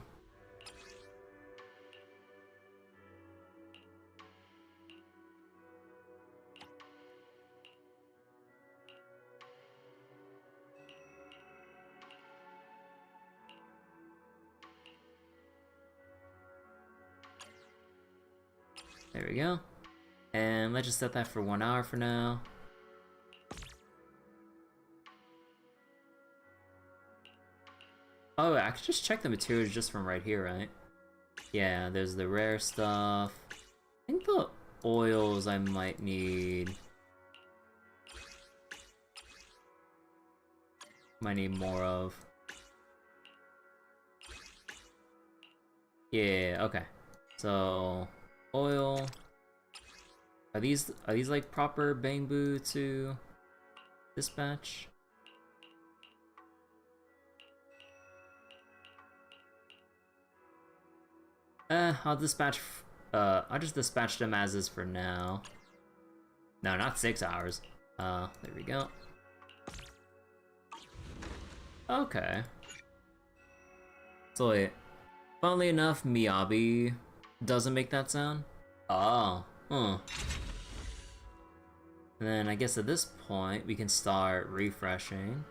There we go. And let's just set that for 1 hour for now. Oh, I could just check the materials just from right here, right? Yeah, there's the rare stuff. I think the oils I might need. Might need more of. Yeah, okay. So, oil. Are these like proper bamboo to dispatch? I'll just dispatch them as is for now. No, not 6 hours. There we go. Okay. So wait, funnily enough, Miyabi doesn't make that sound? Oh, huh. And then I guess at this point, we can start refreshing.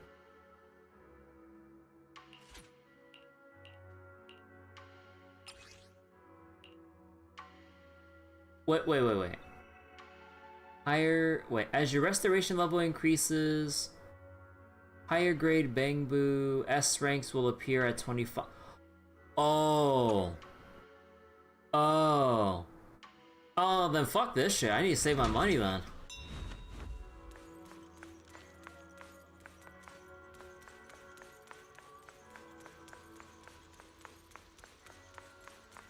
Wait. As your restoration level increases, higher grade Bangbu S ranks will appear at 25. Oh, then fuck this shit. I need to save my money then.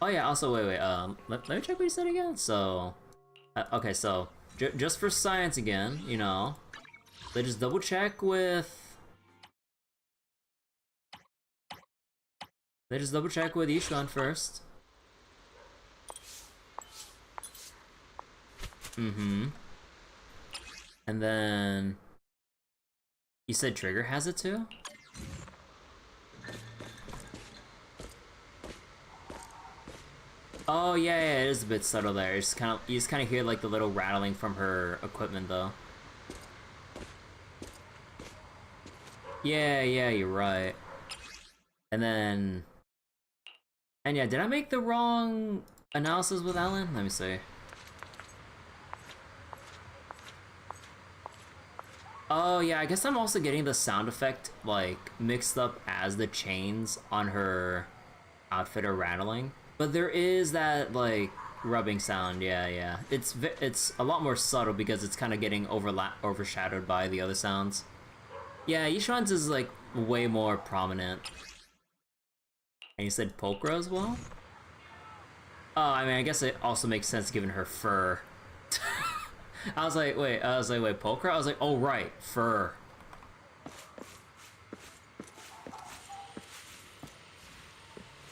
Oh yeah, also, wait, let me check what you said again. So, okay, so, just for science again, you know, let's just double check with... Let's just double check with Yishuan first. And then... You said Trigger has it too? Oh yeah, it is a bit subtle there. It's kind of, you just kind of hear like the little rattling from her equipment though. Yeah, you're right. And then, and yeah, did I make the wrong analysis with Ellen? Let me see. Oh yeah, I guess I'm also getting the sound effect like mixed up as the chains on her outfit are rattling. But there is that, like, rubbing sound, yeah. It's a lot more subtle because it's kind of getting overshadowed by the other sounds. Yeah, Yishuan's is, like, way more prominent. And you said Pokra as well? Oh, I mean, I guess it also makes sense given her fur. I was like, wait, Pokra? I was like, oh, right, fur.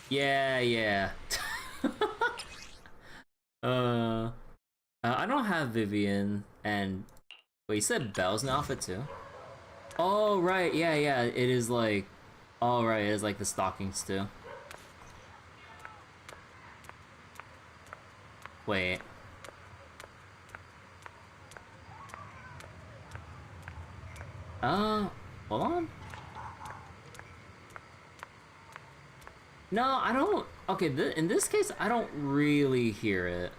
Yeah. I don't have Vivian, and wait, you said Belle's an outfit too? Oh right, yeah, it is like, oh right, it is like the stockings too. Wait. Hold on. No, I don't. Okay, in this case, I don't really hear it.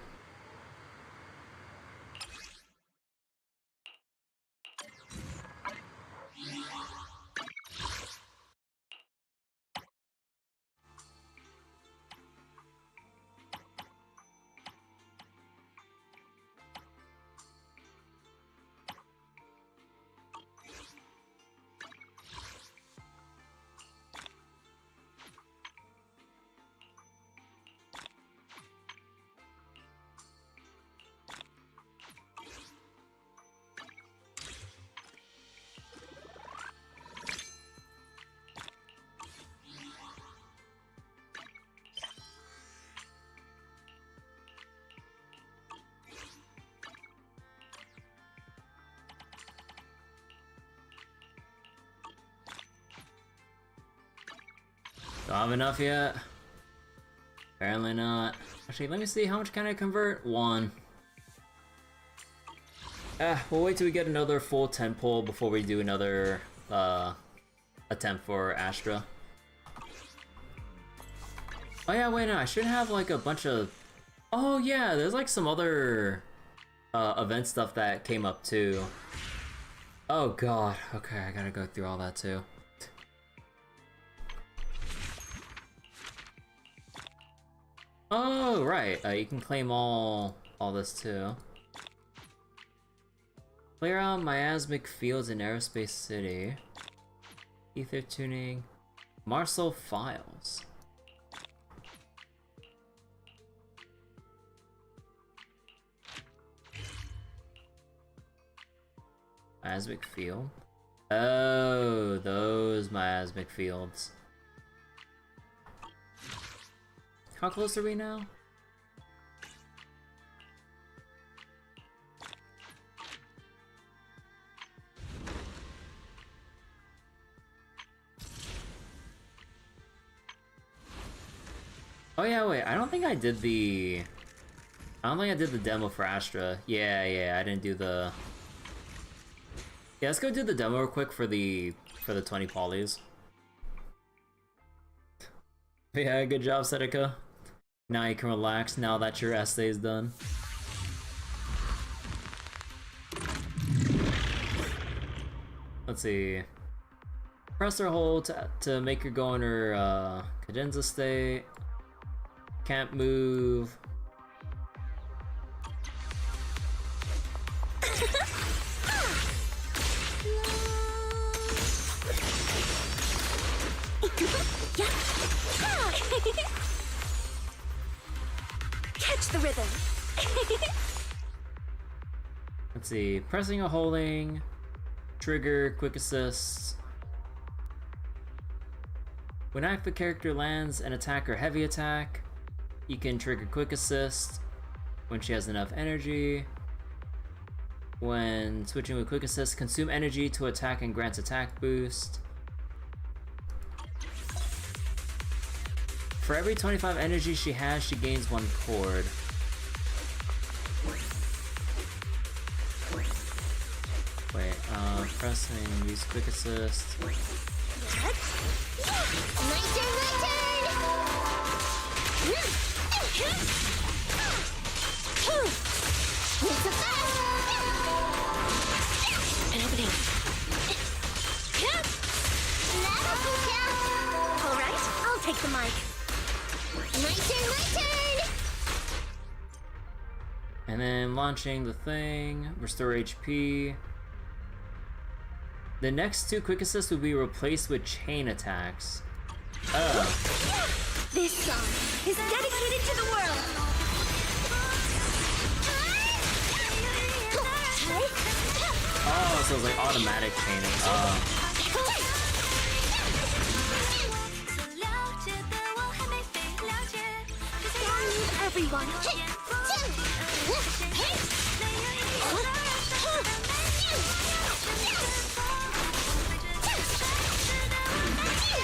Don't have enough yet? Apparently not. Actually, let me see, how much can I convert? 1. We'll wait till we get another full 10 pull before we do another attempt for Astra. Oh yeah, wait, no, I should have like a bunch of... Oh yeah, there's like some other event stuff that came up too. Oh god, okay, I gotta go through all that too. Oh, right, you can claim all this too. Clear out miasmic fields in Aerospace City. Ether tuning. Marcel files. Miasmic field? Oh, those miasmic fields. How close are we now? Oh yeah, wait, I don't think I did the demo for Astra. Yeah, I didn't do the... Yeah, let's go do the demo real quick for the 20 polys. Yeah, good job, Seneca. Now you can relax now that your essay is done. let's see. Press or hold to make her go in her cadenza state. Can't move. Catch the rhythm. Let's see. Pressing or holding. Trigger, quick assist. When active character lands an attack or heavy attack, you can trigger quick assist when she has enough energy. When switching with quick assist, consume energy to attack and grants attack boost. For every 25 energy she has, she gains 1 chord. Wait, pressing, use quick assist. My turn, my turn! It's a fast! And opening. That'll do, Cal! Alright, I'll take the mic. My turn, my turn! And then launching the thing, restore HP. The next 2 quick assists will be replaced with chain attacks. Oh. This song is dedicated to the world! Oh, so it's like automatic chaining. Oh. Everyone!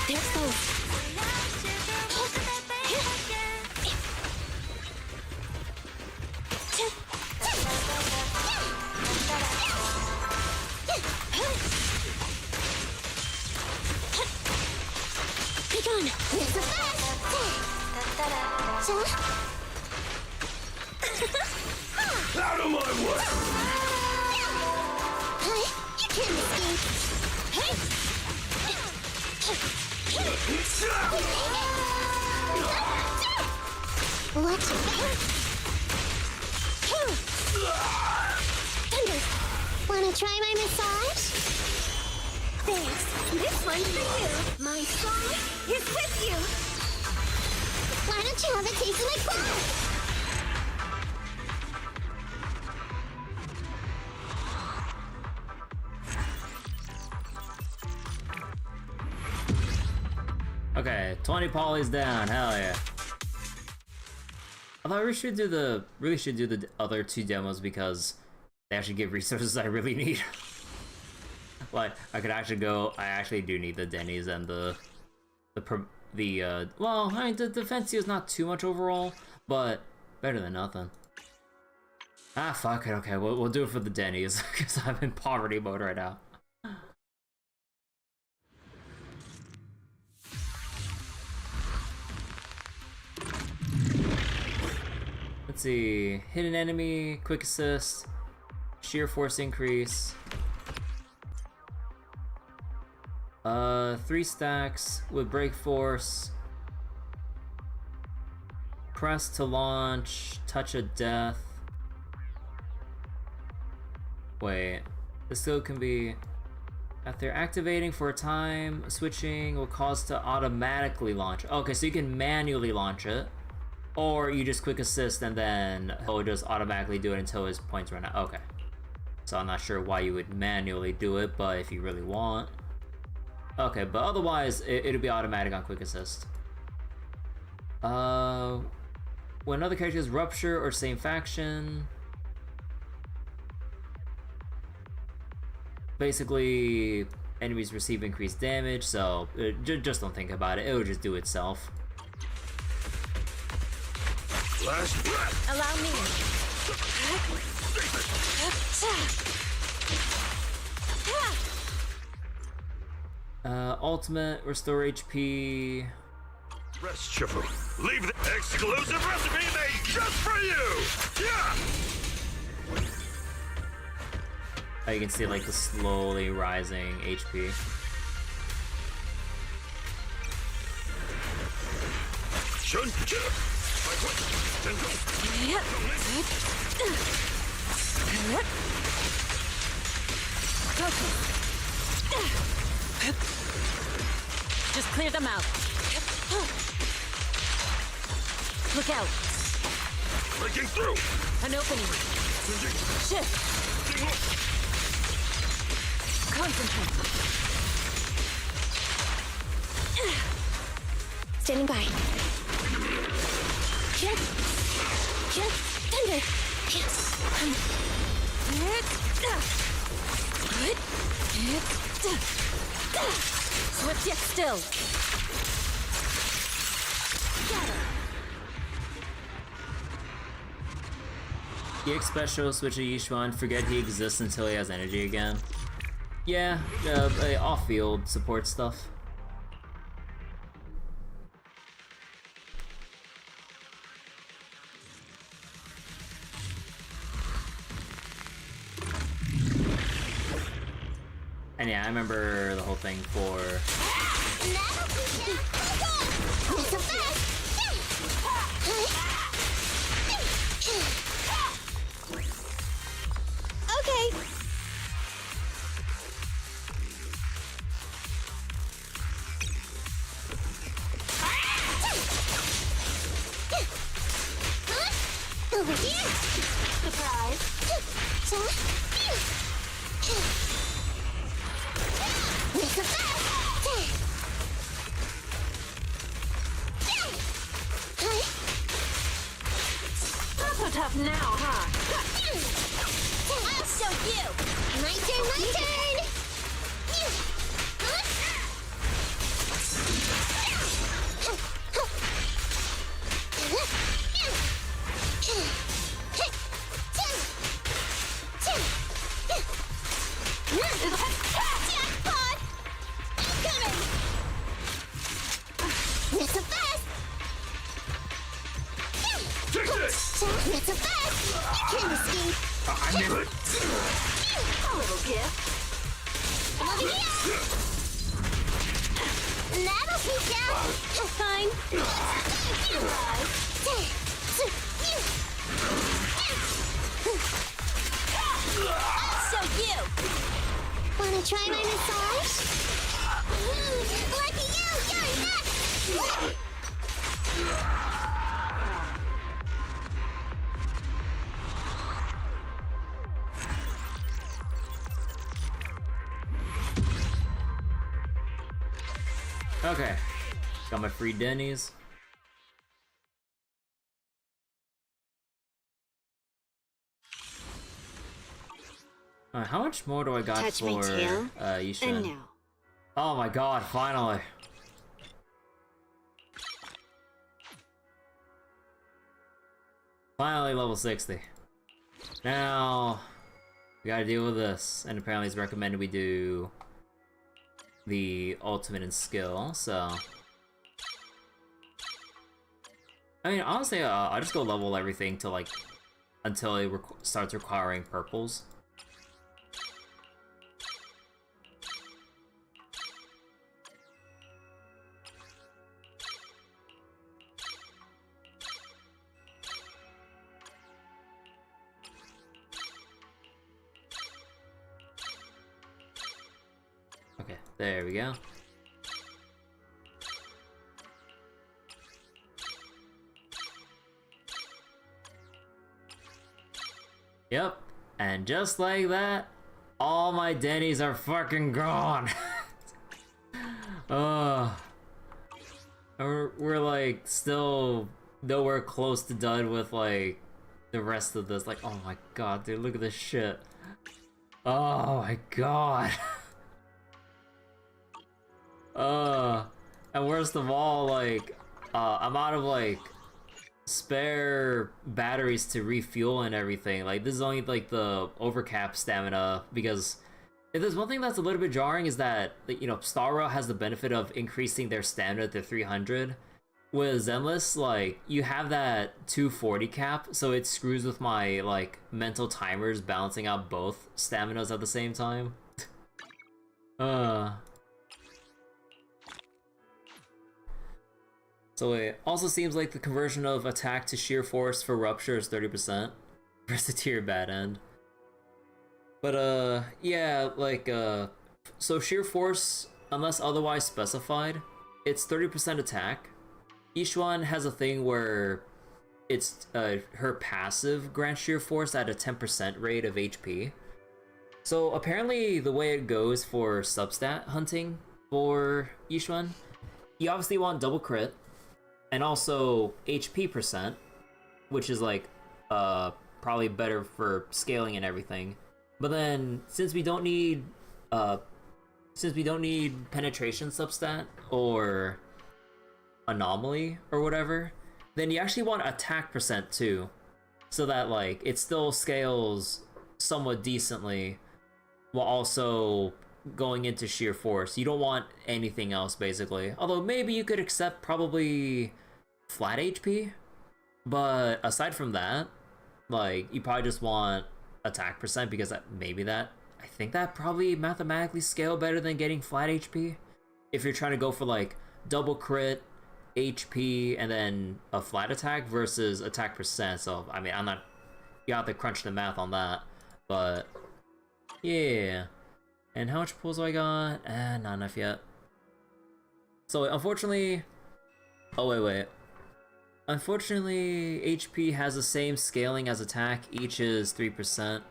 There's those. Be gone. Out of my way! You can't escape. What? Thunder, wanna try my massage? Thanks. This one's for you. My song is with you. Why don't you have a taste of my claw? Okay, 20 polys down, hell yeah. Although I really should do the other 2 demos because they actually give resources I really need. Like, I could actually go, I actually do need the Denny's and well, I mean, the defense is not too much overall, but better than nothing. Ah, fuck it, okay, we'll do it for the Denny's, because I'm in poverty mode right now. Let's see, hidden enemy, quick assist, sheer force increase. 3 stacks with break force. Press to launch, touch of death. Wait, this still can be after activating for a time, switching will cause to automatically launch. Okay, so you can manually launch it. Or you just quick assist and then he'll just automatically do it until his points run out. Okay. So I'm not sure why you would manually do it, but if you really want. Okay, but otherwise it'll be automatic on quick assist. When other characters rupture or same faction. Basically, enemies receive increased damage, so just don't think about it. It'll just do itself. Allow me. Ultimate, restore HP. Rest chipper. Leave the exclusive recipe made just for you! Yeah! Oh, you can see like the slowly rising HP. Just clear them out. Look out. Breaking through. An opening. Shift. Concentrate. Standing by. Thunder. Swift yet still. EX special, switch to Yishuan, forget he exists until he has energy again. Yeah, off-field support stuff. And yeah, I remember the whole thing for... Okay. Over here. Surprise. Not so tough now, huh? I'll show you. My turn, my turn. Jackpot! Incoming! Not so fast! Not so fast! You can't escape! I knew it! A little gift. Over here! That'll peek out! Fine. I'll show you! Wanna try my massage? Lucky you! You're next! Okay, got my free Denny's. How much more do I got Touch for my tail, Yishuan? and no. Oh my god, finally. Finally level 60. Now, we gotta deal with this. And apparently it's recommended we do the ultimate and skill, so... I mean, honestly, I'll just go level everything to like, until it starts requiring purples. Okay, there we go. Yep, and just like that, all my Denny's are fucking gone. We're like still nowhere close to done with like the rest of this. Like, oh my god, dude, look at this shit. Oh my god. And worst of all, like, I'm out of like spare batteries to refuel and everything. Like, this is only like the overcap stamina, because if there's one thing that's a little bit jarring is that, you know, Star Rail has the benefit of increasing their stamina to 300, with Zenless, like, you have that 240 cap, so it screws with my, like, mental timers balancing out both staminas at the same time. So it also seems like the conversion of attack to sheer force for rupture is 30%. Versatility bad end. But yeah, like so sheer force, unless otherwise specified, it's 30% attack. Each one has a thing where it's her passive grants sheer force at a 10% rate of HP. So apparently the way it goes for substat hunting for each one, you obviously want double crit and also HP percent, which is like probably better for scaling and everything. But then since we don't need penetration substat or anomaly or whatever, then you actually want attack percent too, so that like it still scales somewhat decently while also going into sheer force. You don't want anything else basically, although maybe you could accept probably flat HP, but aside from that, like, you probably just want attack percent, because I think that probably mathematically scale better than getting flat HP if you're trying to go for like double crit, HP, and then a flat attack versus attack percent. So I mean, you have to crunch the math on that, but yeah. And how much pulls do I got? Not enough yet. So unfortunately, unfortunately, HP has the same scaling as attack. Each is 3%.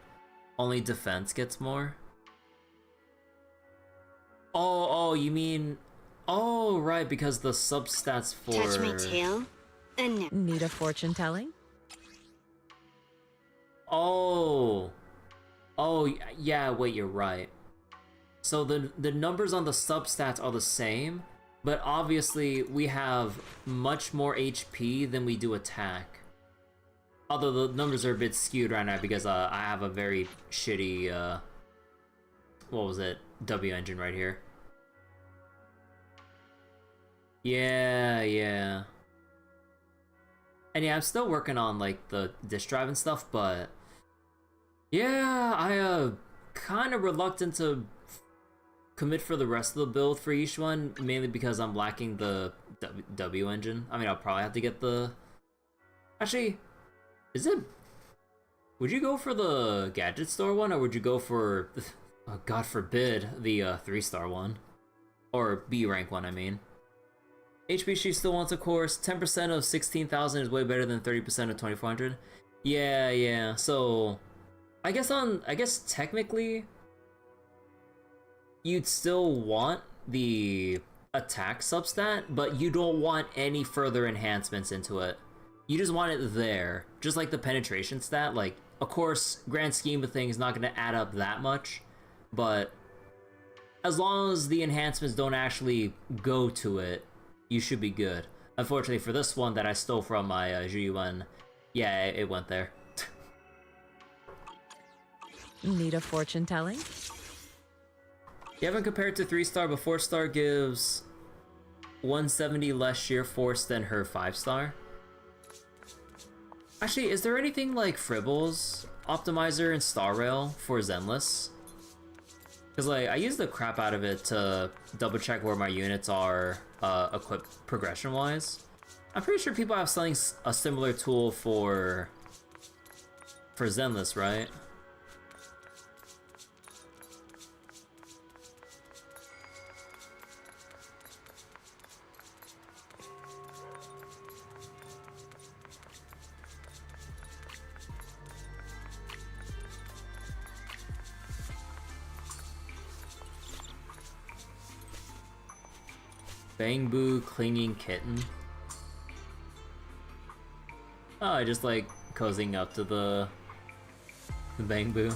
Only defense gets more. Oh, you mean... Oh, right, because the substats for... Touch my tail, and no. Need a fortune telling? Oh, yeah, wait, you're right. So the numbers on the substats are the same, but obviously we have much more HP than we do attack. Although the numbers are a bit skewed right now because I have a very shitty, what was it? W engine right here. Yeah. And yeah, I'm still working on like the disk drive and stuff, but yeah, I kind of reluctant to commit for the rest of the build for each one, mainly because I'm lacking the W engine. I mean, I'll probably have to get the... Actually, would you go for the gadget store one, or would you go for, oh, God forbid, the 3-star one? Or B rank one, I mean. HP she still wants, of course. 10% of 16,000 is way better than 30% of 2,400. Yeah. So, I guess technically, you'd still want the attack substat, but you don't want any further enhancements into it. You just want it there, just like the penetration stat. Like, of course, grand scheme of things, not going to add up that much, but as long as the enhancements don't actually go to it, you should be good. Unfortunately for this one that I stole from my Zhiyuan, yeah, it went there. Need a fortune telling? You haven't compared to 3-star, but 4-star gives 170 less sheer force than her 5-star. Actually, is there anything like Fribble's optimizer and Star Rail for Zenless? Because like, I use the crap out of it to double check where my units are equipped progression wise. I'm pretty sure people have selling a similar tool for Zenless, right? Bang Boo Clinging Kitten. Oh, I just like cozying up to the Bang Boo.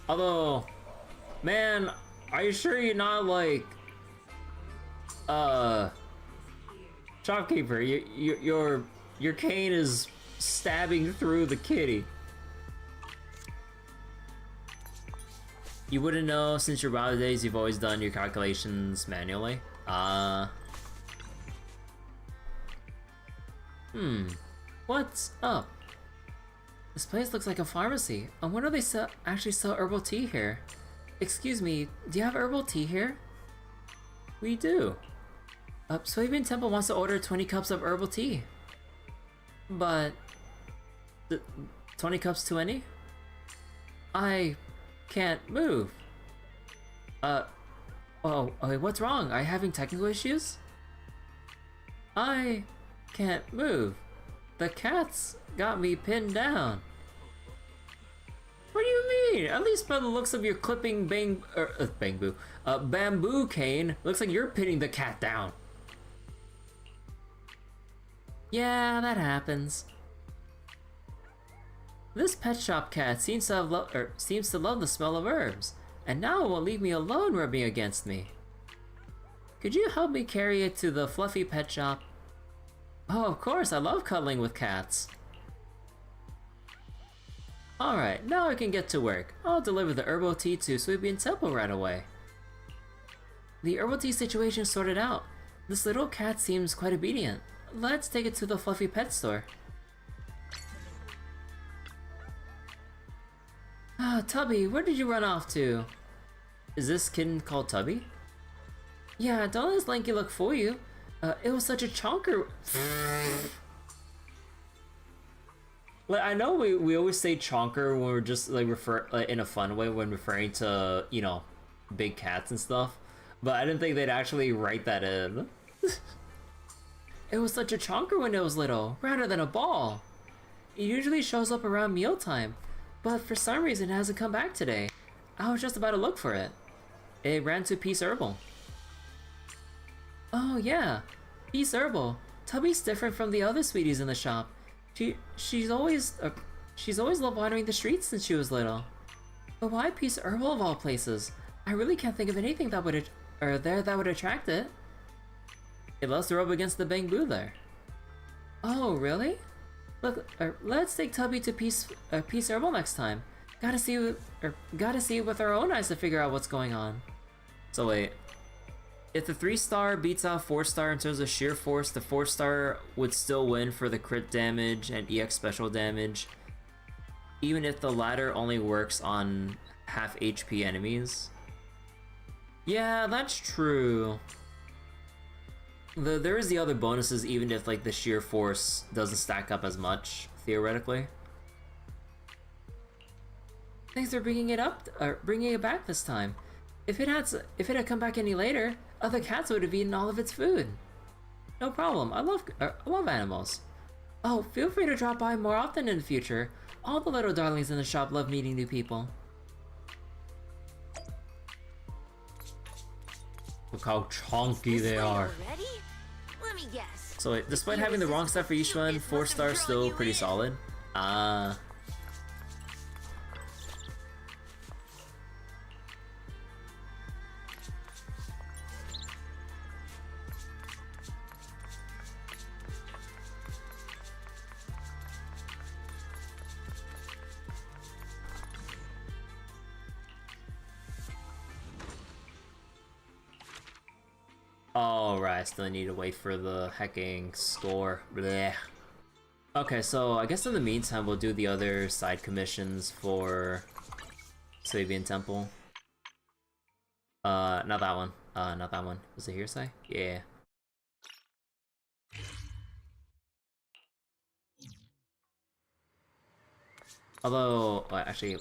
Although, man, are you sure you're not like shopkeeper? Your cane is stabbing through the kitty. You wouldn't know since your WoW days. You've always done your calculations manually. What's up? This place looks like a pharmacy. I wonder if they actually sell herbal tea here. Excuse me, do you have herbal tea here? We do. Soybean Temple wants to order 20 cups of herbal tea. But... 20 cups too many? I can't move. Oh, okay, what's wrong? Are you having technical issues? I can't move. The cat's got me pinned down. What do you mean? At least by the looks of your clipping bamboo cane, looks like you're pinning the cat down. Yeah, that happens. This pet shop cat seems to love the smell of herbs, and now it won't leave me alone rubbing against me. Could you help me carry it to the fluffy pet shop? Oh, of course, I love cuddling with cats. Alright, now I can get to work. I'll deliver the herbal tea to Soybean Temple right away. The herbal tea situation is sorted out. This little cat seems quite obedient. Let's take it to the fluffy pet store. Ah, Tubby, where did you run off to? Is this kitten called Tubby? Yeah, don't let this lanky look fool you. It was such a chonker. Like, I know we always say chonker when we're just like in a fun way when referring to, you know, big cats and stuff, but I didn't think they'd actually write that in. It was such a chonker when it was little, rather than a ball. It usually shows up around mealtime, but for some reason it hasn't come back today. I was just about to look for it. It ran to Peace Herbal. Oh yeah, Peace Herbal. Tubby's different from the other sweeties in the shop. She's always loved wandering the streets since she was little. But why Peace Herbal of all places? I really can't think of anything that would attract it. It loves to rub against the bamboo there. Oh really? Look, let's take Tubby to Peace Herbal next time. Gotta see it with our own eyes to figure out what's going on. So wait. If the 3-star beats out 4-star in terms of sheer force, the 4-star would still win for the crit damage and EX special damage, even if the latter only works on half HP enemies. Yeah, that's true. There is the other bonuses even if like the sheer force doesn't stack up as much, theoretically. Thanks for bringing it back this time. If it had come back any later, other cats would have eaten all of its food. No problem. I love animals. Oh, feel free to drop by more often in the future. All the little darlings in the shop love meeting new people. Look how chunky they are. Ready? Let me guess. So wait, despite having the wrong stuff for each one, 4-star still pretty solid. Alright, I still need to wait for the hecking score. Blech. Okay, so I guess in the meantime we'll do the other side commissions for Soybean Temple. Not that one. Not that one. Was it hearsay? Yeah. Although, actually,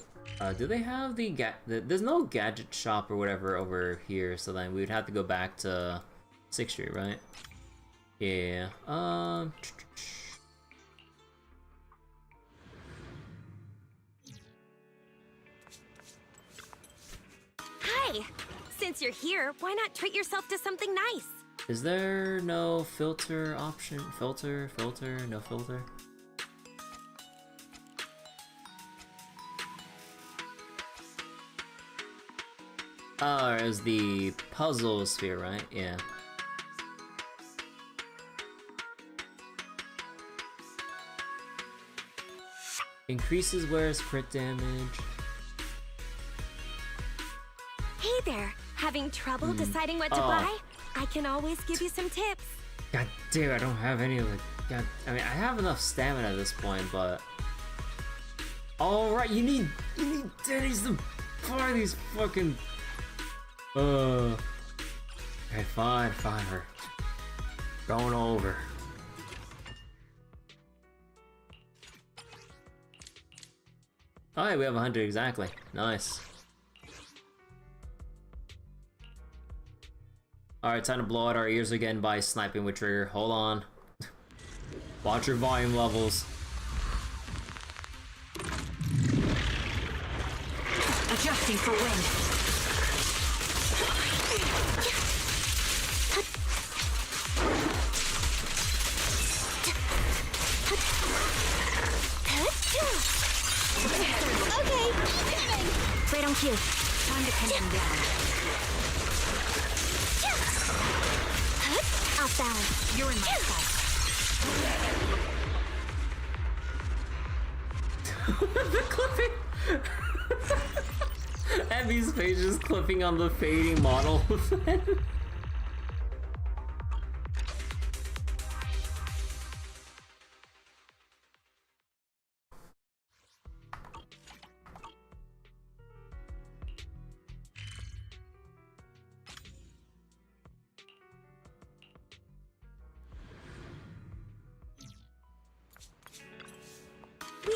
do they have there's no gadget shop or whatever over here, so then we would have to go back to 6th Street, right? Yeah, Hi! Since you're here, why not treat yourself to something nice? Is there no filter option? Filter, no filter? Oh, it was the puzzle sphere, right? Yeah. Increases wearer's crit damage. Hey there! Having trouble deciding what to buy? I can always give you some tips. God damn, I don't have any of it. God, I mean, I have enough stamina at this point, but... Alright, you need Denny's to fire these fucking... Okay, fine, we're going over. Alright, we have 100 exactly. Nice. Alright, time to blow out our ears again by sniping with trigger. Hold on. Watch your volume levels. Adjusting for wind. Okay, Right on cue. Time to pin him down. Off balance. You're in my sight. The clipping! Abby's face is clipping on the fading model.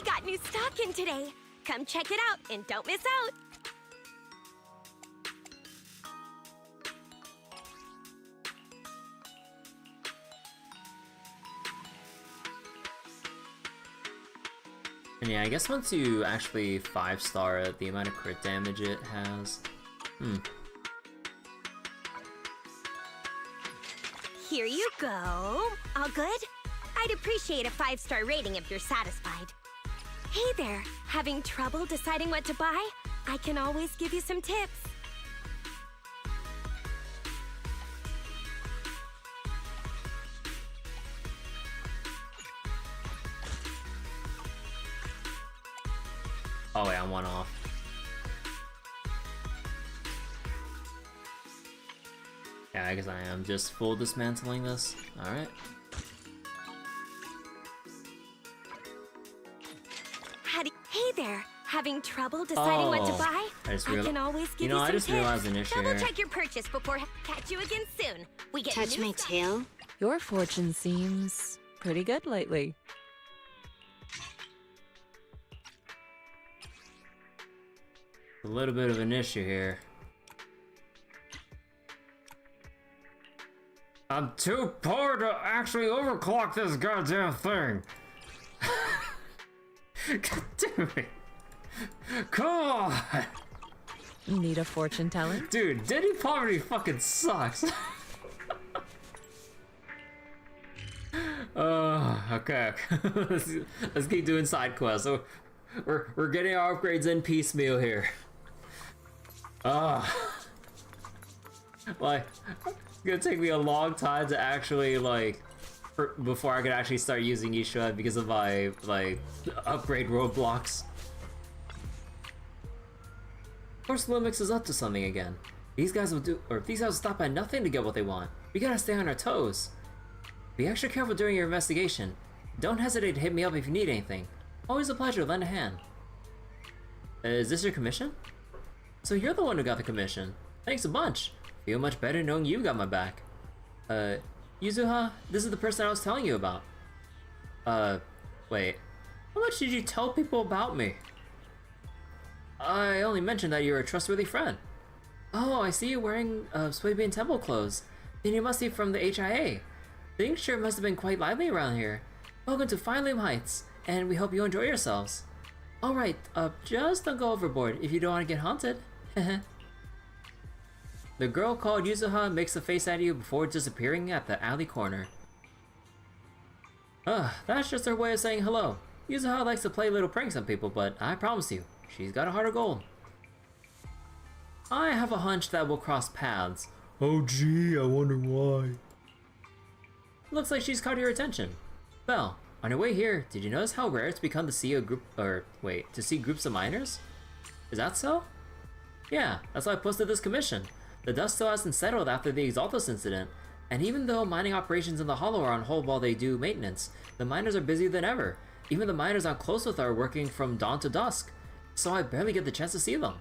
we got new stock in today. Come check it out and don't miss out. And yeah, I guess once you actually 5-star it, the amount of crit damage it has. Here you go. All good? I'd appreciate a 5-star rating if you're satisfied. Hey there, having trouble deciding what to buy? I can always give you some tips. Oh wait, I'm one off. Yeah, I guess I am just full dismantling this. Alright. Hey there, having trouble deciding what to buy? I can always give you some I just tips. realized an issue Double here. check your purchase before catch you again soon. We get Touch new my stuff. tail? Your fortune seems pretty good lately. A little bit of an issue here. I'm too poor to actually overclock this goddamn thing. God damn it. Come on! Need a fortune teller? Dude, Diddy Poverty fucking sucks. Okay. let's keep doing side quests. So we're getting our upgrades in piecemeal here. Like, it's gonna take me a long time to actually before I could actually start using Ishua because of my upgrade roadblocks. Of course, Lumix is up to something again. These guys will stop at nothing to get what they want. We gotta stay on our toes. Be extra careful during your investigation. Don't hesitate to hit me up if you need anything. Always a pleasure to lend a hand. Is this your commission? So you're the one who got the commission. Thanks a bunch. Feel much better knowing you got my back. Yuzuha, this is the person I was telling you about. Wait. How much did you tell people about me? I only mentioned that you're a trustworthy friend. Oh, I see you wearing Swabian temple clothes. Then you must be from the HIA. Things sure must have been quite lively around here. Welcome to Fine Limb Heights, and we hope you enjoy yourselves. Alright, just don't go overboard if you don't want to get haunted. The girl called Yuzuha makes a face at you before disappearing at the alley corner. That's just her way of saying hello. Yuzuha likes to play little pranks on people, but I promise you, she's got a heart of gold. I have a hunch that we'll cross paths. Oh gee, I wonder why. Looks like she's caught your attention. Belle, on your way here, did you notice how rare it's become to see to see groups of miners? Is that so? Yeah, that's why I posted this commission. The dust still hasn't settled after the Exaltus incident. And even though mining operations in the Hollow are on hold while they do maintenance, the miners are busier than ever. Even the miners I'm close with are working from dawn to dusk, so I barely get the chance to see them.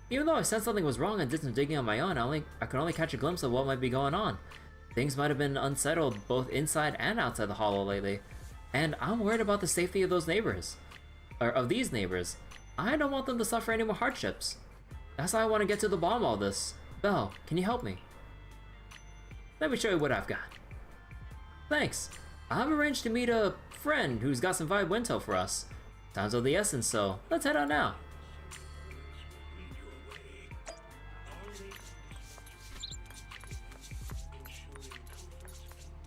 Even though I sensed something was wrong and did some digging on my own, I could only catch a glimpse of what might be going on. Things might have been unsettled both inside and outside the Hollow lately, and I'm worried about the safety of those neighbors. Or of these neighbors. I don't want them to suffer any more hardships. That's why I want to get to the bottom of all this. Belle, can you help me? Let me show you what I've got. Thanks. I've arranged to meet a friend who's got some vibe intel for us. Time's of the essence, so let's head out now.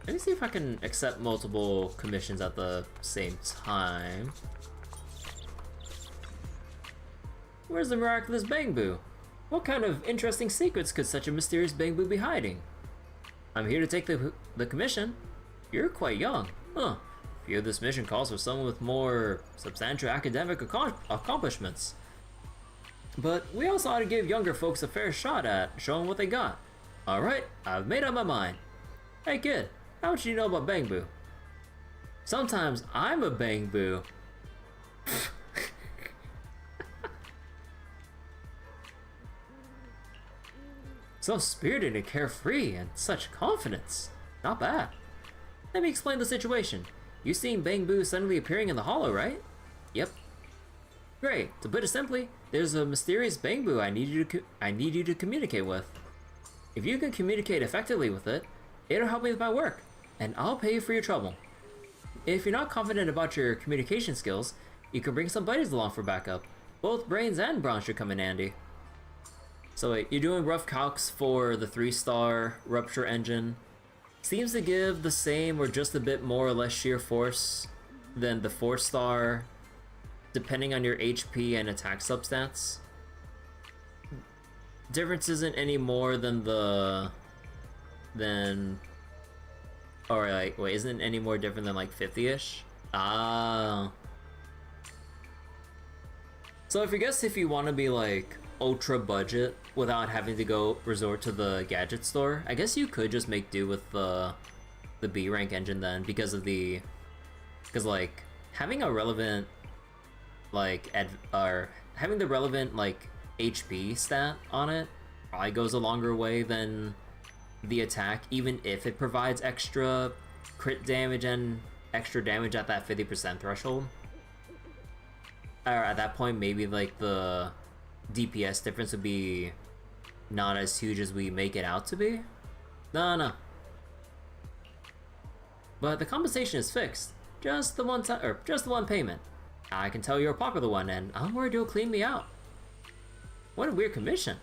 Let me see if I can accept multiple commissions at the same time. Where's the miraculous Bangbu? What kind of interesting secrets could such a mysterious Bangbu be hiding? I'm here to take the commission. You're quite young. Huh. Feel this mission calls for someone with more substantial academic accomplishments. But we also ought to give younger folks a fair shot at showing what they got. Alright, I've made up my mind. Hey kid, how much do you know about Bangbu? Sometimes I'm a Bangbu. So spirited and carefree and such confidence. Not bad. Let me explain the situation. You seen Bangbu suddenly appearing in the Hollow, right? Yep. Great. To put it simply, there's a mysterious Bangbu I need you to communicate with. If you can communicate effectively with it, it'll help me with my work, and I'll pay you for your trouble. If you're not confident about your communication skills, you can bring some buddies along for backup. Both brains and brawn should come in handy. So wait, you're doing rough calcs for the 3-star rupture engine. Seems to give the same or just a bit more or less sheer force than the 4-star, depending on your HP and attack substats. Difference isn't any more than or like, wait, isn't it any more different than like 50-ish? Ah. So if you want to be like ultra budget without having to go resort to the gadget store, I guess you could just make do with the B rank engine then, because like having a relevant like having the relevant like HP stat on it probably goes a longer way than the attack, even if it provides extra crit damage and extra damage at that 50% threshold. Or at that point, maybe like the DPS difference would be not as huge as we make it out to be. No. But the compensation is fixed. Just the one time, or just the one payment. I can tell you're a popular one, and I'm worried you'll clean me out. What a weird commission.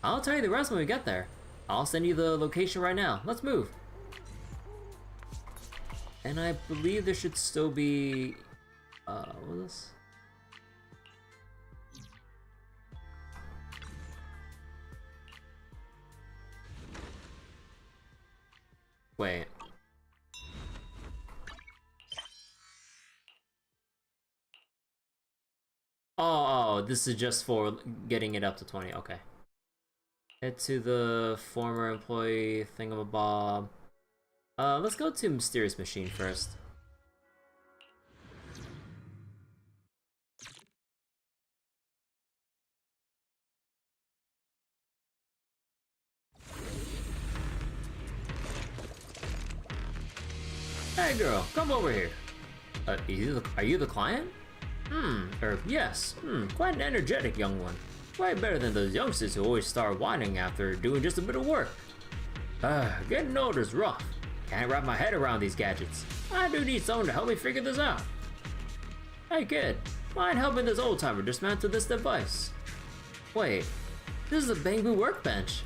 I'll tell you the rest when we get there. I'll send you the location right now. Let's move. And I believe there should still be what was this? Wait. Oh, this is just for getting it up to 20. Okay. Head to the former employee thingamabob. Let's go to Mysterious Machine first. Hey girl, come over here. Are you the client? Yes. Quite an energetic young one. Way better than those youngsters who always start whining after doing just a bit of work. Getting older's rough. Can't wrap my head around these gadgets. I do need someone to help me figure this out. Hey kid, mind helping this old timer dismantle this device? Wait, this is a Bangbu workbench.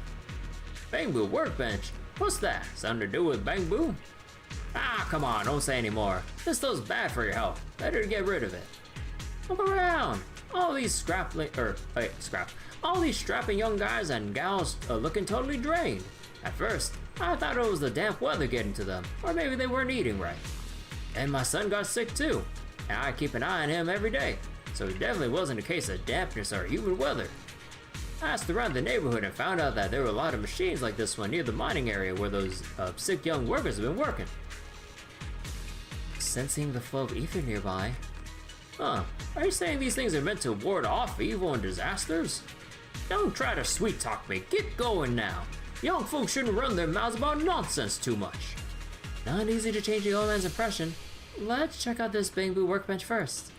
Bangbu workbench? What's that? Something to do with Bangbu? Ah, come on, don't say anymore. This stuff's bad for your health. Better get rid of it. Look around. All these all these strapping young guys and gals are looking totally drained. At first, I thought it was the damp weather getting to them, or maybe they weren't eating right. And my son got sick too, and I keep an eye on him every day, so it definitely wasn't a case of dampness or humid weather. I asked around the neighborhood and found out that there were a lot of machines like this one near the mining area where those sick young workers have been working. Sensing the flow of ether nearby. Huh, are you saying these things are meant to ward off evil and disasters? Don't try to sweet talk me, get going now. Young folks shouldn't run their mouths about nonsense too much. Not easy to change the old man's impression. Let's check out this Bangbu workbench first.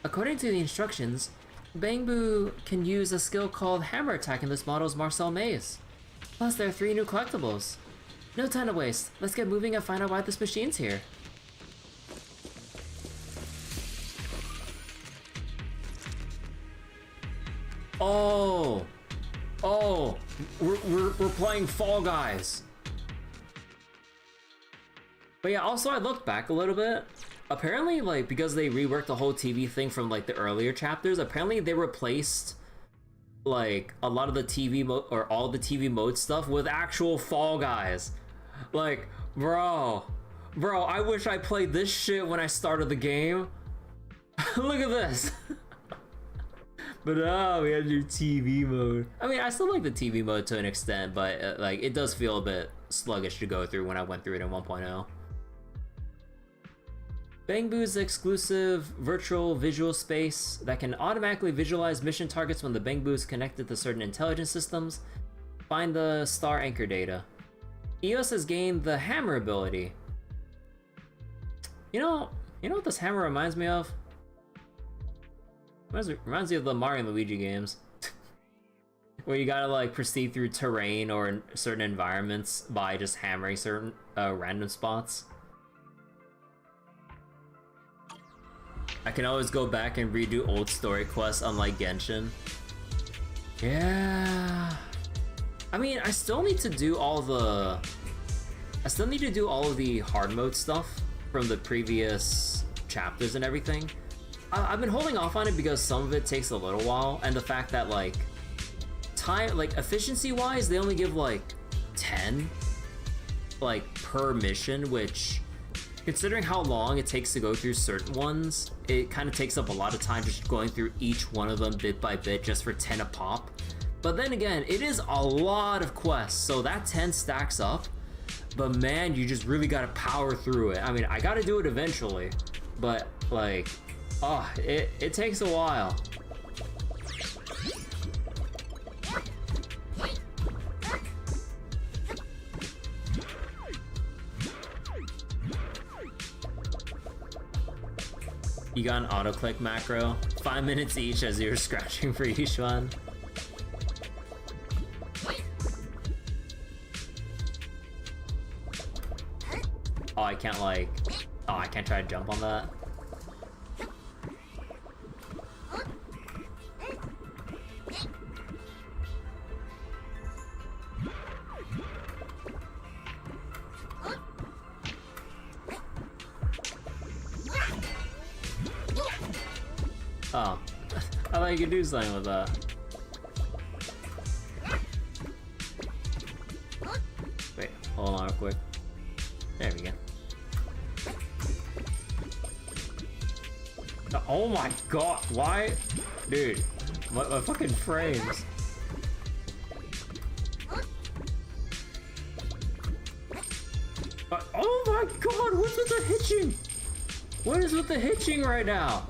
According to the instructions, Bangbu can use a skill called Hammer Attack in this model's Marcel maze. Plus there are 3 new collectibles. No time to waste, let's get moving and find out why this machine's here. Oh, we're playing Fall Guys. But yeah, also I looked back a little bit. Apparently, like, because they reworked the whole TV thing from like the earlier chapters, apparently they replaced like a lot of the TV mode or all the TV mode stuff with actual Fall Guys. Like, bro, I wish I played this shit when I started the game. Look at this. But we had to do TV mode. I mean, I still like the TV mode to an extent, but like it does feel a bit sluggish to go through when I went through it in 1.0. Bangbu's exclusive virtual visual space that can automatically visualize mission targets when the Bangbu is connected to certain intelligence systems. Find the star anchor data. EOS has gained the hammer ability. You know what this hammer reminds me of? Reminds me of the Mario and Luigi games. Where you gotta like proceed through terrain or certain environments by just hammering certain random spots. I can always go back and redo old story quests unlike Genshin. Yeah. I mean, I still need to do all of the hard mode stuff from the previous chapters and everything. I've been holding off on it because some of it takes a little while, and the fact that like efficiency wise they only give like 10 like per mission, which considering how long it takes to go through certain ones, it kind of takes up a lot of time just going through each one of them bit by bit just for 10 a pop. But then again, it is a lot of quests, so that 10 stacks up, but man, you just really gotta power through it. I mean, I gotta do it eventually, but like, oh, it takes a while. You got an auto-click macro, 5 minutes each as you're scratching for each one. Oh, I can't like, oh, I can't try to jump on that. Oh, I thought you could do something with that. Wait, hold on real quick. There we go. Oh my god, why? Dude, my fucking frames. Oh my god, what's with the hitching? What is with the hitching right now?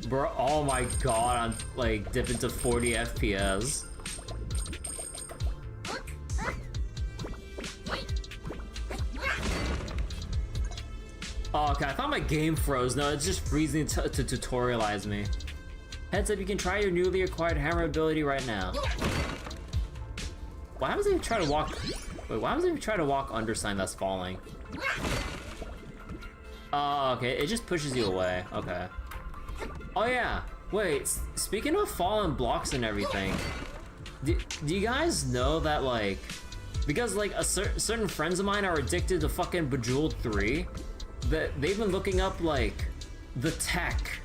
Bro, oh my god, I'm like dipping to 40 FPS. Oh, okay, I thought my game froze. No, it's just freezing to tutorialize me. Heads up, you can try your newly acquired hammer ability right now. What happens if you try to walk? Wait, what happens if you try to walk under sign that's falling? Oh, okay, it just pushes you away. Okay. Oh yeah, wait, speaking of fallen blocks and everything, do you guys know that like, because like certain friends of mine are addicted to fucking Bejeweled 3, that they've been looking up like the tech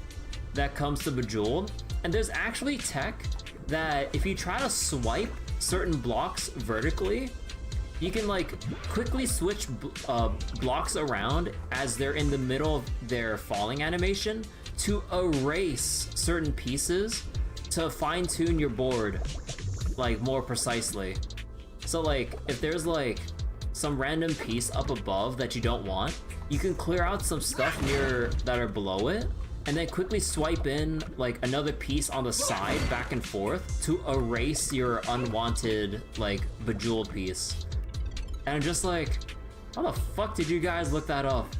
that comes to Bejeweled, and there's actually tech that if you try to swipe certain blocks vertically, you can like quickly switch blocks around as they're in the middle of their falling animation to erase certain pieces to fine-tune your board like more precisely. So like if there's like some random piece up above that you don't want, you can clear out some stuff near that are below it and then quickly swipe in like another piece on the side back and forth to erase your unwanted like Bejeweled piece. And I'm just like, how the fuck did you guys look that up?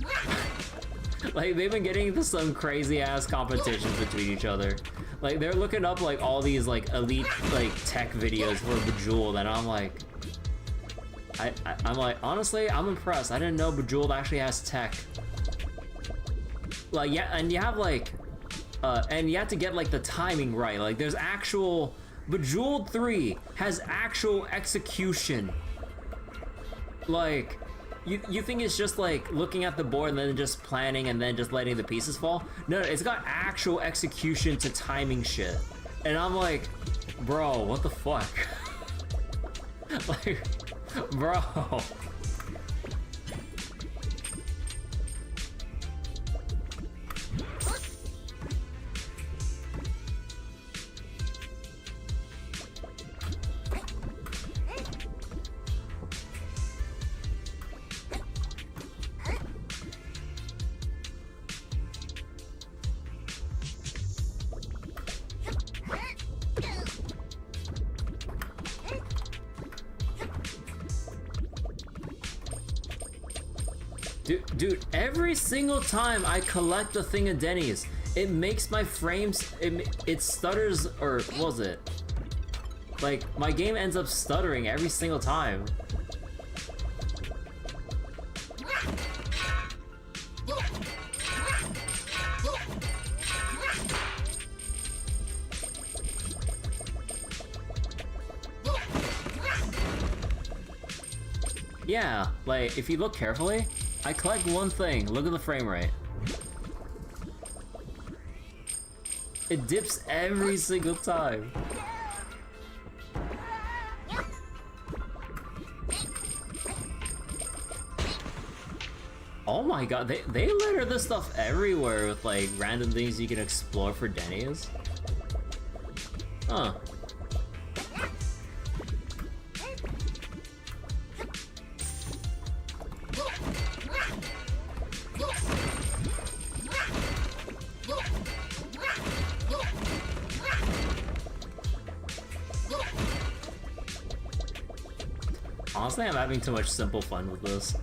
Like they've been getting into some crazy ass competitions between each other. Like they're looking up like all these like elite like tech videos for Bejeweled, and I'm like, I'm like, honestly, I'm impressed. I didn't know Bejeweled actually has tech. Like yeah, and you have like, and you have to get like the timing right. Like there's actual Bejeweled 3 has actual execution. Like, you think it's just like looking at the board and then just planning and then just letting the pieces fall? No, it's got actual execution to timing shit. And I'm like, bro, what the fuck? Like, bro. Dude, every single time I collect a thing of Denny's, it makes my frames, it stutters, or what was it? Like, my game ends up stuttering every single time. Yeah, like, if you look carefully, I collect one thing. Look at the frame rate. It dips every single time. Oh my god, they litter this stuff everywhere with like random things you can explore for Denny's. Huh. Honestly, I'm having too much simple fun with this.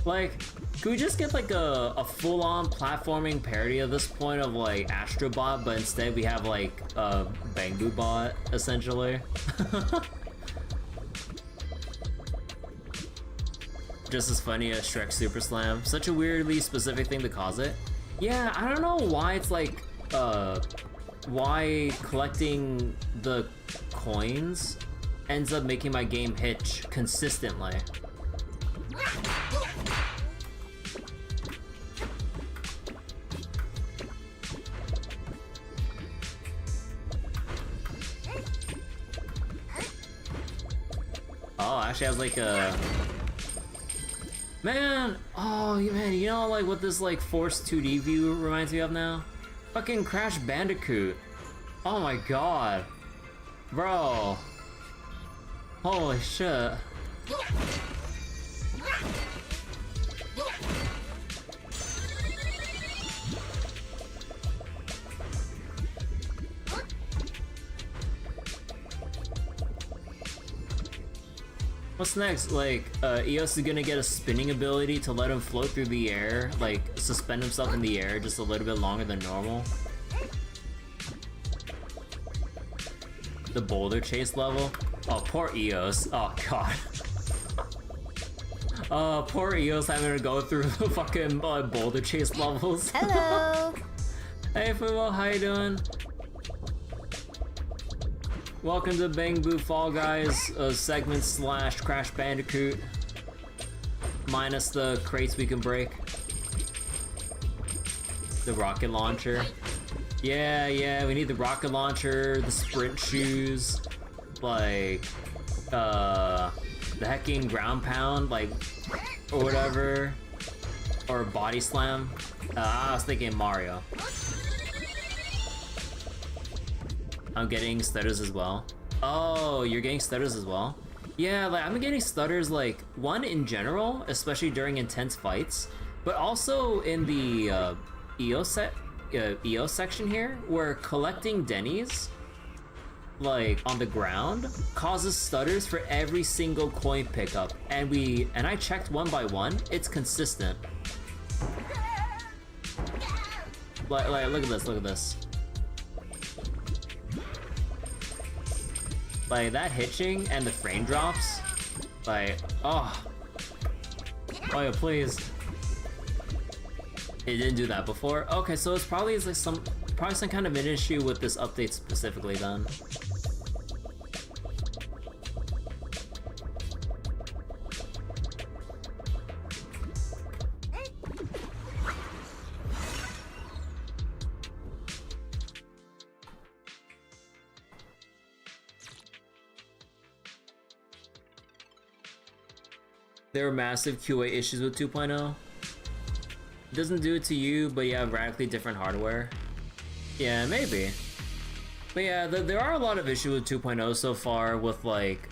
Like, could we just get like a full-on platforming parody at this point of like Astrobot, but instead we have like a Bangboo Bot, essentially? Just as funny as Shrek Super Slam. Such a weirdly specific thing to cause it. Yeah, I don't know why it's like, why collecting the coins ends up making my game hitch consistently. Oh, actually has like a... Man! Oh, man, you know like what this like forced 2D view reminds me of now? Fucking Crash Bandicoot. Oh my god. Bro. Holy shit. What's next? Like, Eos is gonna get a spinning ability to let him float through the air, like, suspend himself in the air just a little bit longer than normal. The boulder chase level? Oh, poor Eos. Oh, god. Poor Eos having to go through the fucking boulder chase levels. Hello! Hey, Fubo, how you doing? Welcome to Bangboo Fall Guys segment / Crash Bandicoot. Minus the crates we can break. The rocket launcher. Yeah, we need the rocket launcher, the sprint shoes, like, the hecking ground pound, like, or whatever, or body slam. I was thinking Mario. I'm getting stutters as well. Oh, you're getting stutters as well? Yeah, like, I'm getting stutters, like, one in general, especially during intense fights, but also in the, EO section here, where collecting Denny's, like, on the ground, causes stutters for every single coin pickup, and I checked one by one, it's consistent. Like, look at this. Like, that hitching and the frame drops, like, oh yeah, please. It didn't do that before? Okay, so it's probably like some kind of an issue with this update specifically then. There were massive QA issues with 2.0. It doesn't do it to you, but you have radically different hardware. Yeah, maybe. But yeah, there are a lot of issues with 2.0 so far with like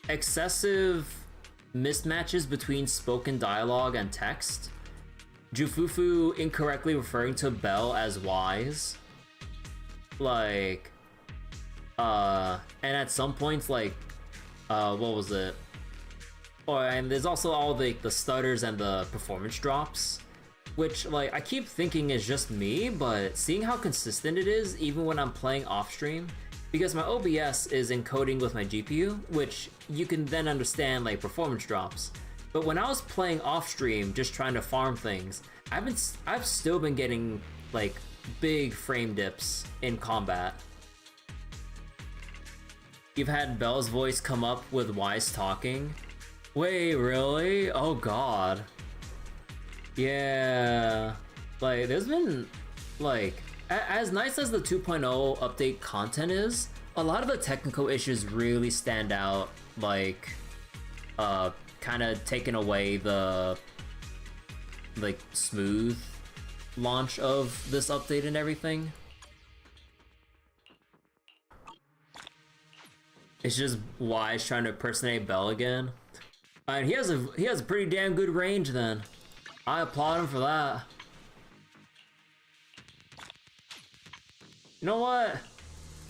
excessive mismatches between spoken dialogue and text. Jufufu incorrectly referring to Bell as Wise. Like, and at some points, like, what was it? Oh, and there's also all the stutters and the performance drops, which, like, I keep thinking is just me, but seeing how consistent it is even when I'm playing off stream, because my OBS is encoding with my GPU, which you can then understand, like, performance drops. But when I was playing off stream, just trying to farm things, I've still been getting, like, big frame dips in combat. You've had Bell's voice come up with Wise talking. Wait, really? Oh god. Yeah. Like, there's been, like, as nice as the 2.0 update content is, a lot of the technical issues really stand out, like, kind of taking away the, like, smooth launch of this update and everything. It's just Wise trying to impersonate Bell again. And he has a pretty damn good range then. I applaud him for that. You know what?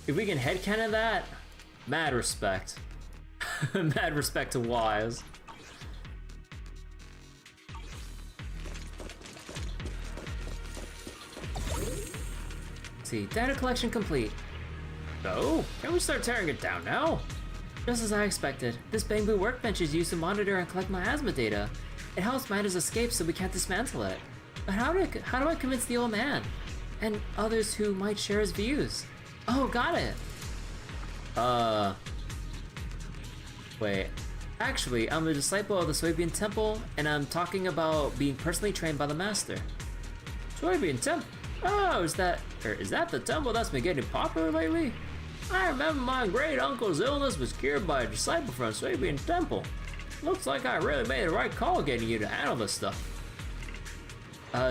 If we can headcanon that, mad respect. Mad respect to Wise. Let's see, data collection complete. So, can we start tearing it down now? Just as I expected, this bamboo workbench is used to monitor and collect miasma data. It helps miners escape so we can't dismantle it. But how do I convince the old man? And others who might share his views? Oh, got it! Wait. Actually, I'm a disciple of the Swabian Temple, and I'm talking about being personally trained by the Master. Swabian Temple? Oh, is that the temple that's been getting popular lately? I remember my great uncle's illness was cured by a disciple from Swabian Temple. Looks like I really made the right call getting you to handle this stuff.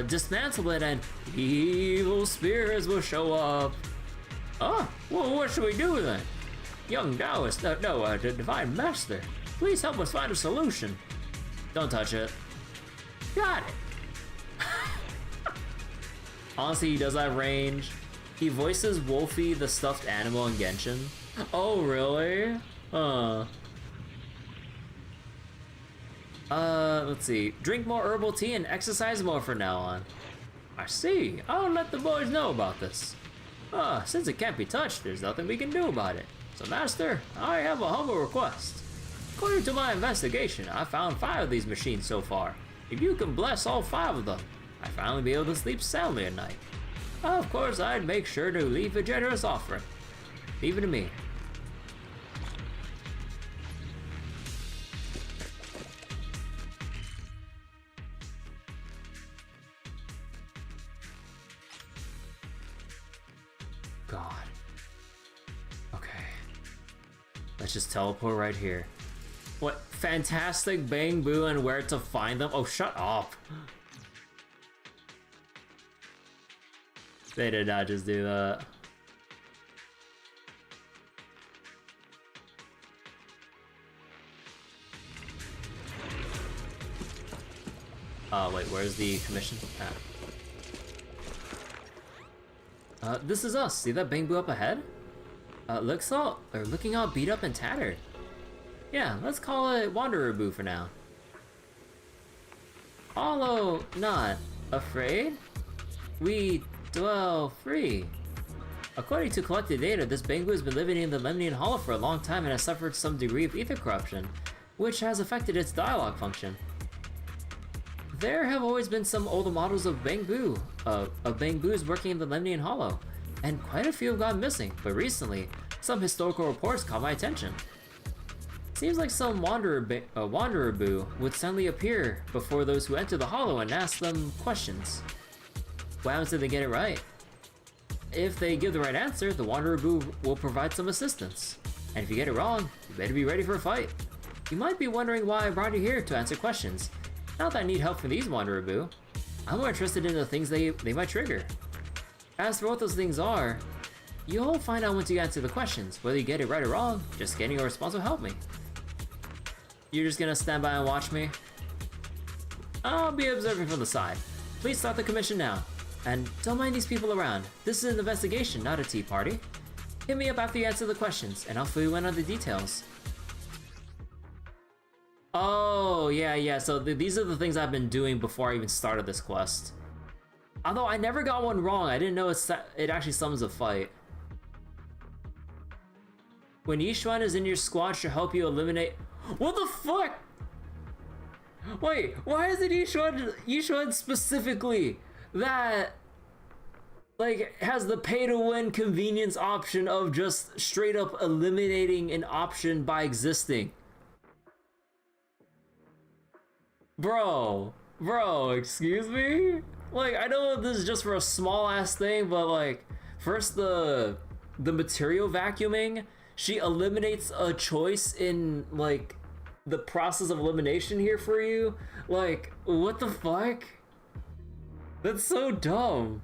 Dismantle it and evil spirits will show up. Oh, well, what should we do then? Young Taoist, the Divine Master, please help us find a solution. Don't touch it. Got it. Honestly, he does have range. He voices Wolfie, the stuffed animal in Genshin. Oh, really? Let's see. Drink more herbal tea and exercise more from now on. I see. I'll let the boys know about this. Since it can't be touched, there's nothing we can do about it. So, Master, I have a humble request. According to my investigation, I found 5 of these machines so far. If you can bless all 5 of them, I'd finally be able to sleep soundly at night. Of course, I'd make sure to leave a generous offering. Leave it to me. God. Okay. Let's just teleport right here. What? Fantastic Bang Boo and where to find them? Oh, shut up. They did not just do that. Wait, where's the commission? This is us. See that Bang Boo up ahead? Looking all beat up and tattered. Yeah, let's call it Wanderer Boo for now. Although not afraid, we dwell free. According to collected data, this Bang Boo has been living in the Lemnian Hollow for a long time and has suffered some degree of ether corruption, which has affected its dialogue function. There have always been some older models of Bang Boo, of Bang Boos working in the Lemnian Hollow, and quite a few have gone missing, but recently, some historical reports caught my attention. Seems like some Wanderer Boo would suddenly appear before those who enter the Hollow and ask them questions. What happens if they get it right? If they give the right answer, the Wanderer Boo will provide some assistance. And if you get it wrong, you better be ready for a fight. You might be wondering why I brought you here to answer questions. Not that I need help from these Wanderer Boo. I'm more interested in the things they might trigger. As for what those things are, you'll find out once you answer the questions. Whether you get it right or wrong, just getting a response will help me. You're just gonna stand by and watch me? I'll be observing from the side. Please start the commission now. And don't mind these people around. This is an investigation, not a tea party. Hit me up after you answer the questions, and I'll fill you in on the details. Oh, yeah, so these are the things I've been doing before I even started this quest. Although I never got one wrong, I didn't know it actually summons a fight. When Yishuan is in your squad, she'll help you eliminate... What the fuck? Wait, why is it Yishuan specifically that, like, has the pay-to-win convenience option of just straight up eliminating an option by existing? Bro, excuse me? Like, I know this is just for a small ass thing, but like, first the material vacuuming, she eliminates a choice in like the process of elimination here for you. Like, what the fuck? That's so dumb.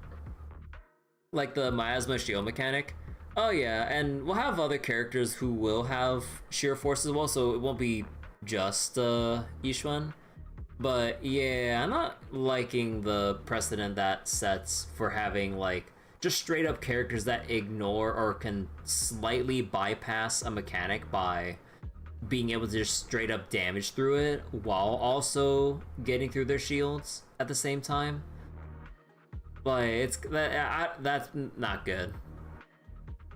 Like the miasma shield mechanic. Oh yeah, and we'll have other characters who will have sheer force as well, so it won't be just Yishuan. But yeah, I'm not liking the precedent that sets for having like just straight up characters that ignore or can slightly bypass a mechanic by being able to just straight up damage through it while also getting through their shields at the same time. Like, that's not good.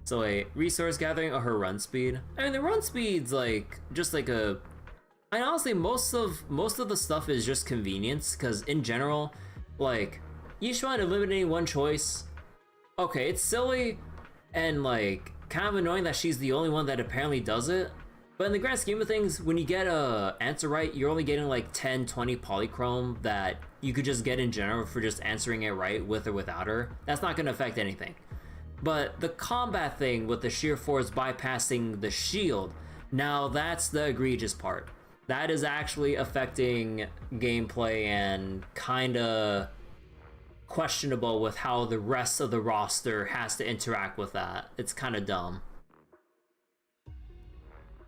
So wait, resource gathering or her run speed? I mean, the run speed's like just like a... And honestly, most of the stuff is just convenience, because in general, like, Yishuan eliminating one choice, okay, it's silly and like kind of annoying that she's the only one that apparently does it, but in the grand scheme of things, when you get a answer right, you're only getting like 10-20 polychrome that you could just get in general for just answering it right with or without her. That's not going to affect anything. But the combat thing with the sheer force bypassing the shield, now that's the egregious part. That is actually affecting gameplay and kinda questionable with how the rest of the roster has to interact with that. It's kinda dumb.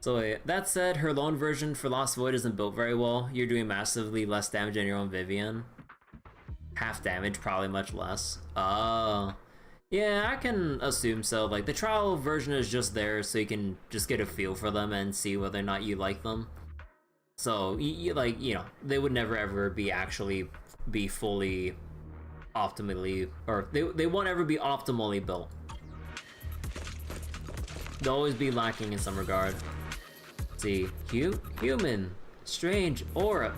So wait, that said, her lone version for Lost Void isn't built very well. You're doing massively less damage than your own Vivian. Half damage, probably much less. Oh. Yeah, I can assume so. Like, the trial version is just there so you can just get a feel for them and see whether or not you like them. So, like, you know, they would never ever be fully optimally, or they won't ever be optimally built. They'll always be lacking in some regard. Let's see, human, strange, aura,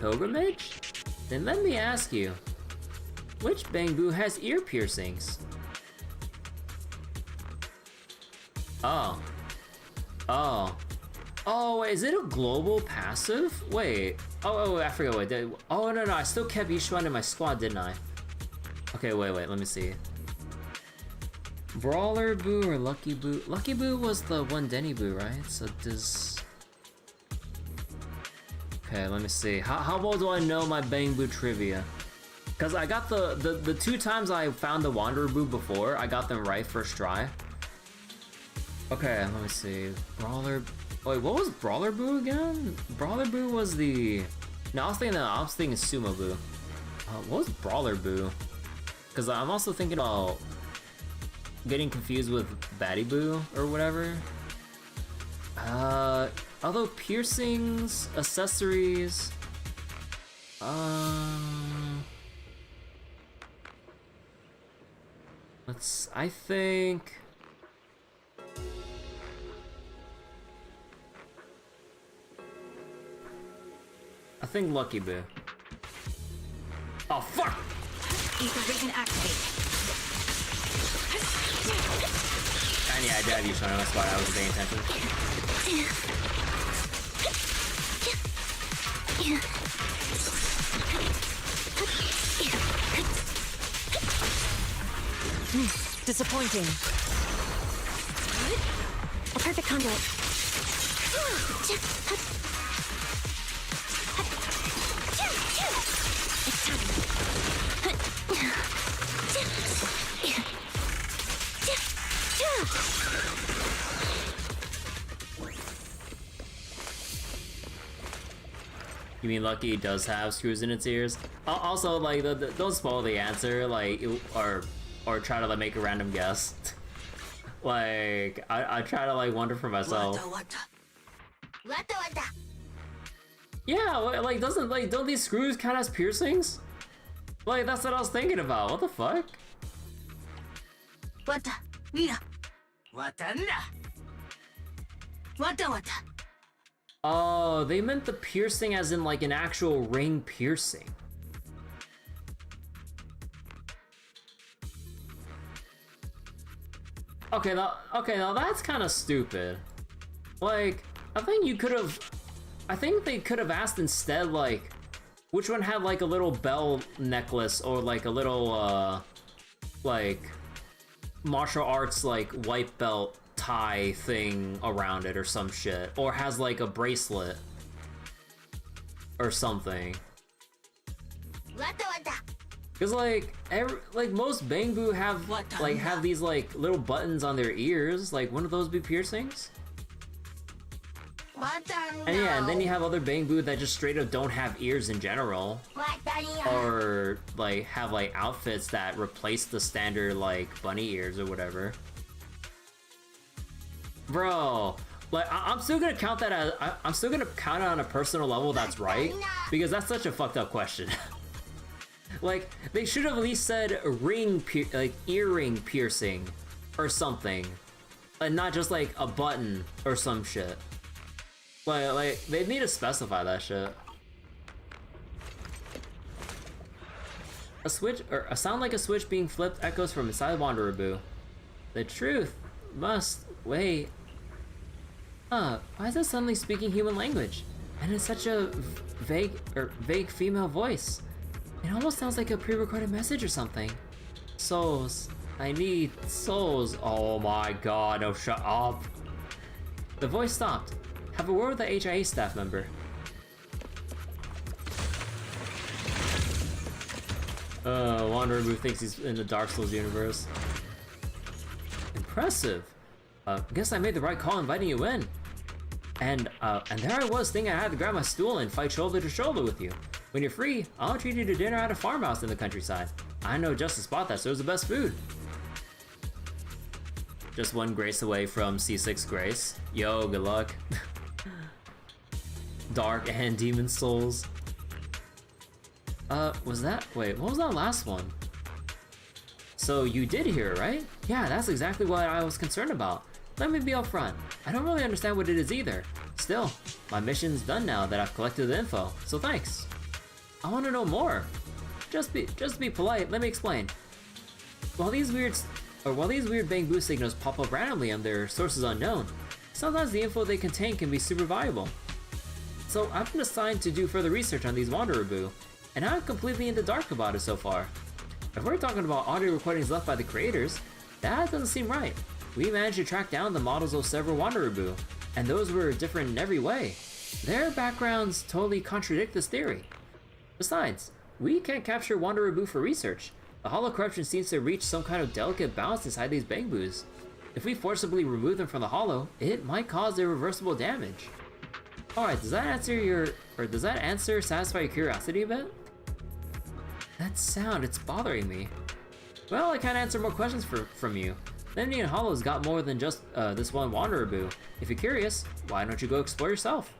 pilgrimage? Then let me ask you, which Bang Boo has ear piercings? Oh, is it a global passive? Wait. Oh, I forgot. Wait. Oh, no. I still kept Yishuan in my squad, didn't I? Okay, wait. Let me see. Brawler Boo or Lucky Boo? Lucky Boo was the one Denny Boo, right? So does... Okay, let me see. How well do I know my Bang Boo trivia? Because I got the 2 times I found the Wanderer Boo before, I got them right first try. Okay, let me see. Brawler... Wait, what was Brawler Boo again? Brawler Boo was the... No, I was thinking Sumo Boo. What was Brawler Boo? Because I'm also thinking about getting confused with Batty Boo or whatever. Although piercings, accessories... I think... Lucky Boo. Oh, fuck! Ether vision activate. And yeah, I did have you showing on the spot. I wasn't paying attention. Disappointing. A perfect conduit. It's time. You mean Lucky does have screws in its ears? Also, like, don't spoil the answer, like, or try to like make a random guess. Like, I try to like wonder for myself. Yeah, like don't these screws count as piercings? Like, that's what I was thinking about. What the fuck? Oh, they meant the piercing as in like an actual ring piercing. Okay, now that's kind of stupid. Like, I think they could have asked instead, like, which one had like a little bell necklace or like a little like martial arts like white belt tie thing around it or some shit, or has like a bracelet or something. Cause like most Bang Boo have have these like little buttons on their ears. Like, wouldn't those be piercings? And yeah, and then you have other Bang Boo that just straight up don't have ears in general, or like have like outfits that replace the standard like bunny ears or whatever. Bro, like I'm still gonna count that as I'm still gonna count it on a personal level. That's right, because that's such a fucked up question. Like, they should have at least said like earring piercing or something, and not just like a button or some shit. Like they need to specify that shit. A switch, or a sound like a switch being flipped echoes from inside Wanderer Boo. The truth must wait. Why is it suddenly speaking human language? And in such a vague female voice. It almost sounds like a pre-recorded message or something. Souls. I need souls. Oh my god, no, shut up. The voice stopped. Have a word with the HIA staff member. Wanderer Boo thinks he's in the Dark Souls universe. Impressive. Guess I made the right call inviting you in. And there I was thinking I had to grab my stool and fight shoulder to shoulder with you. When you're free, I'll treat you to dinner at a farmhouse in the countryside. I know just a spot that serves the best food. Just one grace away from C6 Grace. Yo, good luck. Dark and Demon Souls. Wait, what was that last one? So you did hear it, right? Yeah, that's exactly what I was concerned about. Let me be upfront. I don't really understand what it is either. Still, my mission's done now that I've collected the info, so thanks. I want to know more. Just be polite, let me explain. While these weird Bang Boo signals pop up randomly on their sources unknown, sometimes the info they contain can be super valuable. So I've been assigned to do further research on these Wanderer Boo, and I'm completely in the dark about it so far. If we're talking about audio recordings left by the creators, That doesn't seem right. We managed to track down the models of several Wanderubu, and those were different in every way. Their backgrounds totally contradict this theory. Besides, we can't capture Wanderubu for research. The hollow corruption seems to reach some kind of delicate balance inside these Bangbus. If we forcibly remove them from the hollow, it might cause irreversible damage. Alright, does that answer satisfy your curiosity a bit? That sound, it's bothering me. Well, I can't answer more questions from you. The Indian Hollow's got more than just this one Wanderubu. If you're curious, why don't you go explore yourself?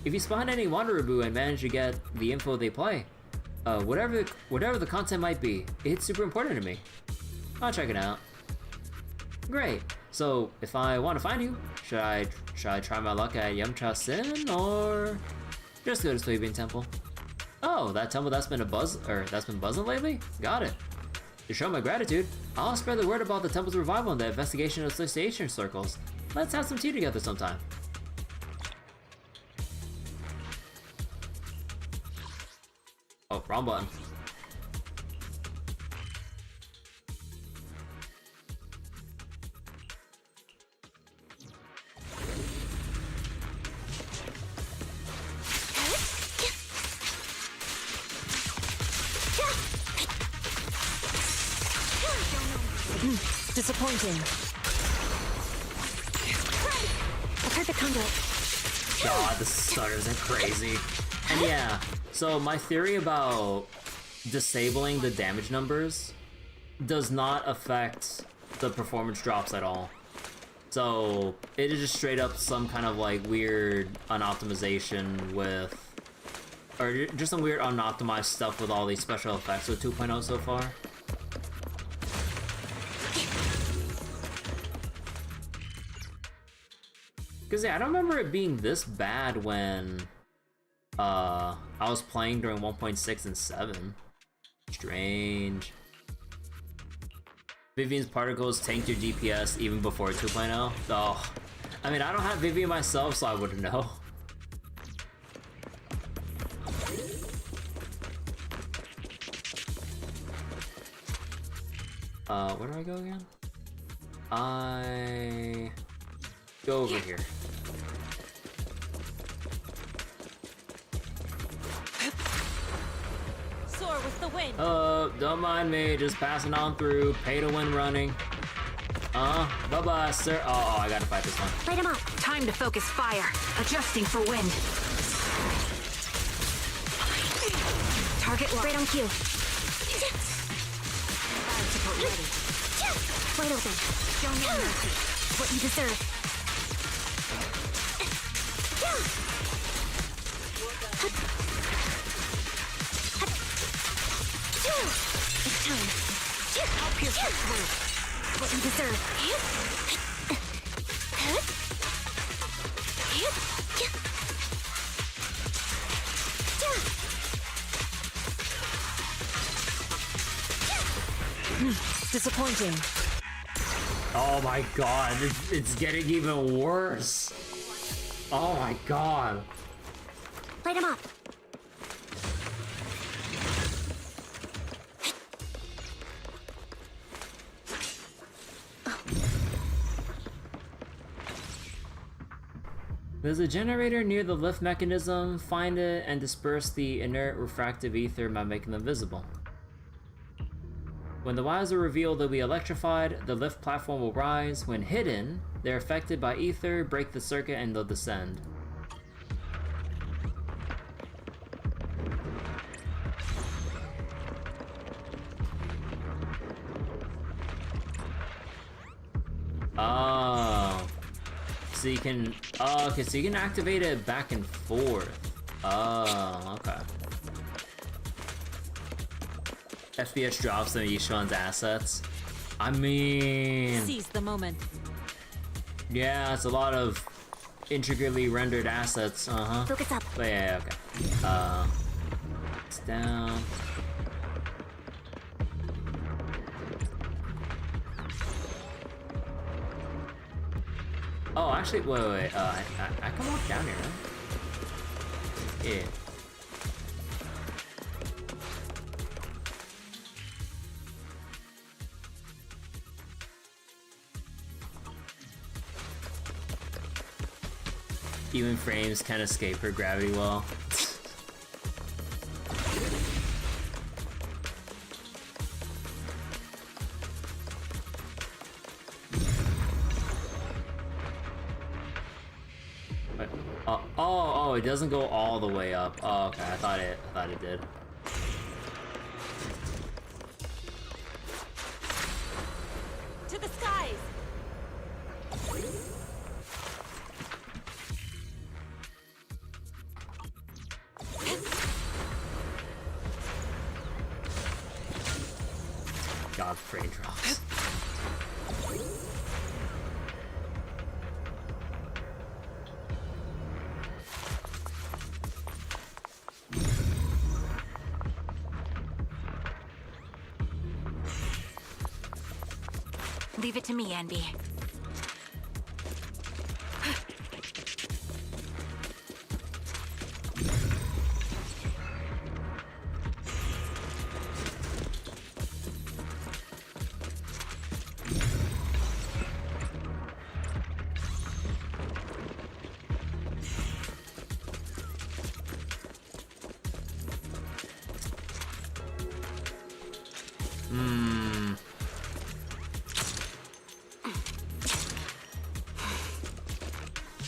If you spawn any Wanderubu and manage to get the info they play, whatever the content might be, it's super important to me. I'll check it out. Great. So if I want to find you, should I try my luck at Yamcha Sin or just go to Suibin Temple? Oh, that temple that's been buzzing lately? Got it. To show my gratitude, I'll spread the word about the temple's revival in the investigation association circles. Let's have some tea together sometime. Oh, wrong button. Disappointing. I've heard the conduit. God, the stutters are crazy. And yeah, so my theory about disabling the damage numbers does not affect the performance drops at all. So it is just straight up some kind of like weird unoptimization with, or just some weird unoptimized stuff with all these special effects with 2.0 so far. Because yeah, I don't remember it being this bad when I was playing during 1.6 and 7. Strange. Vivian's particles tanked your DPS even before 2.0. Oh, I mean, I don't have Vivian myself, so I wouldn't know. Where do I go again? I go over here. Soar with the wind. Don't mind me, just passing on through. Pay to win running. Bye-bye, sir. Oh, I gotta fight this one. Light him up. Time to focus fire. Adjusting for wind. Target locked. Right on cue. Fire support ready. Wide open. Show no mercy. What you deserve. It's time. I'll pierce right through. What you deserve. Disappointing. Oh my god, it's getting even worse. Oh my god. Light him up. There's a generator near the lift mechanism. Find it and disperse the inert refractive ether by making them visible. When the wires are revealed, they'll be electrified. The lift platform will rise. When hidden, they're affected by ether, break the circuit, and they'll descend. Oh. So you can, oh, okay, so you can activate it back and forth. Oh, okay. FPS drops on each one's assets. I mean, Seize the moment. yeah, it's a lot of intricately rendered assets. Focus up. But yeah, okay. It's down. Oh, actually, wait. I can walk down here, right? Yeah. even frames can't escape her gravity well. Oh, it doesn't go all the way up. Oh, okay, I thought it did. To the skies! God, frame drops. Leave it to me, Envy.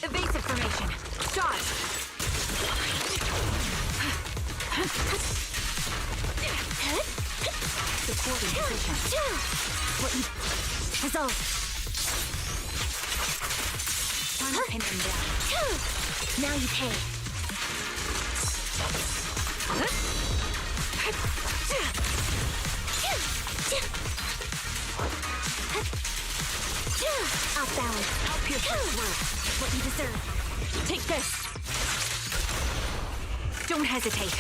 Evasive formation. Dodge. Supporting position. Resolve. Time to pin them down. Now you pay. Off balance. I'll pierce your throat. What you deserve. Take this. Don't hesitate.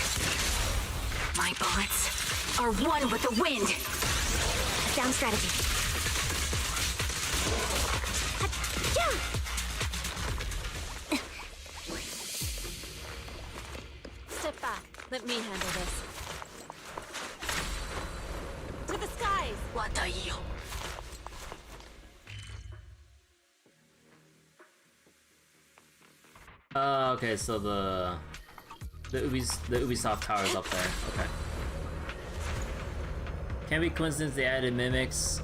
My bullets are one with the wind. Sound strategy. Step back. Let me handle this. To the skies. What are you? Okay, so the Ubisoft tower is up there. Okay. Can't be coincidence they added mimics,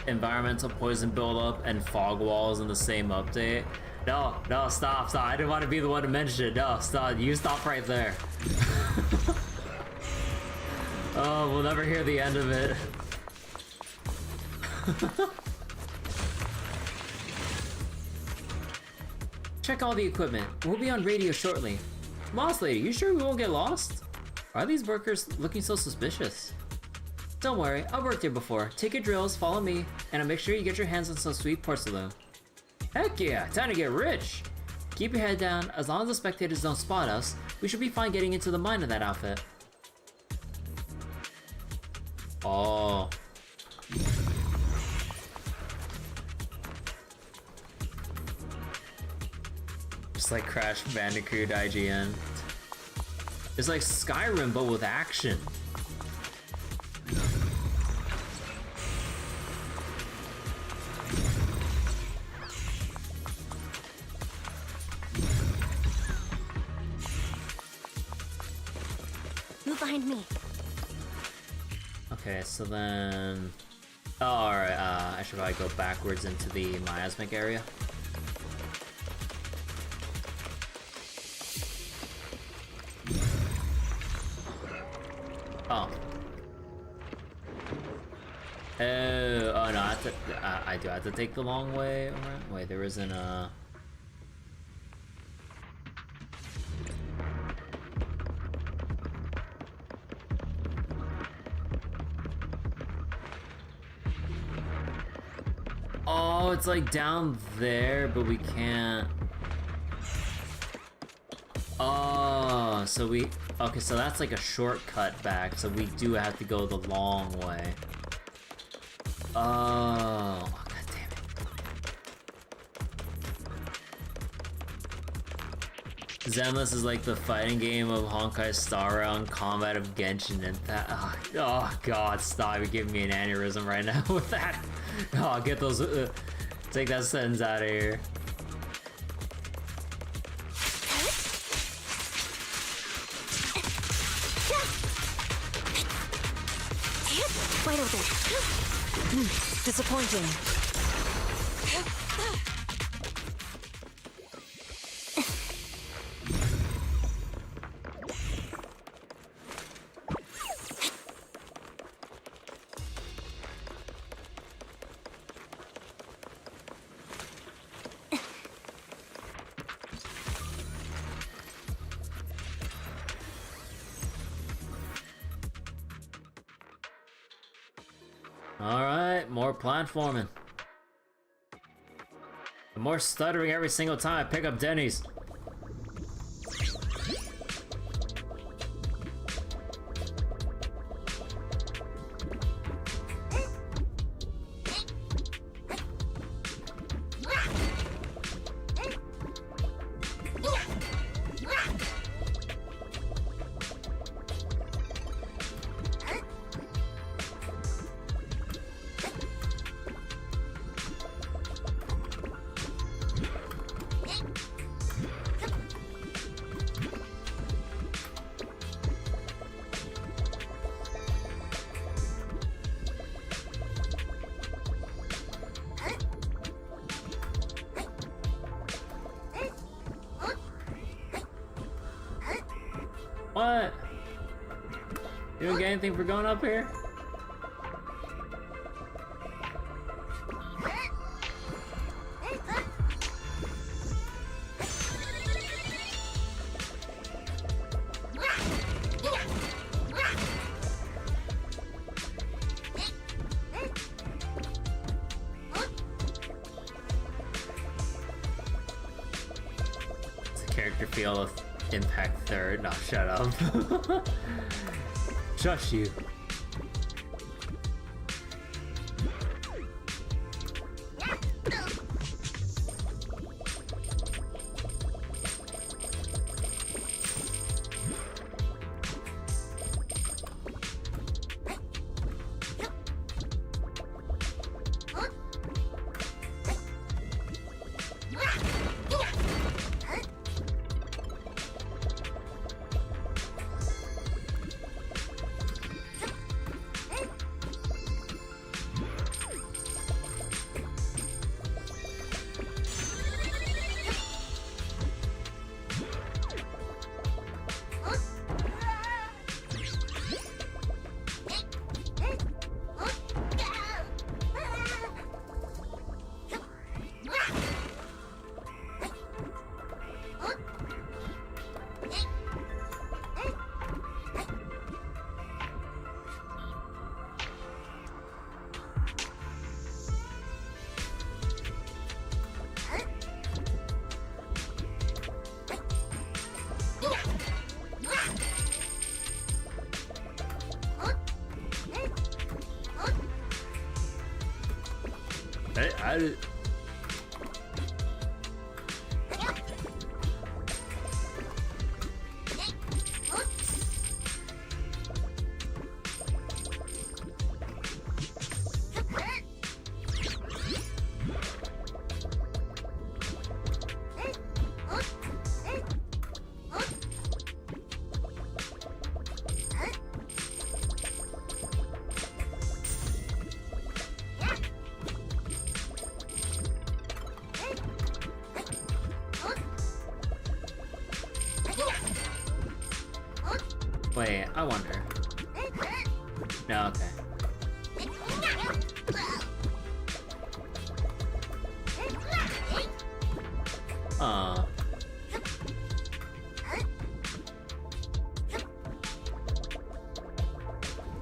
environmental poison buildup, and fog walls in the same update. No, stop. I didn't want to be the one to mention it. No, stop. You stop right there. Oh, we'll never hear the end of it. Check all the equipment. We'll be on radio shortly. Boss lady, you sure we won't get lost? Why are these workers looking so suspicious? Don't worry, I've worked here before. Take your drills, follow me, and I'll make sure you get your hands on some sweet porcelain. Heck yeah, time to get rich! Keep your head down. As long as the spectators don't spot us, we should be fine getting into the mine in that outfit. Oh. Just like Crash Bandicoot IGN. It's like Skyrim, but with action. Move behind me. Okay, so then... Oh, alright, I should probably go backwards into the miasmic area. Oh. Oh no, I do have to take the long way around. Wait, there isn't a... Oh, it's like down there, but we can't... Oh, so we... Okay, so that's like a shortcut back, so we do have to go the long way. Oh, god damn it. Zenless is like the fighting game of Honkai Star Rail, Combat of Genshin, and that... Oh god, stop, you're giving me an aneurysm right now with that. Oh, get those... take that sentence out of here. Disappointing. Alright, more platforming. And more stuttering every single time I pick up Denny's. What? You don't get anything for going up here? It's a character feel of Impact 3rd. No, shut up. Shush you. I Wait, I wonder. No, okay. Aw.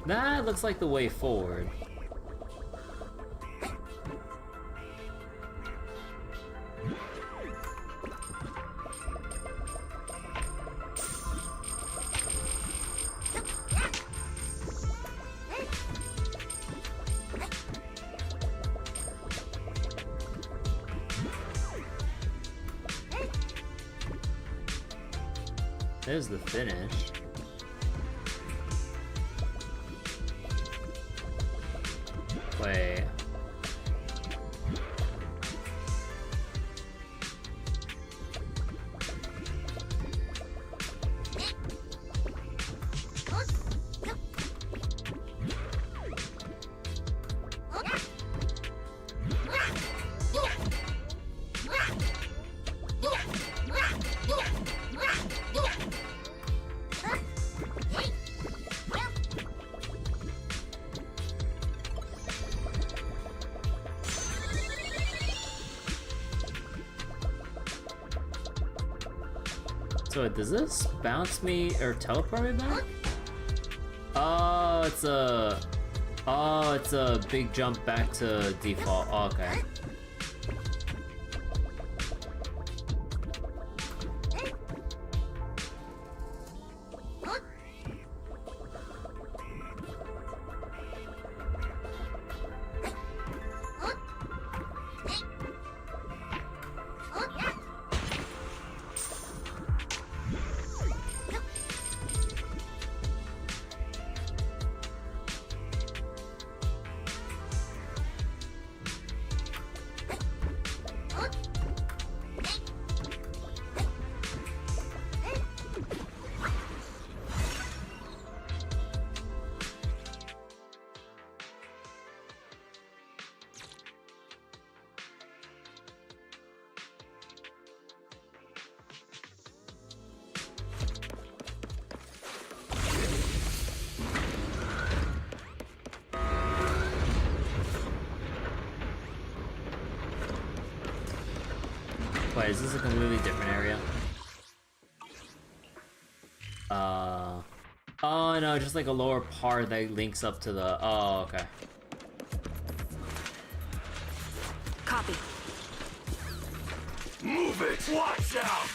That looks like the way forward. There's the finish. Wait. So does this bounce me or teleport me back? Oh, it's a big jump back to default. Oh, okay. Wait, is this a completely different area? Oh no, just like a lower part that links up to the, oh, okay. Copy. Move it! Watch out!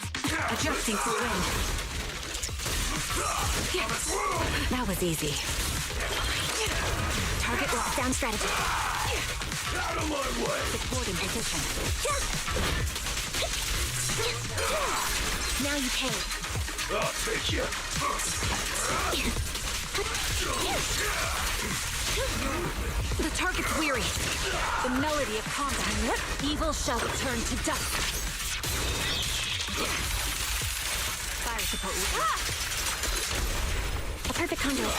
Adjusting for wind. That was easy. Target lockdown strategy. Out of my way! Supporting position. Now you pay. I'll take you. The target's weary. The melody of combat. Evil shall turn to dust. Fire support. A perfect conduit.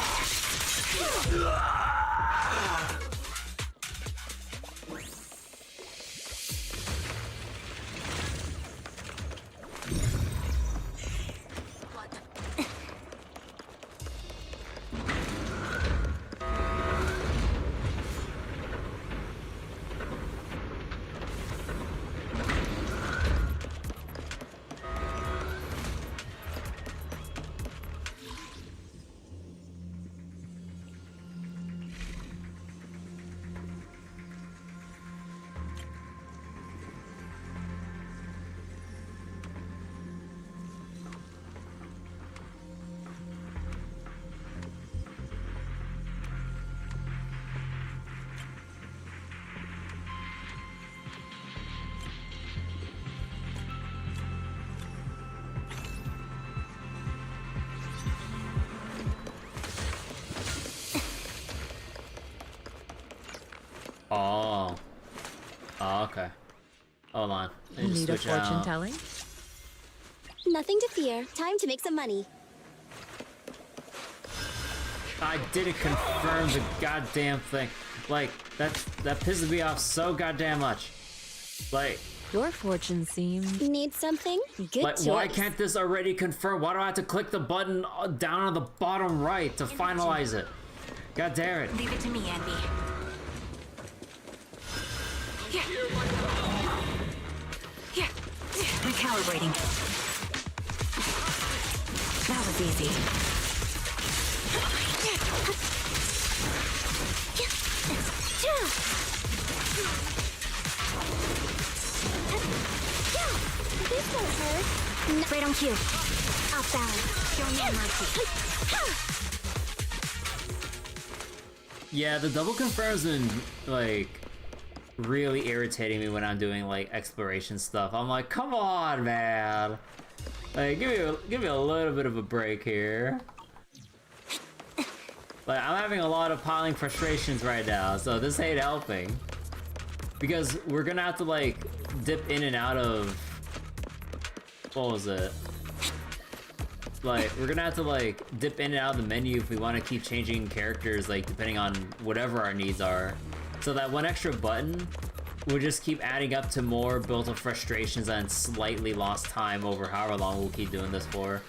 Oh. Oh, okay. Hold on. Let me just Need a switch fortune out. telling? Nothing to fear. Time to make some money. I didn't confirm the goddamn thing. Like, that pisses me off so goddamn much. Like, Your fortune seems... Need something? Good like, choice. why can't this already confirm? Why do I have to click the button down on the bottom right to finalize it? God damn it. Leave it to me, Andy. Recalibrating. That was easy. This won't hurt. Right on cue. Off balance. Show me mercy. Yeah, the double confirm's been, like, really irritating me when I'm doing, like, exploration stuff. I'm like, come on, man. Like, give me a little bit of a break here. Like, I'm having a lot of piling frustrations right now, so this ain't helping. Because we're gonna have to, like, dip in and out of... What was it? Like, we're gonna have to, like, dip in and out of the menu if we want to keep changing characters, like, depending on whatever our needs are. So that one extra button will just keep adding up to more built-up frustrations and slightly lost time over however long we'll keep doing this for.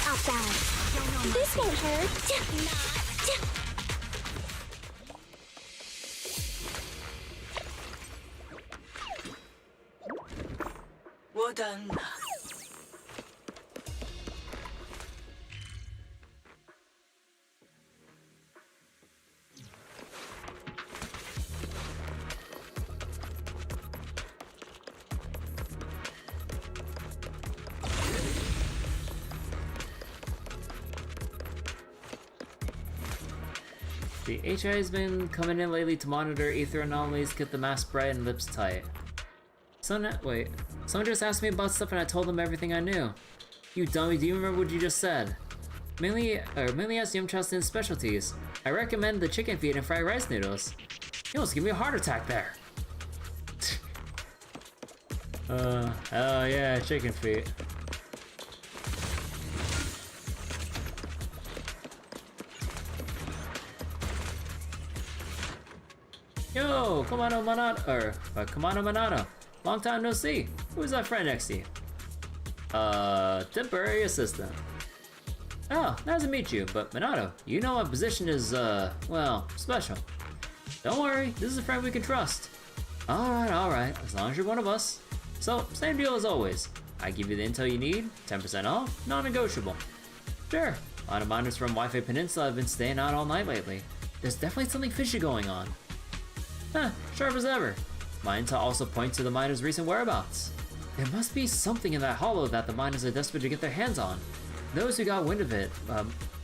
Off balance. This won't hurt. Well done. The HI has been coming in lately to monitor ether anomalies, get the mask bright and lips tight. Wait. Someone just asked me about stuff and I told them everything I knew. You dummy, do you remember what you just said? Mainly asked Yum Chastin's specialties. I recommend the chicken feet and fried rice noodles. You almost give me a heart attack there. Oh yeah, chicken feet. Yo, Kamano Manato. Long time no see. Who's that friend next to you? Temporary assistant. Oh, nice to meet you, but Minato, you know my position is, well, special. Don't worry, this is a friend we can trust. Alright, as long as you're one of us. So, same deal as always. I give you the intel you need, 10% off, non-negotiable. Sure, a lot of miners from Wi-Fi Peninsula have been staying out all night lately. There's definitely something fishy going on. Huh, sharp as ever. My intel also points to the miners' recent whereabouts. There must be something in that hollow that the miners are desperate to get their hands on. Those who got wind of it,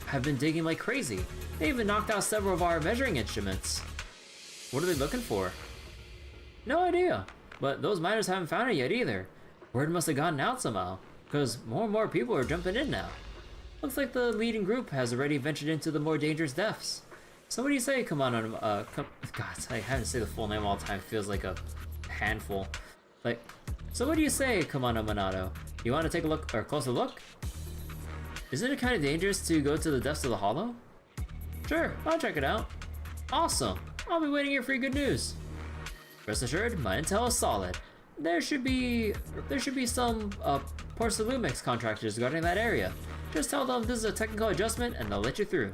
have been digging like crazy. They even knocked out several of our measuring instruments. What are they looking for? No idea, but those miners haven't found it yet either. Word must have gotten out somehow, because more and more people are jumping in now. Looks like the leading group has already ventured into the more dangerous depths. So what do you say, God, I having to say the full name all the time feels like a handful. So what do you say, Kamano Minato? You want to take a closer look? Isn't it kind of dangerous to go to the depths of the hollow? Sure, I'll check it out. Awesome, I'll be waiting here for your good news. Rest assured, my intel is solid. There should be some Porcelumix contractors guarding that area. Just tell them this is a technical adjustment and they'll let you through.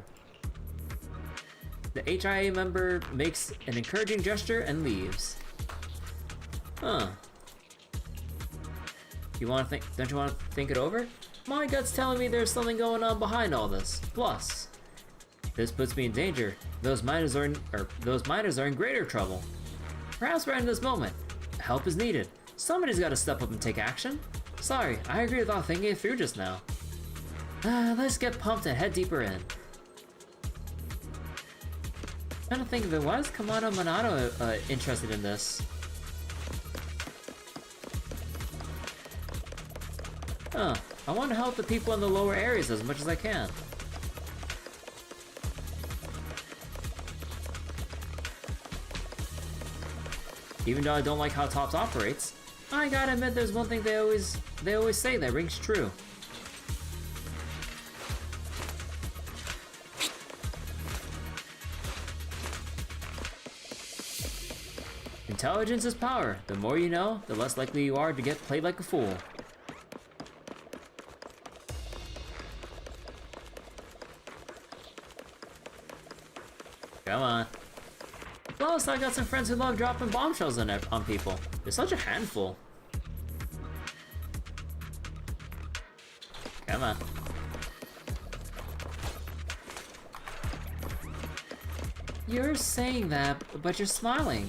The HIA member makes an encouraging gesture and leaves. Huh. Don't you want to think it over? My gut's telling me there's something going on behind all this. Plus, this puts me in danger. Those miners are in greater trouble. Perhaps right in this moment, help is needed. Somebody's got to step up and take action. Sorry, I agree without thinking it through just now. Let's get pumped and head deeper in. I'm trying to think if it was Kamano Minato interested in this. I want to help the people in the lower areas as much as I can. Even though I don't like how Tops operates, I gotta admit there's one thing they always say that rings true. Intelligence is power. The more you know, the less likely you are to get played like a fool. Come on. Plus, I got some friends who love dropping bombshells on people. They're such a handful. Come on. You're saying that, but you're smiling.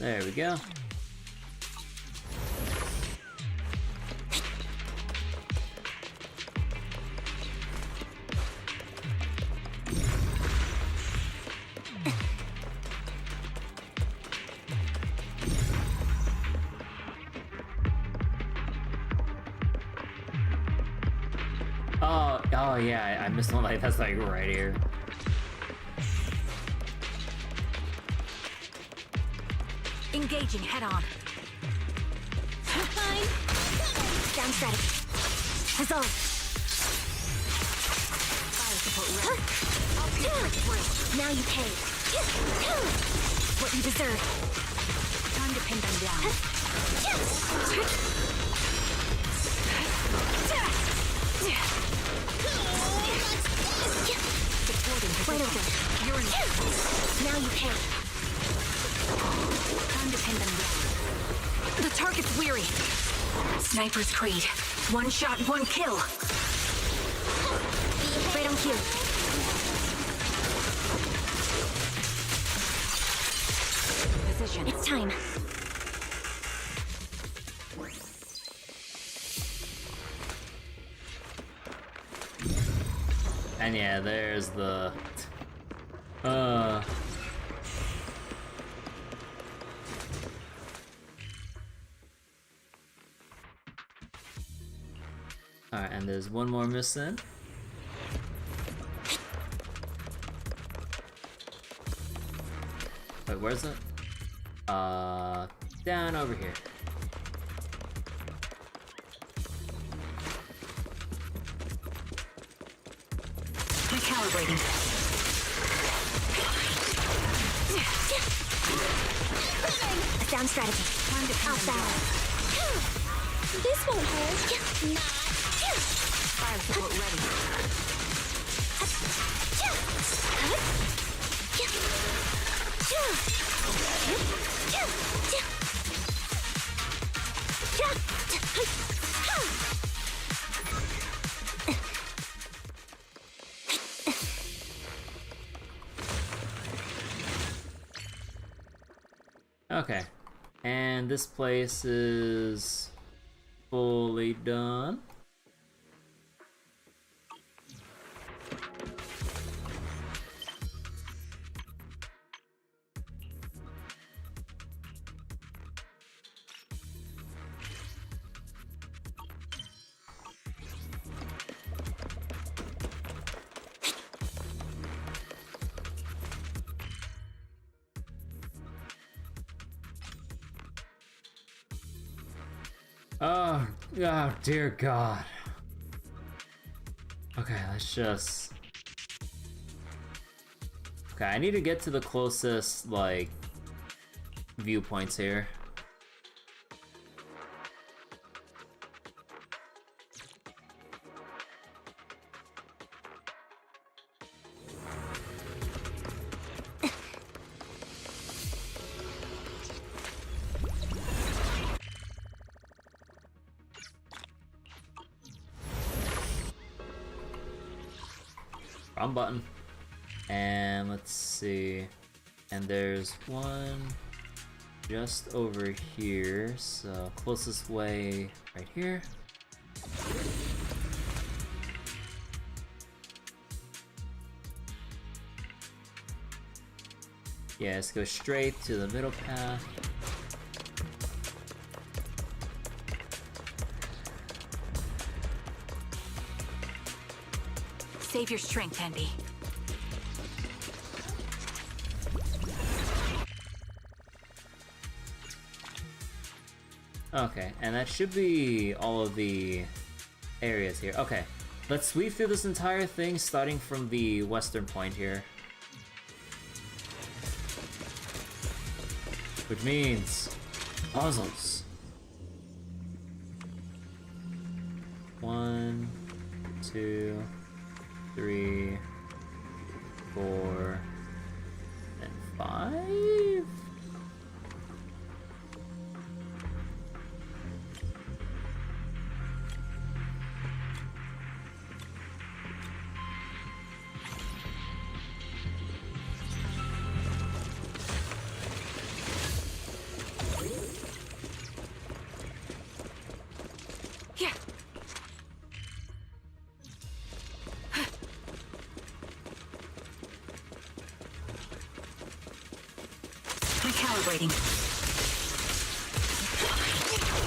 There we go. Oh yeah, I missed one that's like right here. Engaging head-on. Fine. Down strategy. Resolve. Fire support ready. I'll pierce through. Now you pay. What you deserve. Time to pin them down. Right over. You're in. Now you pay. Time to pin them down. The target's weary. Sniper's Creed. One shot, one kill. Right on cue. Position. It's time. And yeah, there's the... Alright, and there's one more missing. Wait, where's it? Down over here. Recalibrating. A sound strategy. Time to outbound. This won't hurt. Not. Fire support ready. Okay, and this place is fully done. Oh, dear God. Okay, let's just... Okay, I need to get to the closest, like, viewpoints here. Wrong button. And let's see. And there's one just over here. So closest way right here. Yeah, let's go straight to the middle path. Save your strength, Andy. Okay, and that should be all of the areas here. Okay, let's sweep through this entire thing, starting from the western point here. Which means puzzles. 1, 2, 3, 4, and 5? Recalibrating.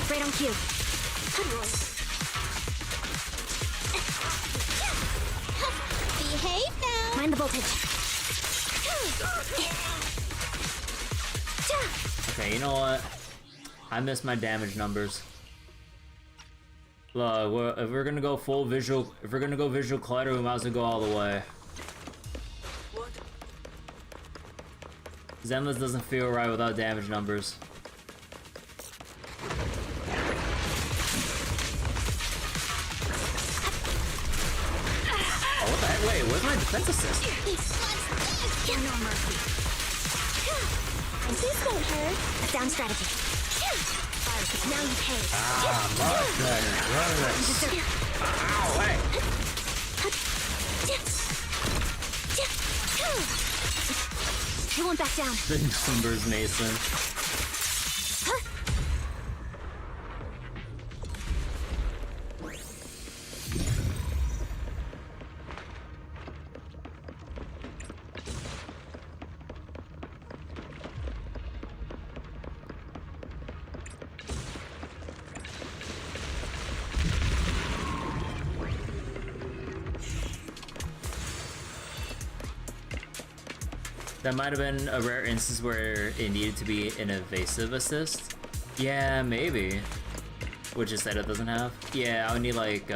Right on cue. Behave now. Mind the voltage. Okay, you know what? I missed my damage numbers. Look, if we're gonna go full visual, if we're gonna go visual clutter, we might as well go all the way. Zenless doesn't feel right without damage numbers. Oh, what the heck? Wait, where's my defense assist? No mercy. This won't hurt. A sound strategy. Now you pay. Much better. Ow, wait. You won't back down. The numbers, Mason. That might have been a rare instance where it needed to be an evasive assist. Yeah, maybe. Which is that it doesn't have? Yeah, I would need like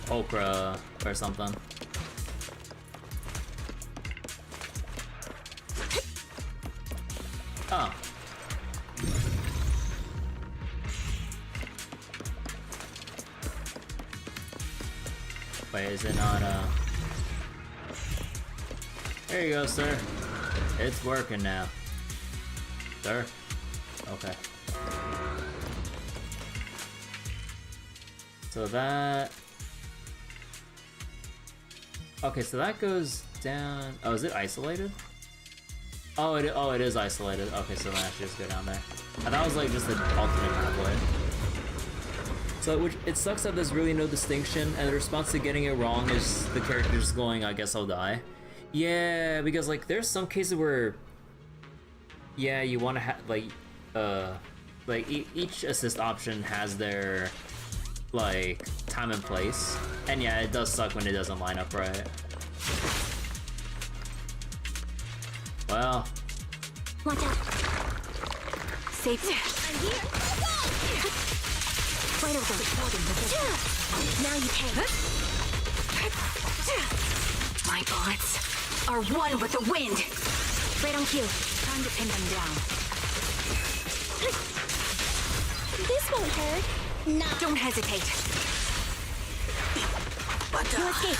Okra or something. Oh. Wait, is it not There you go, sir. It's working now. Sir? Okay. So that... Okay, so that goes down... Oh, is it isolated? Oh, it is isolated. Okay, so then I should just go down there. I thought it was like just an alternate pathway. So it sucks that there's really no distinction, and the response to getting it wrong is the character just going, I guess I'll die. Yeah, because like there's some cases where, yeah, you want to have like each assist option has their like time and place, and yeah, it does suck when it doesn't line up right. Well, watch out. Safe. I'm here. Right over. Now you pay. My bullets are one with the wind. Right on cue. Time to pin them down. This won't hurt. No. Don't hesitate. You escape.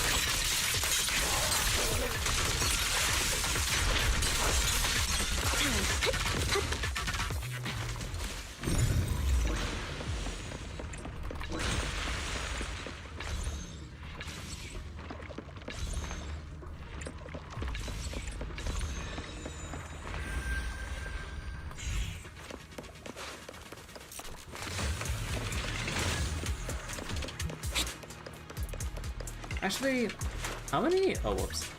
Actually, how many? Oh, whoops.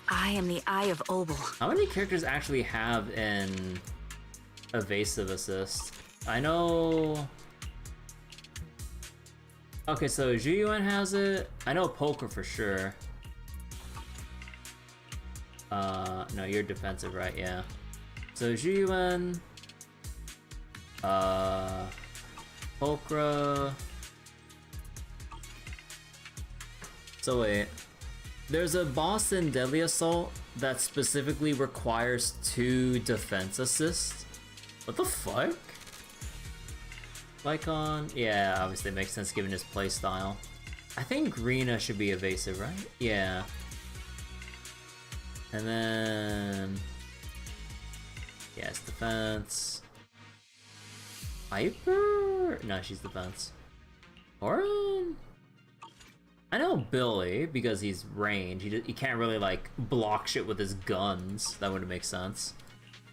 I am the Eye of Obel. How many characters actually have an evasive assist? I know. Okay, so Zhiyuan has it. I know Poker for sure. No, you're defensive, right? Yeah. So Zhiyuan, Okra. So wait, there's a boss in Deadly Assault that specifically requires 2 defense assists. What the fuck? Lycon, yeah, obviously it makes sense given his playstyle. I think Rina should be evasive, right? Yeah. And then... yes, defense. Hyper? No, she's defense. Orin? I know Billy, because he's range. He can't really, like, block shit with his guns. That wouldn't make sense.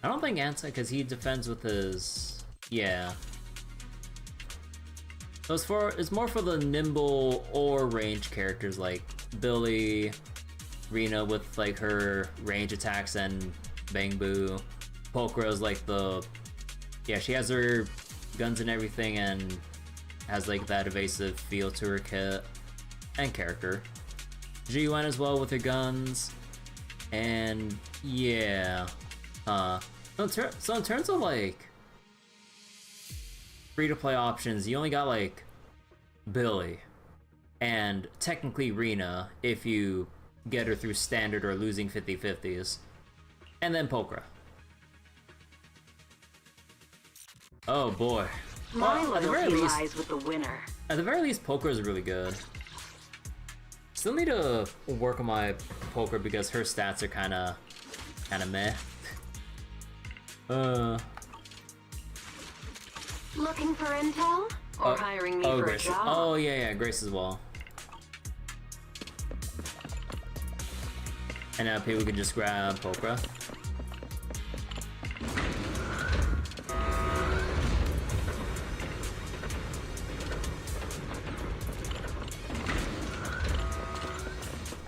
I don't think Anti, because he defends with his... yeah. So it's more for the nimble or range characters like Billy, Rina with, like, her range attacks, and Bang Boo. Pokro's like the... yeah, she has her guns and everything, and has, like, that evasive feel to her kit. And character. G1 as well with her guns. And yeah. So in terms of like free-to-play options, you only got like Billy and technically Rena if you get her through standard or losing 50-50s, and then Pokra. Oh boy. My Well, at the very loyalty least, lies with the winner. at the very least, Pokra is really good. Still need to work on my Pokra because her stats are kind of meh. Looking for intel? Or hiring me for Grace. a job? Oh yeah, Grace as well. And now people can just grab Pokra.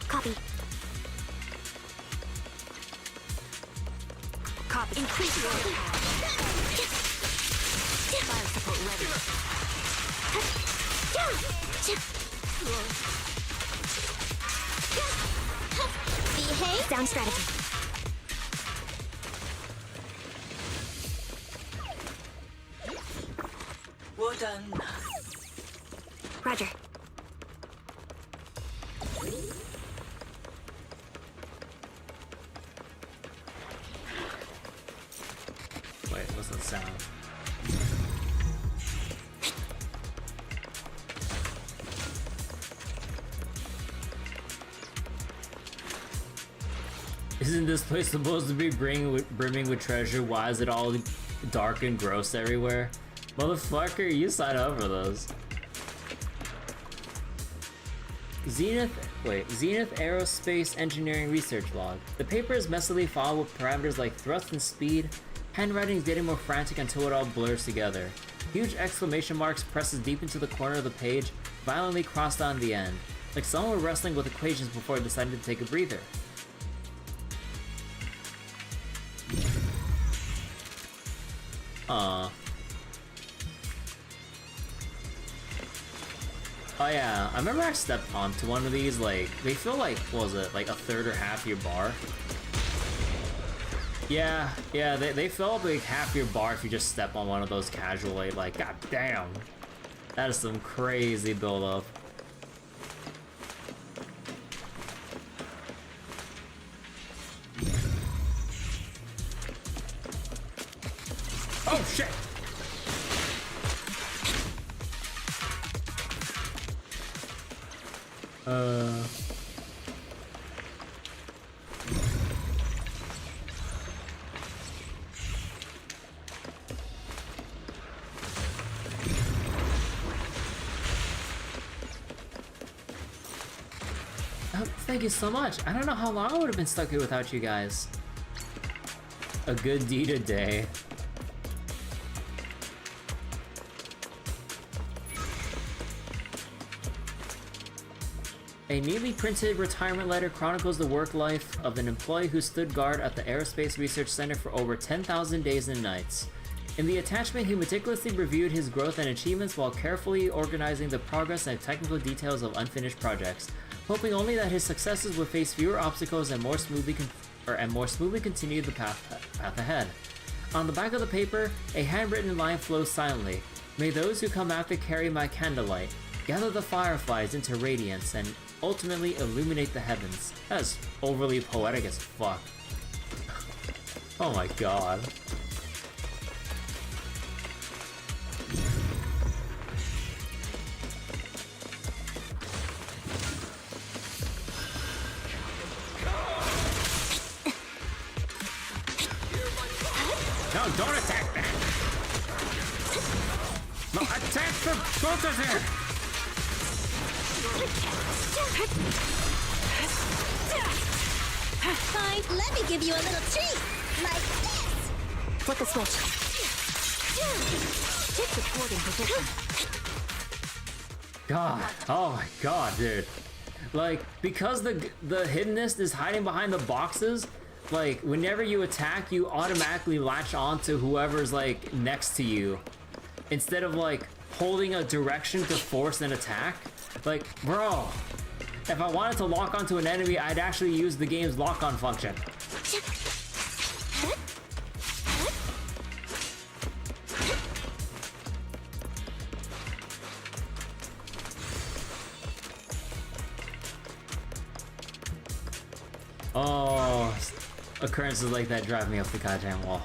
Copy. Copy. Increase your power. Fire support ready. Behave. Sound strategy. Well done. Roger. Wait, what's that sound? Isn't this place supposed to be brimming with treasure? Why is it all dark and gross everywhere? Motherfucker, you sign up for those. Zenith Aerospace Engineering Research Log. The paper is messily filed with parameters like thrust and speed. Handwriting is getting more frantic until it all blurs together. Huge exclamation marks presses deep into the corner of the page, violently crossed on the end, like someone were wrestling with equations before deciding to take a breather. Oh yeah, I remember I stepped onto one of these, like, they feel like, what was it, like a third or half your bar? Yeah, they fill up like half your bar if you just step on one of those casually, like, god damn. That is some crazy build-up. Oh shit! Thank you so much. I don't know how long I would have been stuck here without you guys. A good deed a day. A neatly printed retirement letter chronicles the work life of an employee who stood guard at the Aerospace Research Center for over 10,000 days and nights. In the attachment, he meticulously reviewed his growth and achievements while carefully organizing the progress and technical details of unfinished projects, hoping only that his successes would face fewer obstacles and more smoothly continue the path ahead. On the back of the paper, a handwritten line flows silently. May those who come after carry my candlelight, gather the fireflies into radiance, and ultimately illuminate the heavens. That's overly poetic as fuck. Oh my god. No, don't attack that! No, attack the soldiers here! Fine, let me give you a little treat! Like this! Flip the switch. Take the cord in position. God, oh my god, dude. Like, because the hiddenness is hiding behind the boxes, like, whenever you attack, you automatically latch on to whoever's, like, next to you. Instead of, like, holding a direction to force an attack. Like, bro, if I wanted to lock onto an enemy, I'd actually use the game's lock-on function. occurrences like that drive me up the goddamn wall.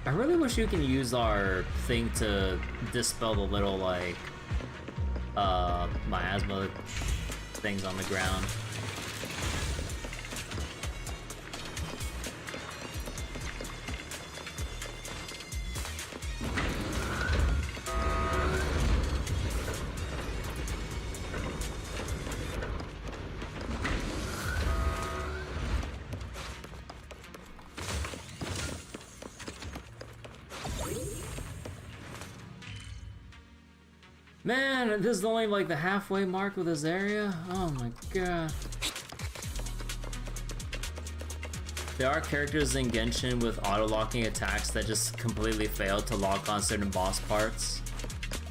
I really wish you can use our thing to dispel the little, like, miasma things on the ground. Man, this is only like the halfway mark with this area? Oh my god. There are characters in Genshin with auto-locking attacks that just completely fail to lock on certain boss parts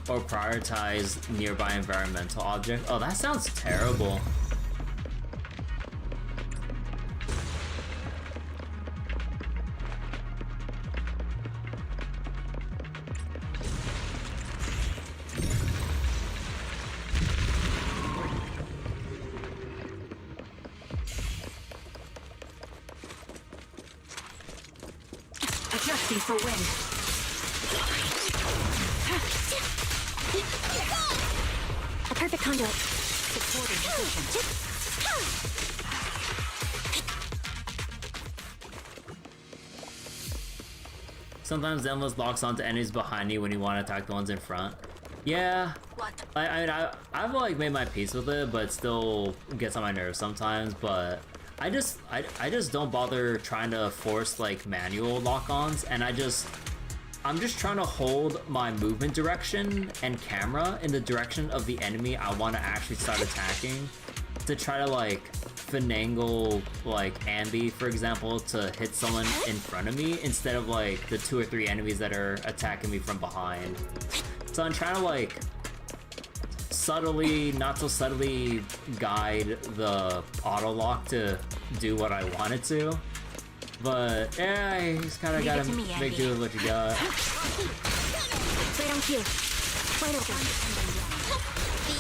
or prioritize nearby environmental objects. Oh, that sounds terrible. Adjusting for wind. A perfect conduit. Supporting position. Sometimes Zenless locks onto enemies behind you when you want to attack the ones in front. Yeah, I've like made my peace with it, but it still gets on my nerves sometimes. But I just don't bother trying to force like manual lock-ons, and I'm just trying to hold my movement direction and camera in the direction of the enemy I want to actually start attacking, to try to like finagle like ambi, for example, to hit someone in front of me instead of like the 2 or 3 enemies that are attacking me from behind. So I'm trying to like subtly, not so subtly, guide the auto lock to do what I want it to. But yeah, you just kind of gotta make do with what you got. Right on cue. Wide open.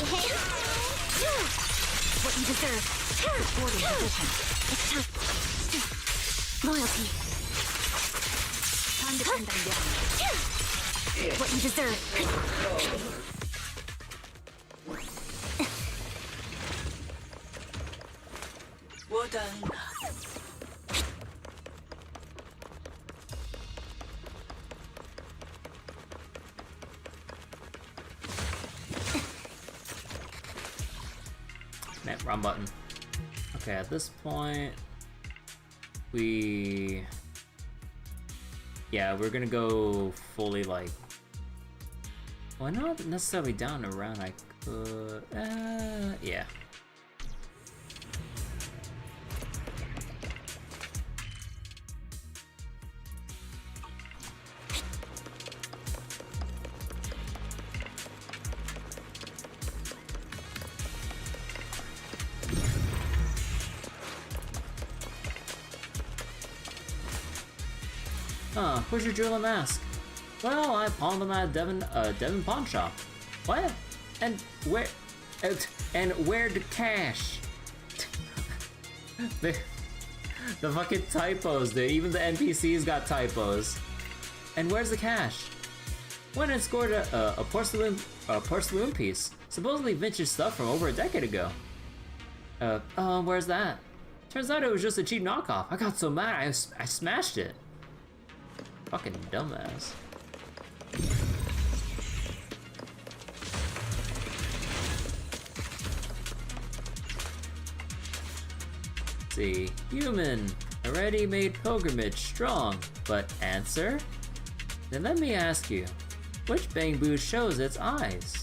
Behave. What you deserve. Supporting position. It's time. Loyalty. Time to pin them down. What you deserve. Well done. Man, wrong button. Okay, at this point, we're gonna go fully like, well, not necessarily down and around. I could, yeah. Where's your jewel and mask? Well, I pawned them at Devon pawn shop. What? And where? And where the cash? the fucking typos, dude. Even the NPCs got typos. And where's the cash? Went and scored a porcelain piece, supposedly vintage stuff from over a decade ago. Where's that? Turns out it was just a cheap knockoff. I got so mad I smashed it. Fucking dumbass. Let's see, human, already made pilgrimage strong, but answer? Then let me ask you, which Bangbu shows its eyes?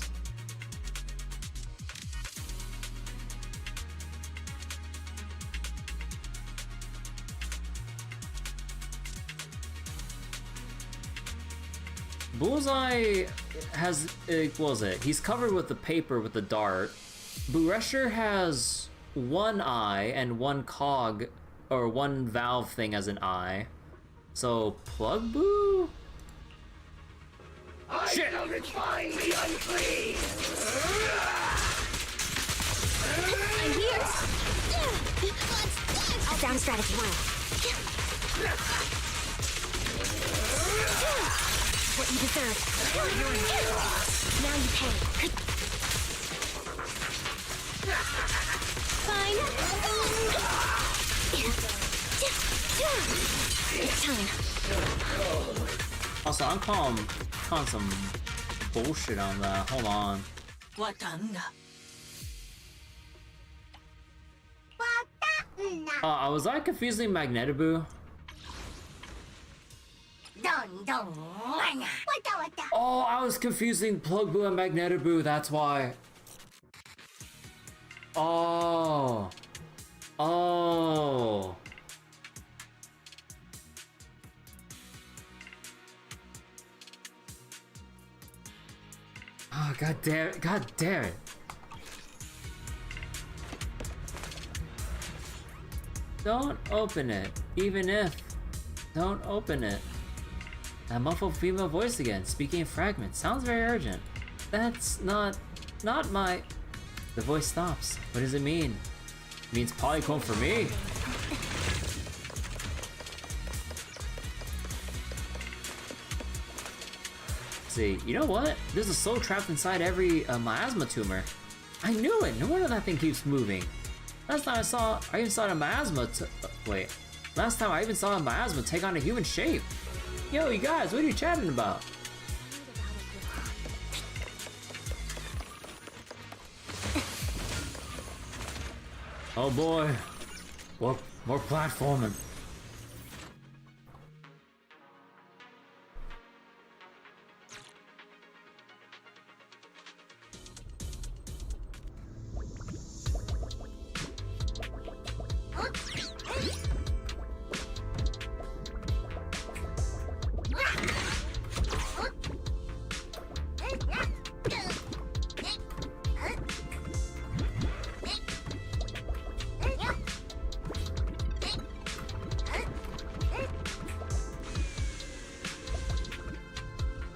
Bullseye has, what was it? He's covered with the paper with the dart. Buresher has one eye and one cog, or one valve thing as an eye. So, Plug Boo? I shall refine the unclean! I'm here! I'll down strategy. What you deserve. Now you pay. Fine. It's time. Also, I'm calling some bullshit on that. Hold on. Was I confusing Magnetaboo? Oh, I was confusing Plug Boo and Magnetaboo, that's why. Oh. Oh. Oh, god damn it. God damn it. Don't open it. Even if. Don't open it. That muffled female voice again, speaking in fragments. Sounds very urgent. That's not my... The voice stops. What does it mean? It means polycomb for me. See, you know what? There's a soul trapped inside every miasma tumor. I knew it! No wonder that thing keeps moving. Last time I even saw a miasma Last time I even saw a miasma take on a human shape. Yo, you guys, what are you chatting about? Oh boy. More platforming.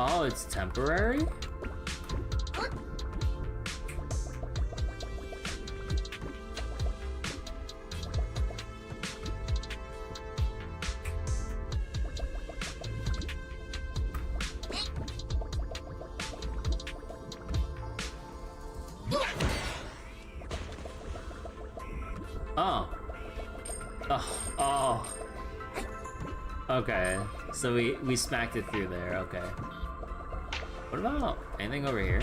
Oh, it's temporary? Oh. Oh. Okay, so we smacked it through there, okay. What about anything over here?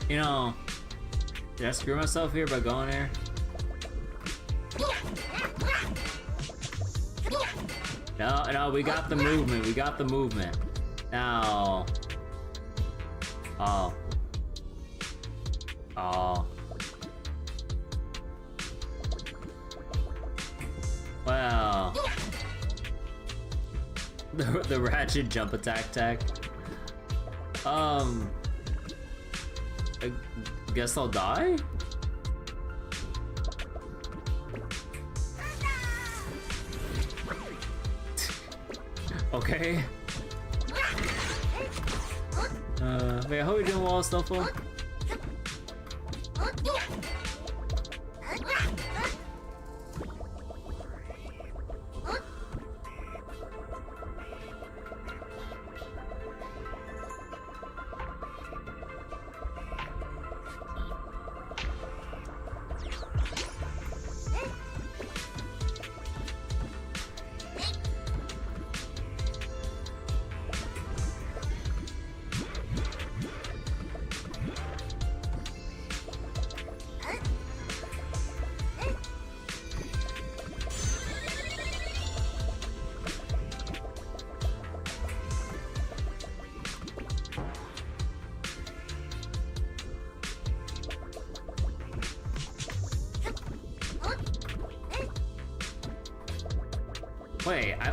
You know, did I screw myself here by going there? No, we got the movement. We got the movement. Now. Oh. Oh. Well. The ratchet jump attack tech. I guess I'll die? Okay. Wait, how are we doing wall stuff for?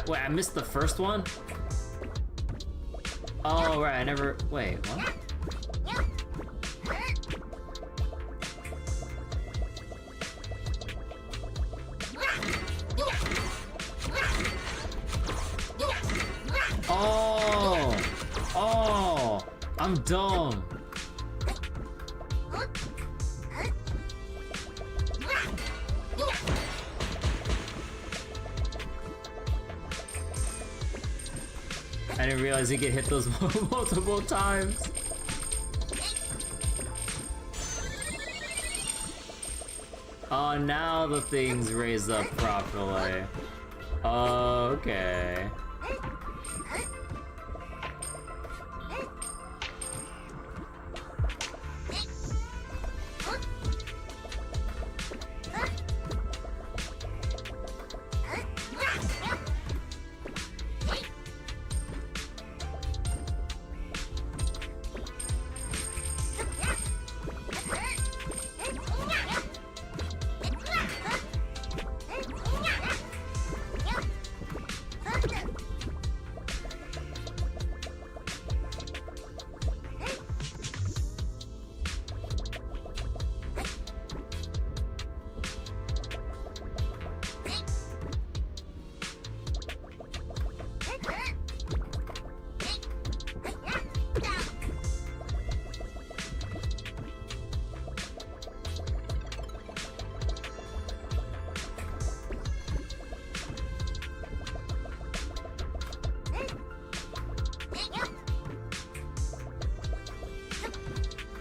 Wait, I missed the first one? Oh, right, I never... Wait, what? Oh! Oh! I'm dumb. I didn't realize he could hit those multiple times. Oh, now the thing's raised up properly. Okay.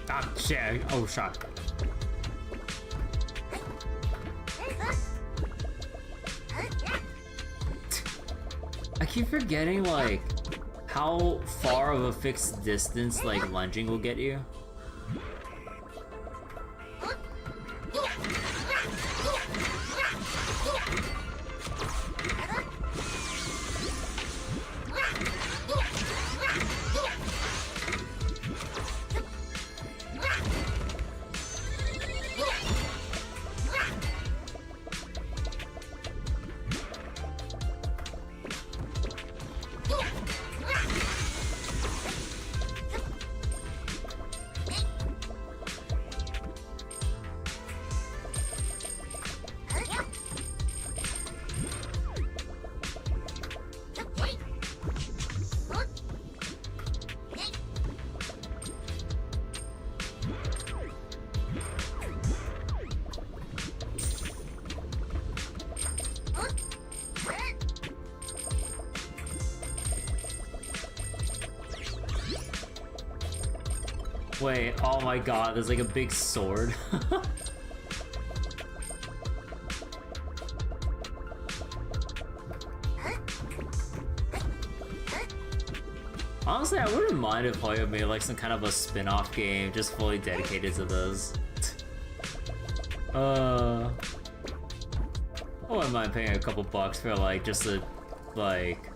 Ah, shit. Oh, shot. I keep forgetting, like, how far of a fixed distance, like, lunging will get you. Wait, oh my god, there's like a big sword. Honestly, I wouldn't mind if Hoyo made like some kind of a spin-off game just fully dedicated to this. I wouldn't mind paying a couple bucks for like just a like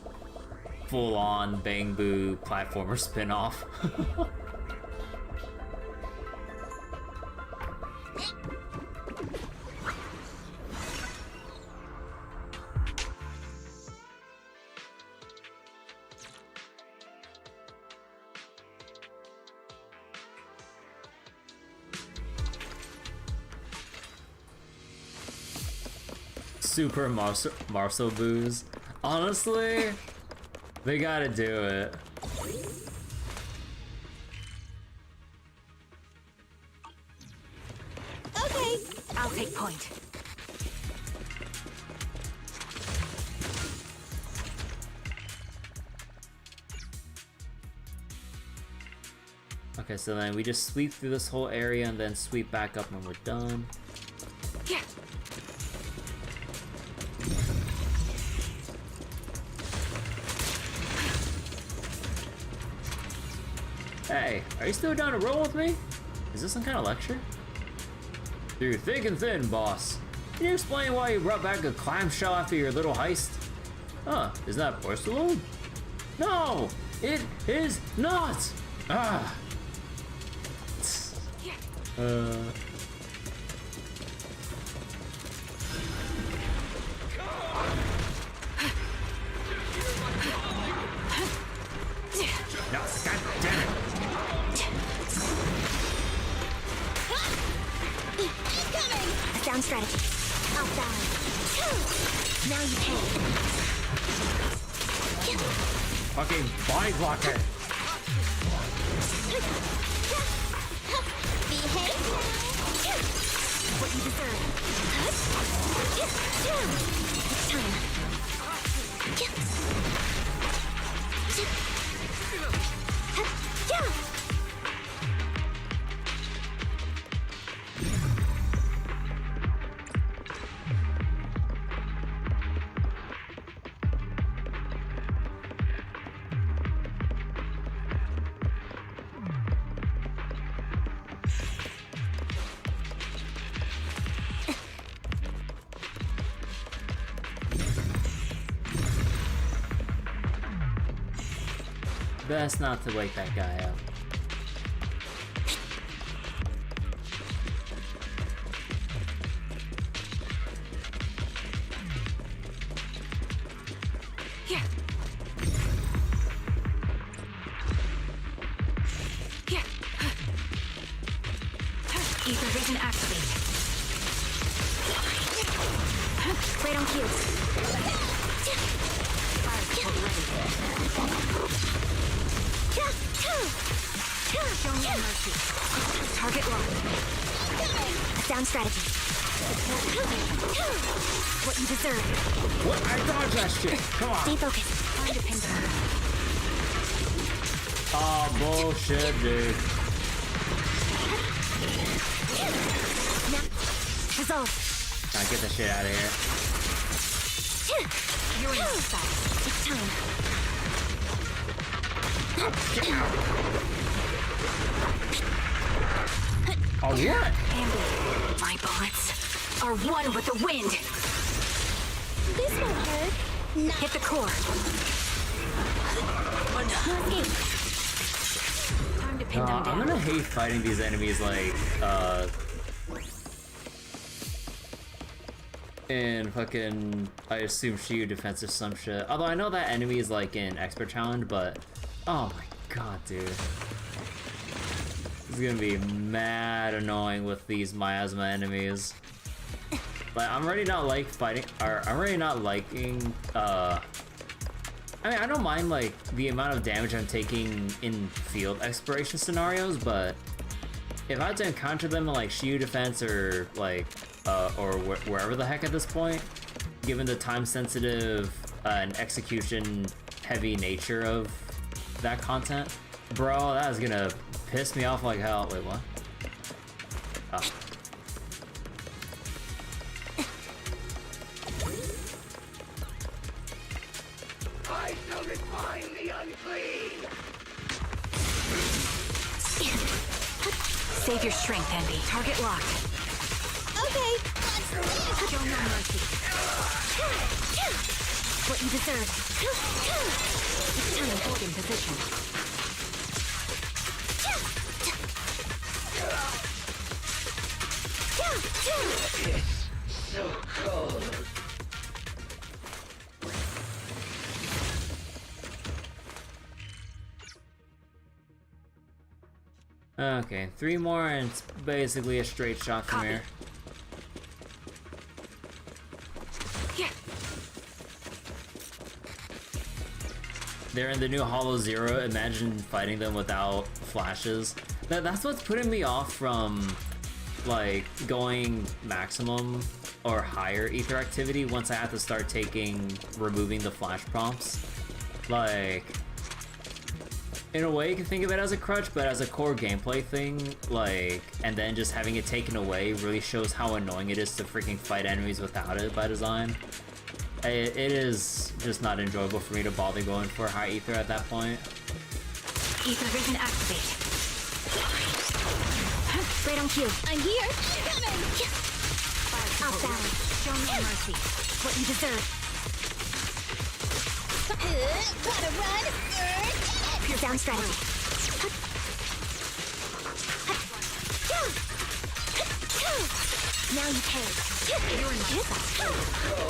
full-on Bang Boo platformer spin-off. Super Marcel Boos. Honestly, they gotta do it. Okay, I'll take point. Okay, so then we just sweep through this whole area and then sweep back up when we're done. Yeah. Hey, are you still down to roll with me? Is this some kind of lecture? Through thick and thin, boss. Can you explain why you brought back a clamshell after your little heist? Huh, is that porcelain? No, it is not! Ah! No, god damn it! incoming! Sound strategy. Off balance. Now you pay. Fucking body blocker! Behave. What you deserve. It's time. Best not to wake that guy up. Yeah. Yeah. Ether vision activate. Right on cue. Fire code ready. Show me mercy. Target locked. Sound strategy. What you deserve. What? I dodged that shit! Come on! Stay focused. Find a pin down. Oh, bullshit, dude. Now, resolve. Now get the shit out of here. You're in the side. It's time. Oh, what? Ambi, my bullets are one with the wind. This won't hurt. No. Hit the core. No escape. Time to pin them I'm down. gonna hate fighting these enemies like, in fucking, I assume Shield defense or some shit. Although I know that enemy is like in expert challenge, but oh my god, dude. This is gonna be mad annoying with these miasma enemies. Like, I'm already not like fighting, or I'm already not liking, I mean, I don't mind like the amount of damage I'm taking in field exploration scenarios, but if I had to encounter them in like Shield defense or like, or wherever the heck at this point, given the time-sensitive and execution-heavy nature of that content, bro, that is gonna piss me off like hell. Wait, what? Oh. I shall refine the unclean. Save your strength, Envy. Target locked. Okay, let's Show no mercy. what you deserve. It's time to hold in position. It's so cold. Okay, 3 more and it's basically a straight shot from here. They're in the new Hollow Zero. Imagine fighting them without flashes. That's what's putting me off from like going maximum or higher ether activity once I have to start removing the flash prompts. Like, in a way you can think of it as a crutch, but as a core gameplay thing, like, and then just having it taken away really shows how annoying it is to freaking fight enemies without it by design. It is just not enjoyable for me to bother going for high ether at that point. Ether vision activate. Right on cue. I'm here. Coming. Off balance. Show no mercy. What you deserve. Gotta run. Pure down strategy. Now you pay. You're in my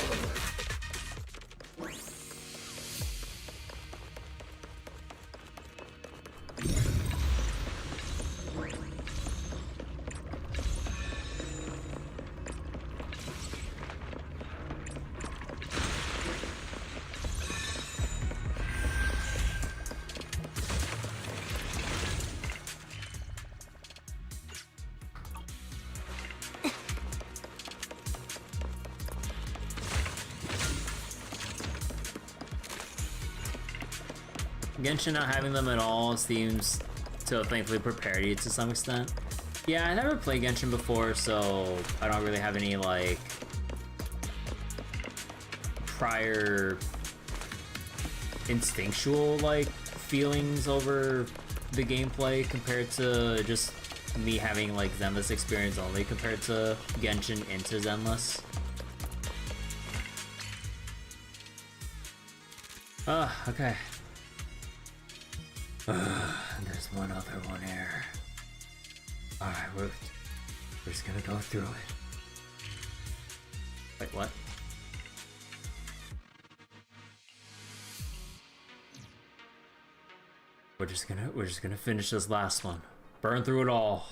Genshin not having them at all seems to thankfully prepare you to some extent. Yeah, I never played Genshin before, so I don't really have any like prior instinctual like feelings over the gameplay compared to just me having like Zenless experience only compared to Genshin into Zenless. Okay. There's one other one here. Alright, we're just gonna go through it. Wait, what? We're just gonna finish this last one. Burn through it all.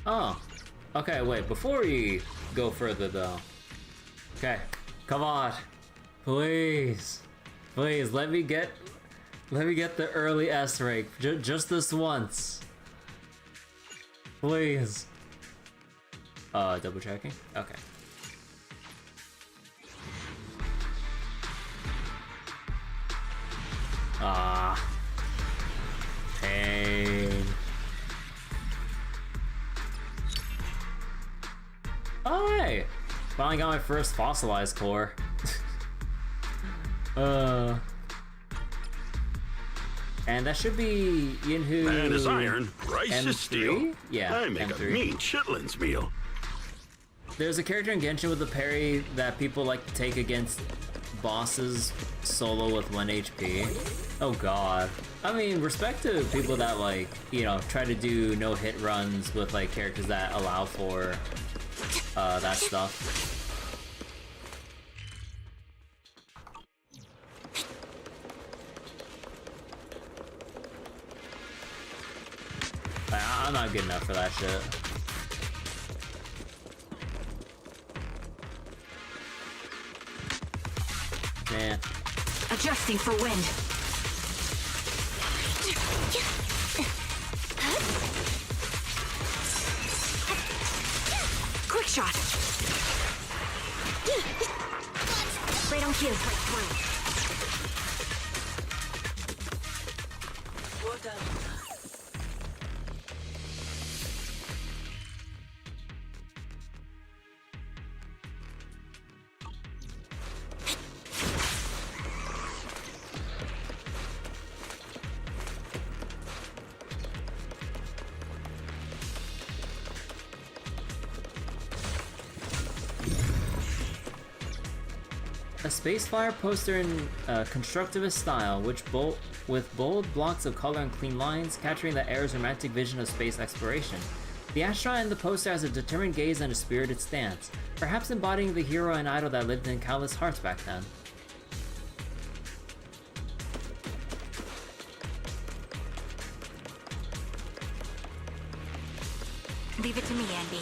Oh, okay, wait, before we go further though. Okay, come on. Please, let me get the early S rank. Just this once. Please. Double checking? Okay. Pain. Oh, hey! Finally got my first fossilized core. And that should be Yinhu. Man is iron, rice M3? is steel. Yeah, I make M3. a mean chitlins meal. There's a character in Genshin with a parry that people like to take against bosses solo with 1 HP. Oh god. I mean, respect to people that like, you know, try to do no hit runs with like characters that allow for that stuff. I'm not good enough for that shit. Man. Adjusting for wind. Quick shot. Right on cue. Well done. A space flyer poster in constructivist style, with bold blocks of color and clean lines, capturing the era's romantic vision of space exploration. The astronaut in the poster has a determined gaze and a spirited stance, perhaps embodying the hero and idol that lived in countless hearts back then. Leave it to me, Andy.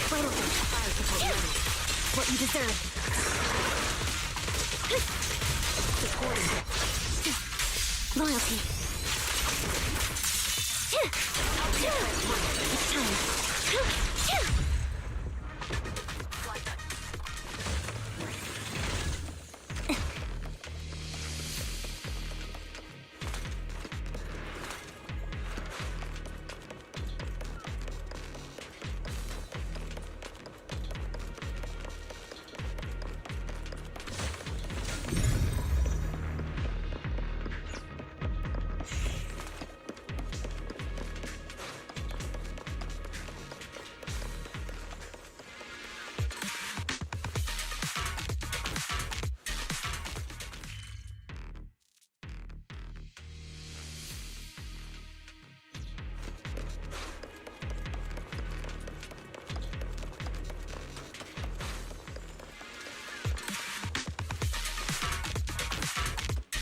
Vital fire support ready. What you deserve. Supporting. Loyalty. It's time.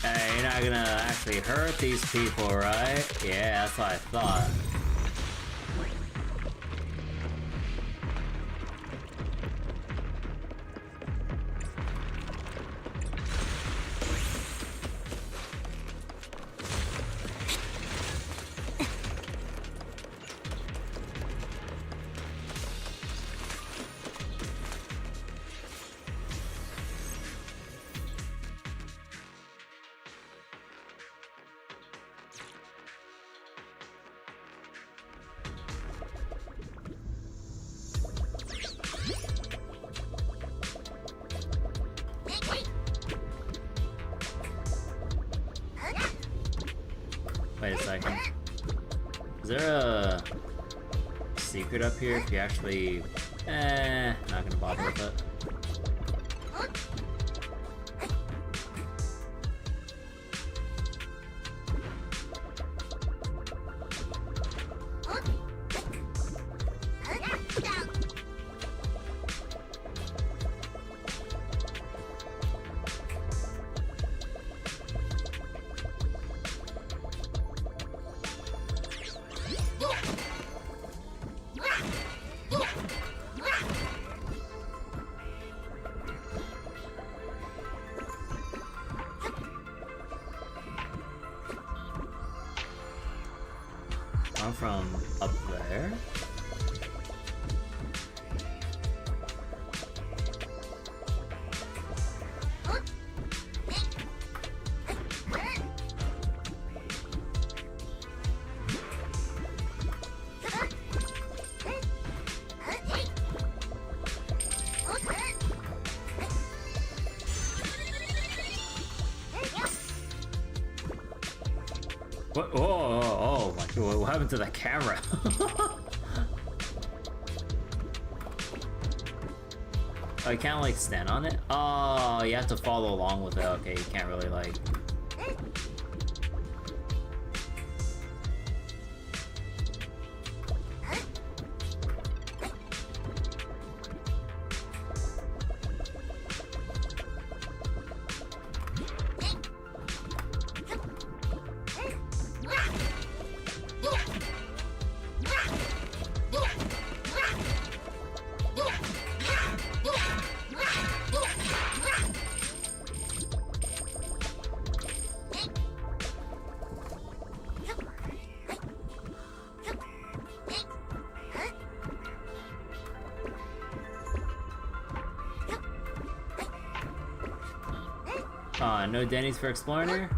Hey, you're not gonna actually hurt these people, right? Yeah, that's what I thought. Wait a second. Is there a secret up here if you actually... not gonna bother with it. I'm from up there. What? Oh my god, what happened to the camera? Oh, you can't like stand on it? Oh, you have to follow along with it. Okay, you can't really like... No Denny's for exploring here?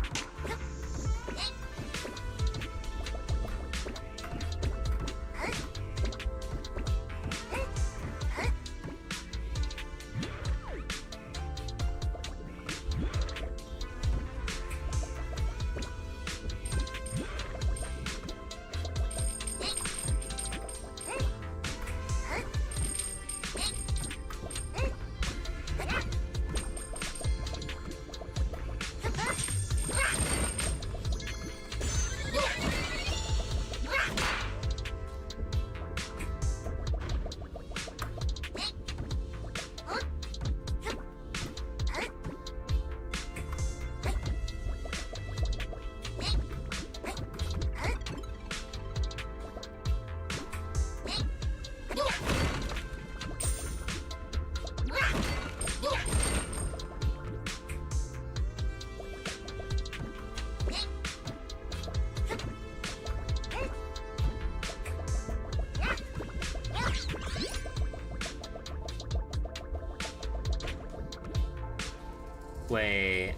Wait.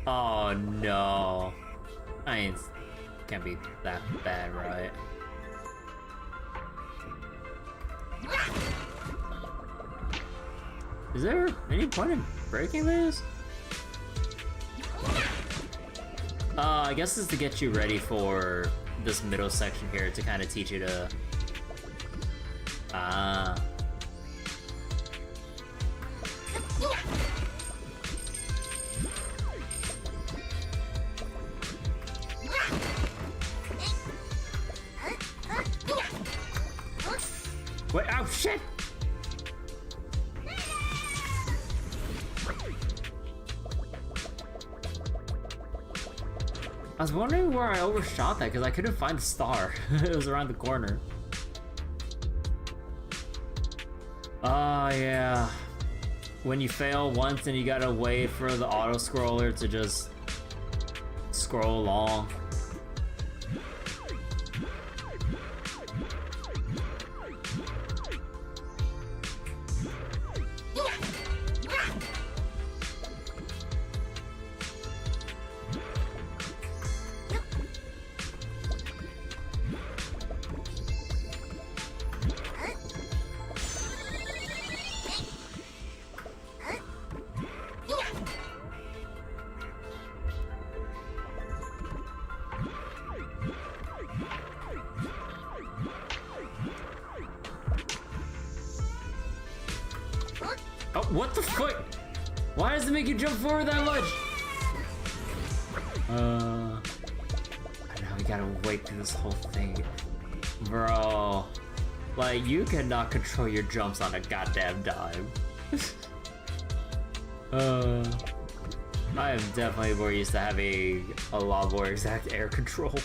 Oh no. Can't be that bad, right? Is there any point in breaking this? I guess it's to get you ready for this middle section here to kind of teach you to... Wait, oh shit! I was wondering where I overshot that because I couldn't find the star. It was around the corner. Oh yeah. When you fail once and you gotta wait for the auto scroller to just scroll along. Oh, what the fuck? Why does it make you jump forward that much? Now we gotta wait through this whole thing. Bro. Like, you cannot control your jumps on a goddamn dime. I am definitely more used to having a lot more exact air control.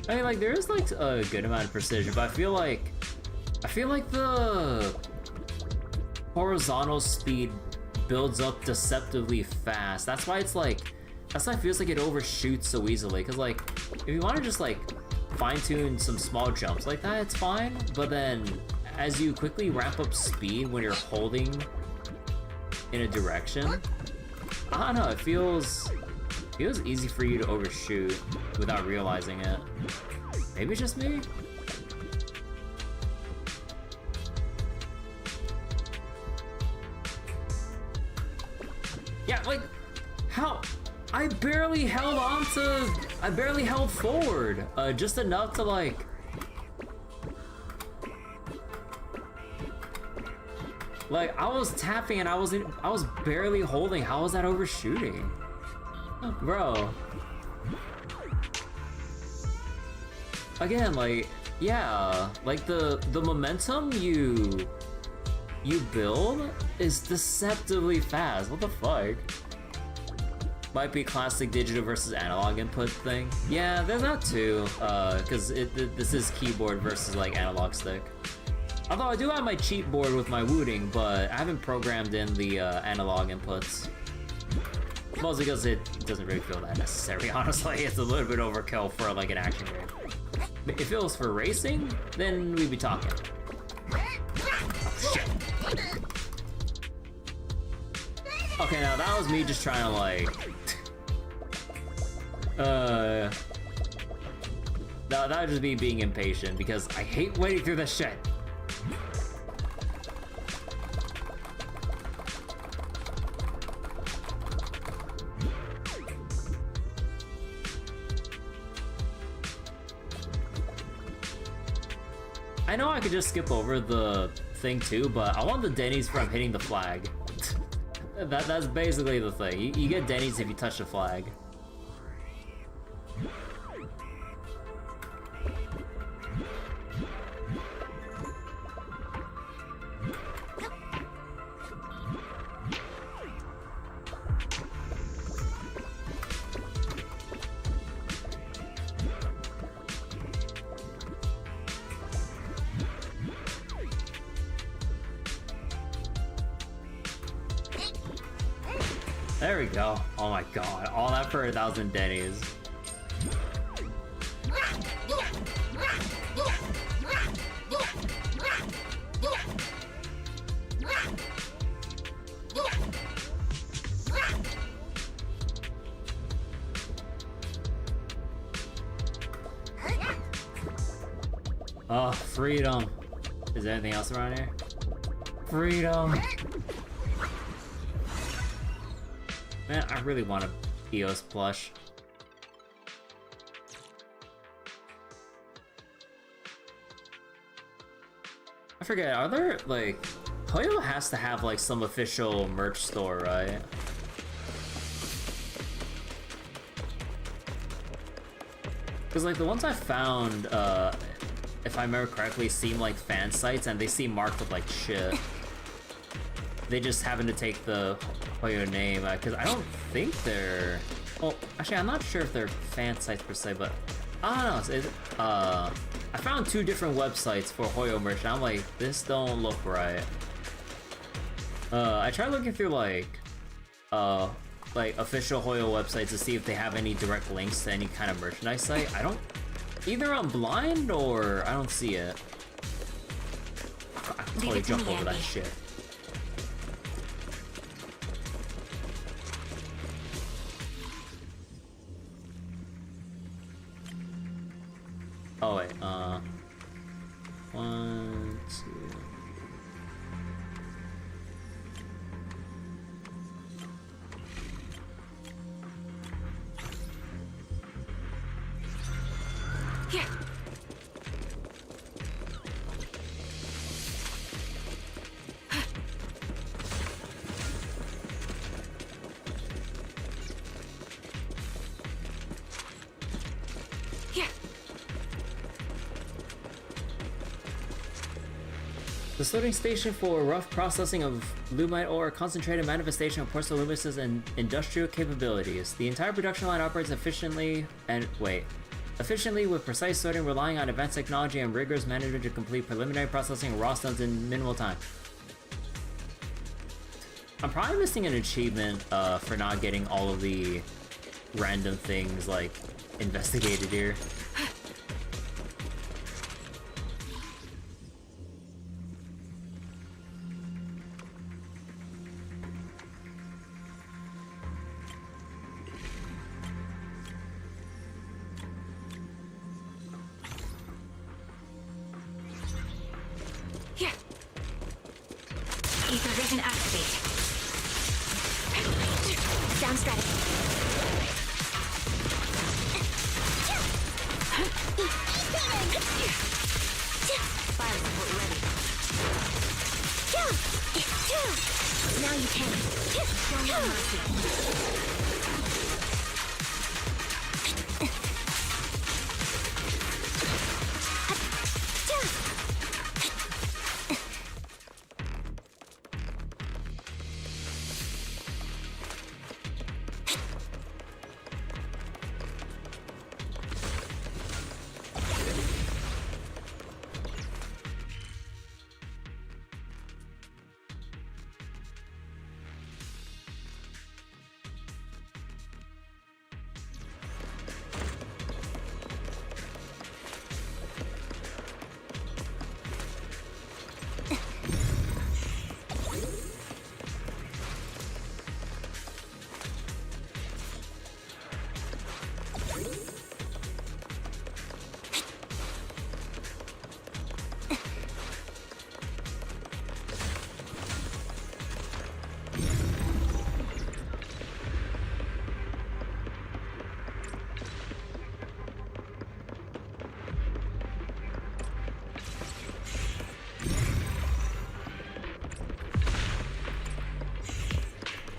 I mean, like, there is, like, a good amount of precision, but I feel like the horizontal speed builds up deceptively fast. That's why it's like, that's why it feels like it overshoots so easily. Cause like, if you want to just like fine-tune some small jumps like that, it's fine. But then as you quickly ramp up speed when you're holding in a direction, I don't know, it feels easy for you to overshoot without realizing it. Maybe it's just me? Yeah, like, how? I barely held forward, just enough to like... Like, I was tapping and I was barely holding. How was that overshooting? Bro. Again, like, yeah, like the momentum you build is deceptively fast. What the fuck? Might be classic digital versus analog input thing. Yeah, there's that too, because this is keyboard versus like analog stick. Although I do have my cheat board with my wooting, but I haven't programmed in the analog inputs. Mostly because it doesn't really feel that necessary, honestly. It's a little bit overkill for like an action game. If it was for racing, then we'd be talking. Oh, shit. Okay, now that was me just trying to like... that would just be being impatient because I hate waiting through this shit. I know I could just skip over the thing too, but I want the Denny's from hitting the flag. That's basically the thing. You get Denny's if you touch the flag. There we go. Oh my god. All that for 1,000 Denny's. Oh, freedom. Is there anything else around here? Freedom. Man, I really want a EOS plush. I forget, are there, like... Hoyo has to have, like, some official merch store, right? Because, like, the ones I found, if I remember correctly, seem like fan sites, and they seem marked with, like, shit. They just happen to take the Hoyo name, because I don't think they're... Well, actually, I'm not sure if they're fan sites per se, but... I don't know, I found 2 different websites for Hoyo merch, and I'm like, this don't look right. I tried looking through, like official Hoyo websites to see if they have any direct links to any kind of merchandise site. I don't... Either I'm blind, or I don't see it. I can totally jump over that shit. Oh wait, 1, 2... Yeah. The sorting station for rough processing of lumite ore, concentrated manifestation of porcelalumices and industrial capabilities. The entire production line operates efficiently with precise sorting, relying on advanced technology and rigorous management to complete preliminary processing of raw stones in minimal time. I'm probably missing an achievement for not getting all of the random things, like, investigated here.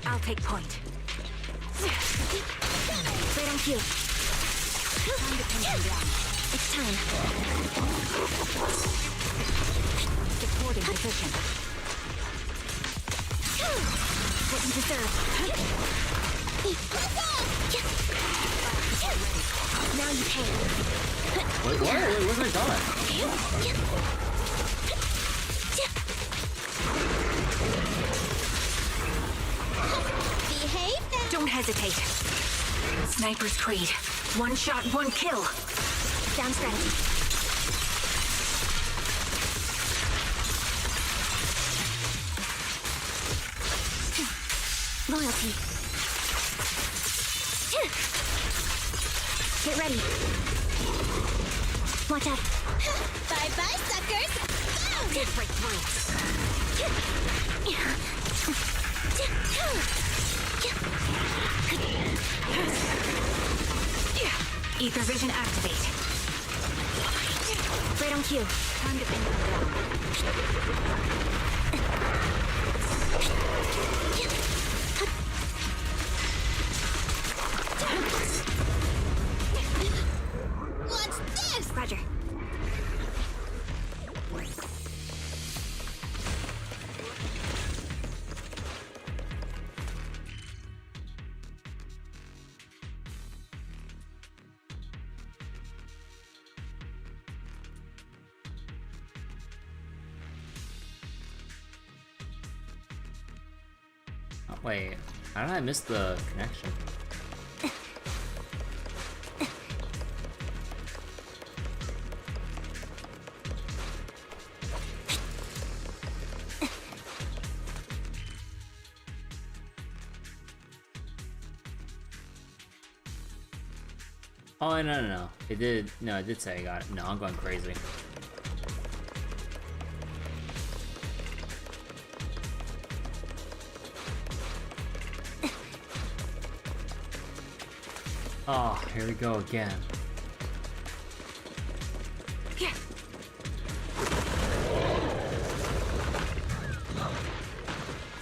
I'll take point. Right on cue. Time to pin them down. It's time. Supporting position. What you deserve. Now you pay. Wait, what? Wait, where's my dog? Don't hesitate. Sniper's Creed. One shot, one kill. Down strategy. Loyalty. Get ready. Watch out. Bye-bye, suckers! Go! Get right through. Ether vision activate. Right on cue. Time to pin them down. What's this? Roger. Wait, how did I miss the connection? Oh, no. It did. No, it did say I got it. No, I'm going crazy. Oh, here we go again. Yeah.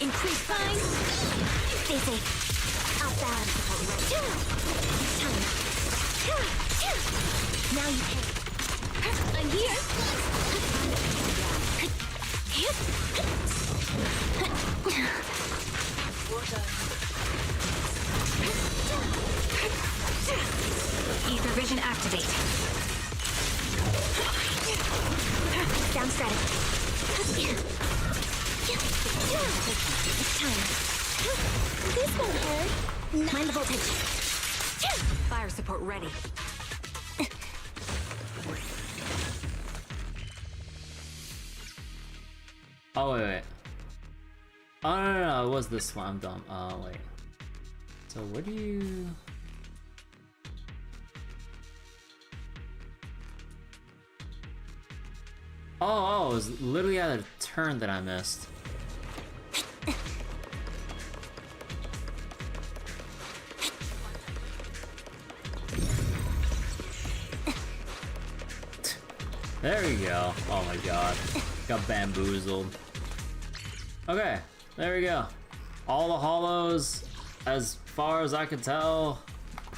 Increase fine. Stay safe. Outbound. Now you can. I'm here. Ether vision activate. Down strategy. It's time. This won't hurt. Mind the voltage. Fire support ready. Oh, wait. Oh, no, it was this one. I'm dumb. Oh, wait. So, what do you... Oh, it was literally at a turn that I missed. There we go. Oh my god. Got bamboozled. Okay, there we go. All the hollows, as far as I can tell,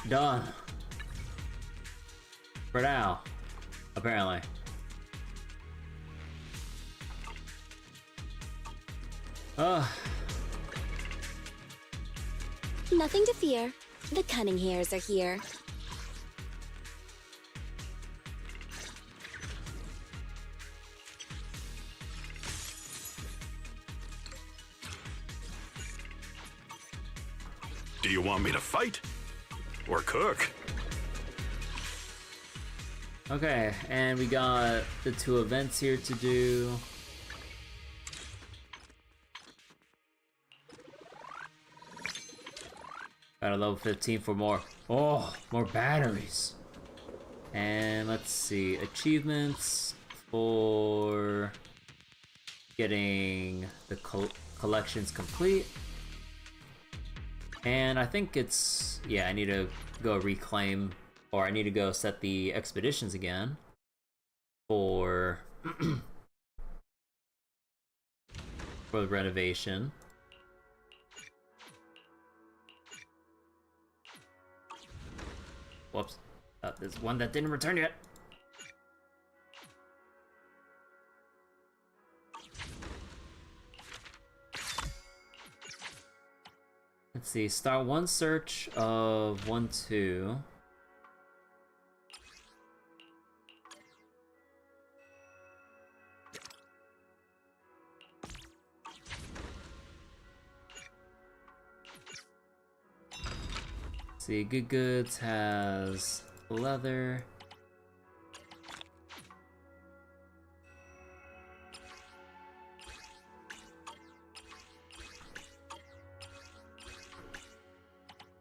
done. For now, apparently. Nothing to fear. The cunning hairs are here. Do you want me to fight? Or cook? Okay, and we got the 2 events here to do. Got a level 15 for more. Oh, more batteries. And let's see, achievements for getting the collections complete. And I think it's, yeah, I need to go reclaim, or I need to go set the expeditions again for for the renovation. Whoops, there's one that didn't return yet. Let's see, start one search of 1-2. See, Good Goods has leather.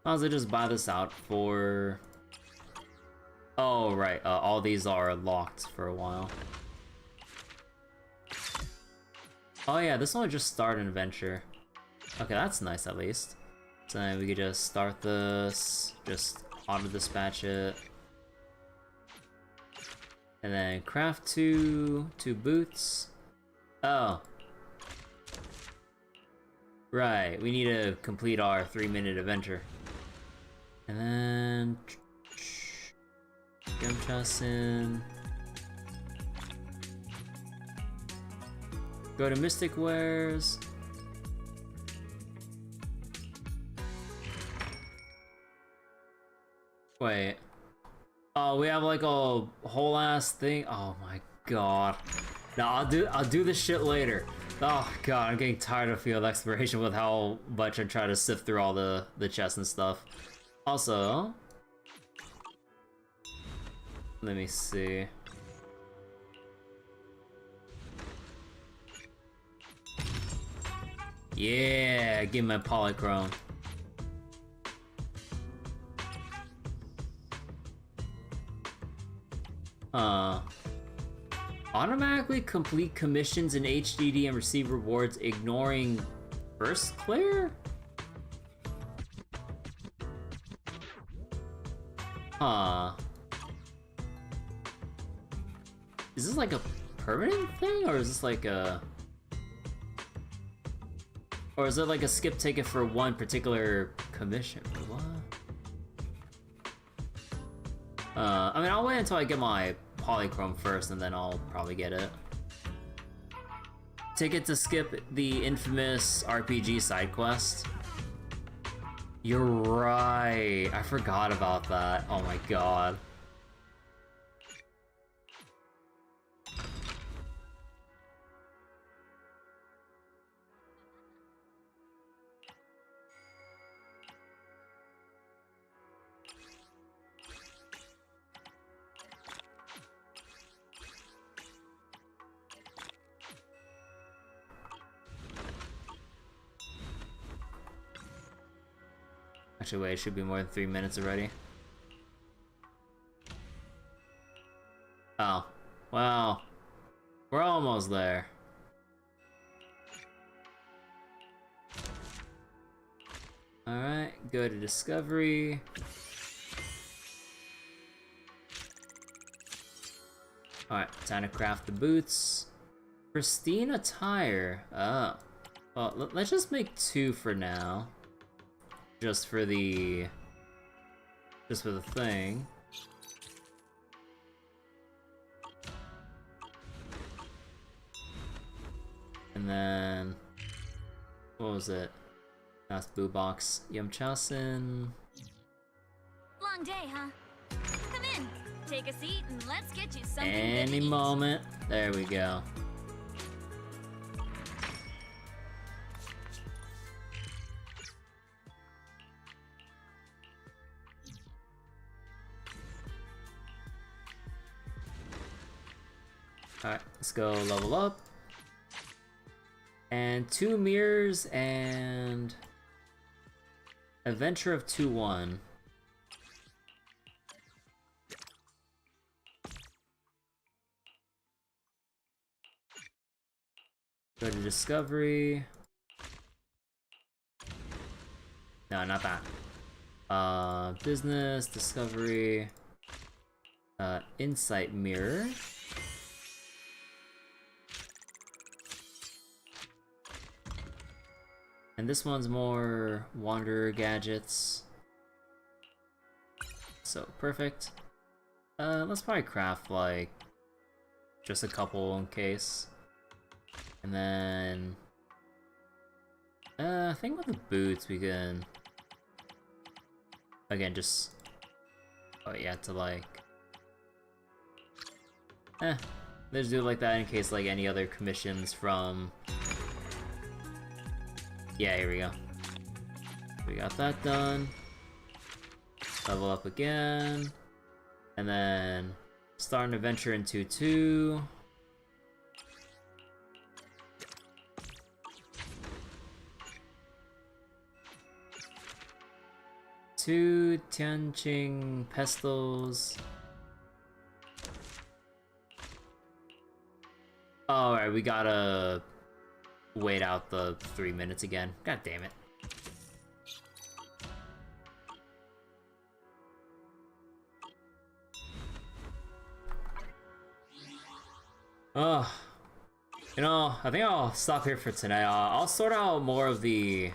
Might as well just buy this out for Oh, right. All these are locked for a while. Oh yeah, this one would just start an adventure. Okay, that's nice at least. So then we could just start this, just auto-dispatch it. And then craft two boots. Oh. Right, we need to complete our 3-minute adventure. And then... Yamchasin. Go to Mystic Wares. Wait. Oh, we have like a whole ass thing. Oh my god. No, I'll do this shit later. Oh god, I'm getting tired of field exploration with how much I try to sift through all the chests and stuff. Also, let me see. Yeah, give me my polychrome. Automatically complete commissions in HDD and receive rewards ignoring first clear? Huh. Is this like a permanent thing, or is this like a... Or is it like a skip ticket for one particular commission? What? I mean, I'll wait until I get my polychrome first, and then I'll probably get it. Ticket to skip the infamous RPG side quest. You're right. I forgot about that. Oh my god. Actually, wait, it should be more than 3 minutes already. Oh. Wow. We're almost there. Alright, go to Discovery. Alright, time to craft the boots. Pristine attire. Oh. Well, let's just make 2 for now. Just for the thing. And then what was it? That's Boo Box. Yamchasin. Long day, huh? Come in, take a seat, and let's get you something. Any moment. There we go. Alright, let's go level up. And 2 mirrors and Adventure of 2-1. Go to Discovery. No, not that. Business, Discovery, Insight Mirror. And this one's more Wanderer gadgets. So, perfect. Let's probably craft, like, just a couple in case. And then... I think with the boots we can... Again, just... Oh yeah, to like... Let's do it like that in case, like, any other commissions from... Yeah, here we go. We got that done. Level up again. And then start an adventure in 2-2. Two Tianqing Pestles. Alright, we gotta wait out the 3 minutes again. God damn it. You know, I think I'll stop here for tonight. I'll sort out more of the...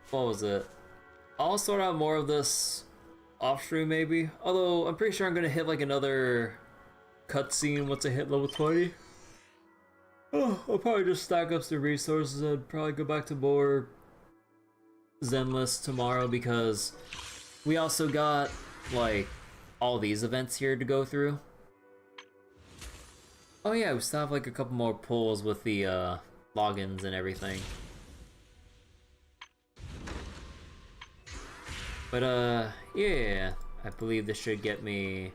What was it? I'll sort out more of this off stream maybe. Although, I'm pretty sure I'm gonna hit like another cutscene once I hit level 20. Oh, I'll probably just stack up some resources and probably go back to more Zenless tomorrow because we also got like all these events here to go through. Oh yeah, we still have like a couple more pulls with the logins and everything. But yeah, I believe this should get me...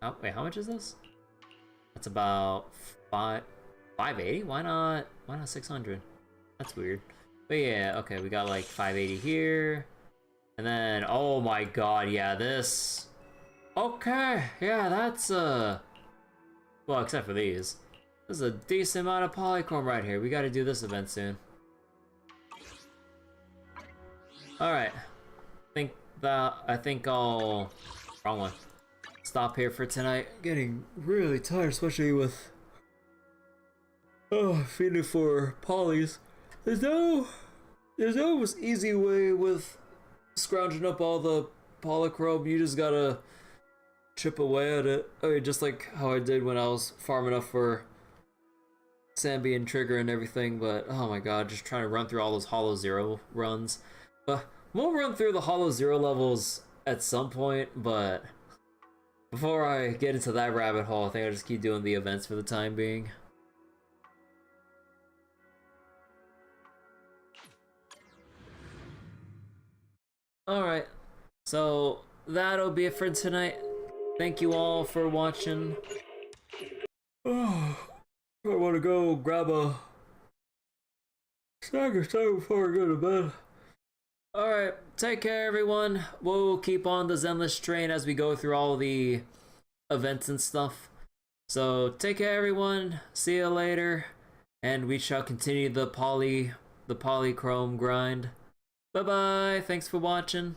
Oh, wait, how much is this? That's about 580? Why not 600? That's weird. But yeah, okay, we got like 580 here. And then, oh my god, yeah, this... Okay, yeah, that's, well, except for these. This is a decent amount of polychrome right here. We gotta do this event soon. Alright. I think I'll... Wrong one. Stop here for tonight. Getting really tired, especially with... feeding for polys. There's no easy way with scrounging up all the polychrome. You just gotta chip away at it. I mean, just like how I did when I was farming up for Sambi and Trigger and everything, but oh my god, just trying to run through all those Hollow Zero runs. We'll run through the Hollow Zero levels at some point, but before I get into that rabbit hole, I think I'll just keep doing the events for the time being. Alright, so that'll be it for tonight. Thank you all for watching. Oh, I want to go grab a snack or something before I go to bed. Alright, take care everyone. We'll keep on the Zenless train as we go through all the events and stuff. So take care everyone, see you later, and we shall continue the polychrome grind. Bye bye, thanks for watching.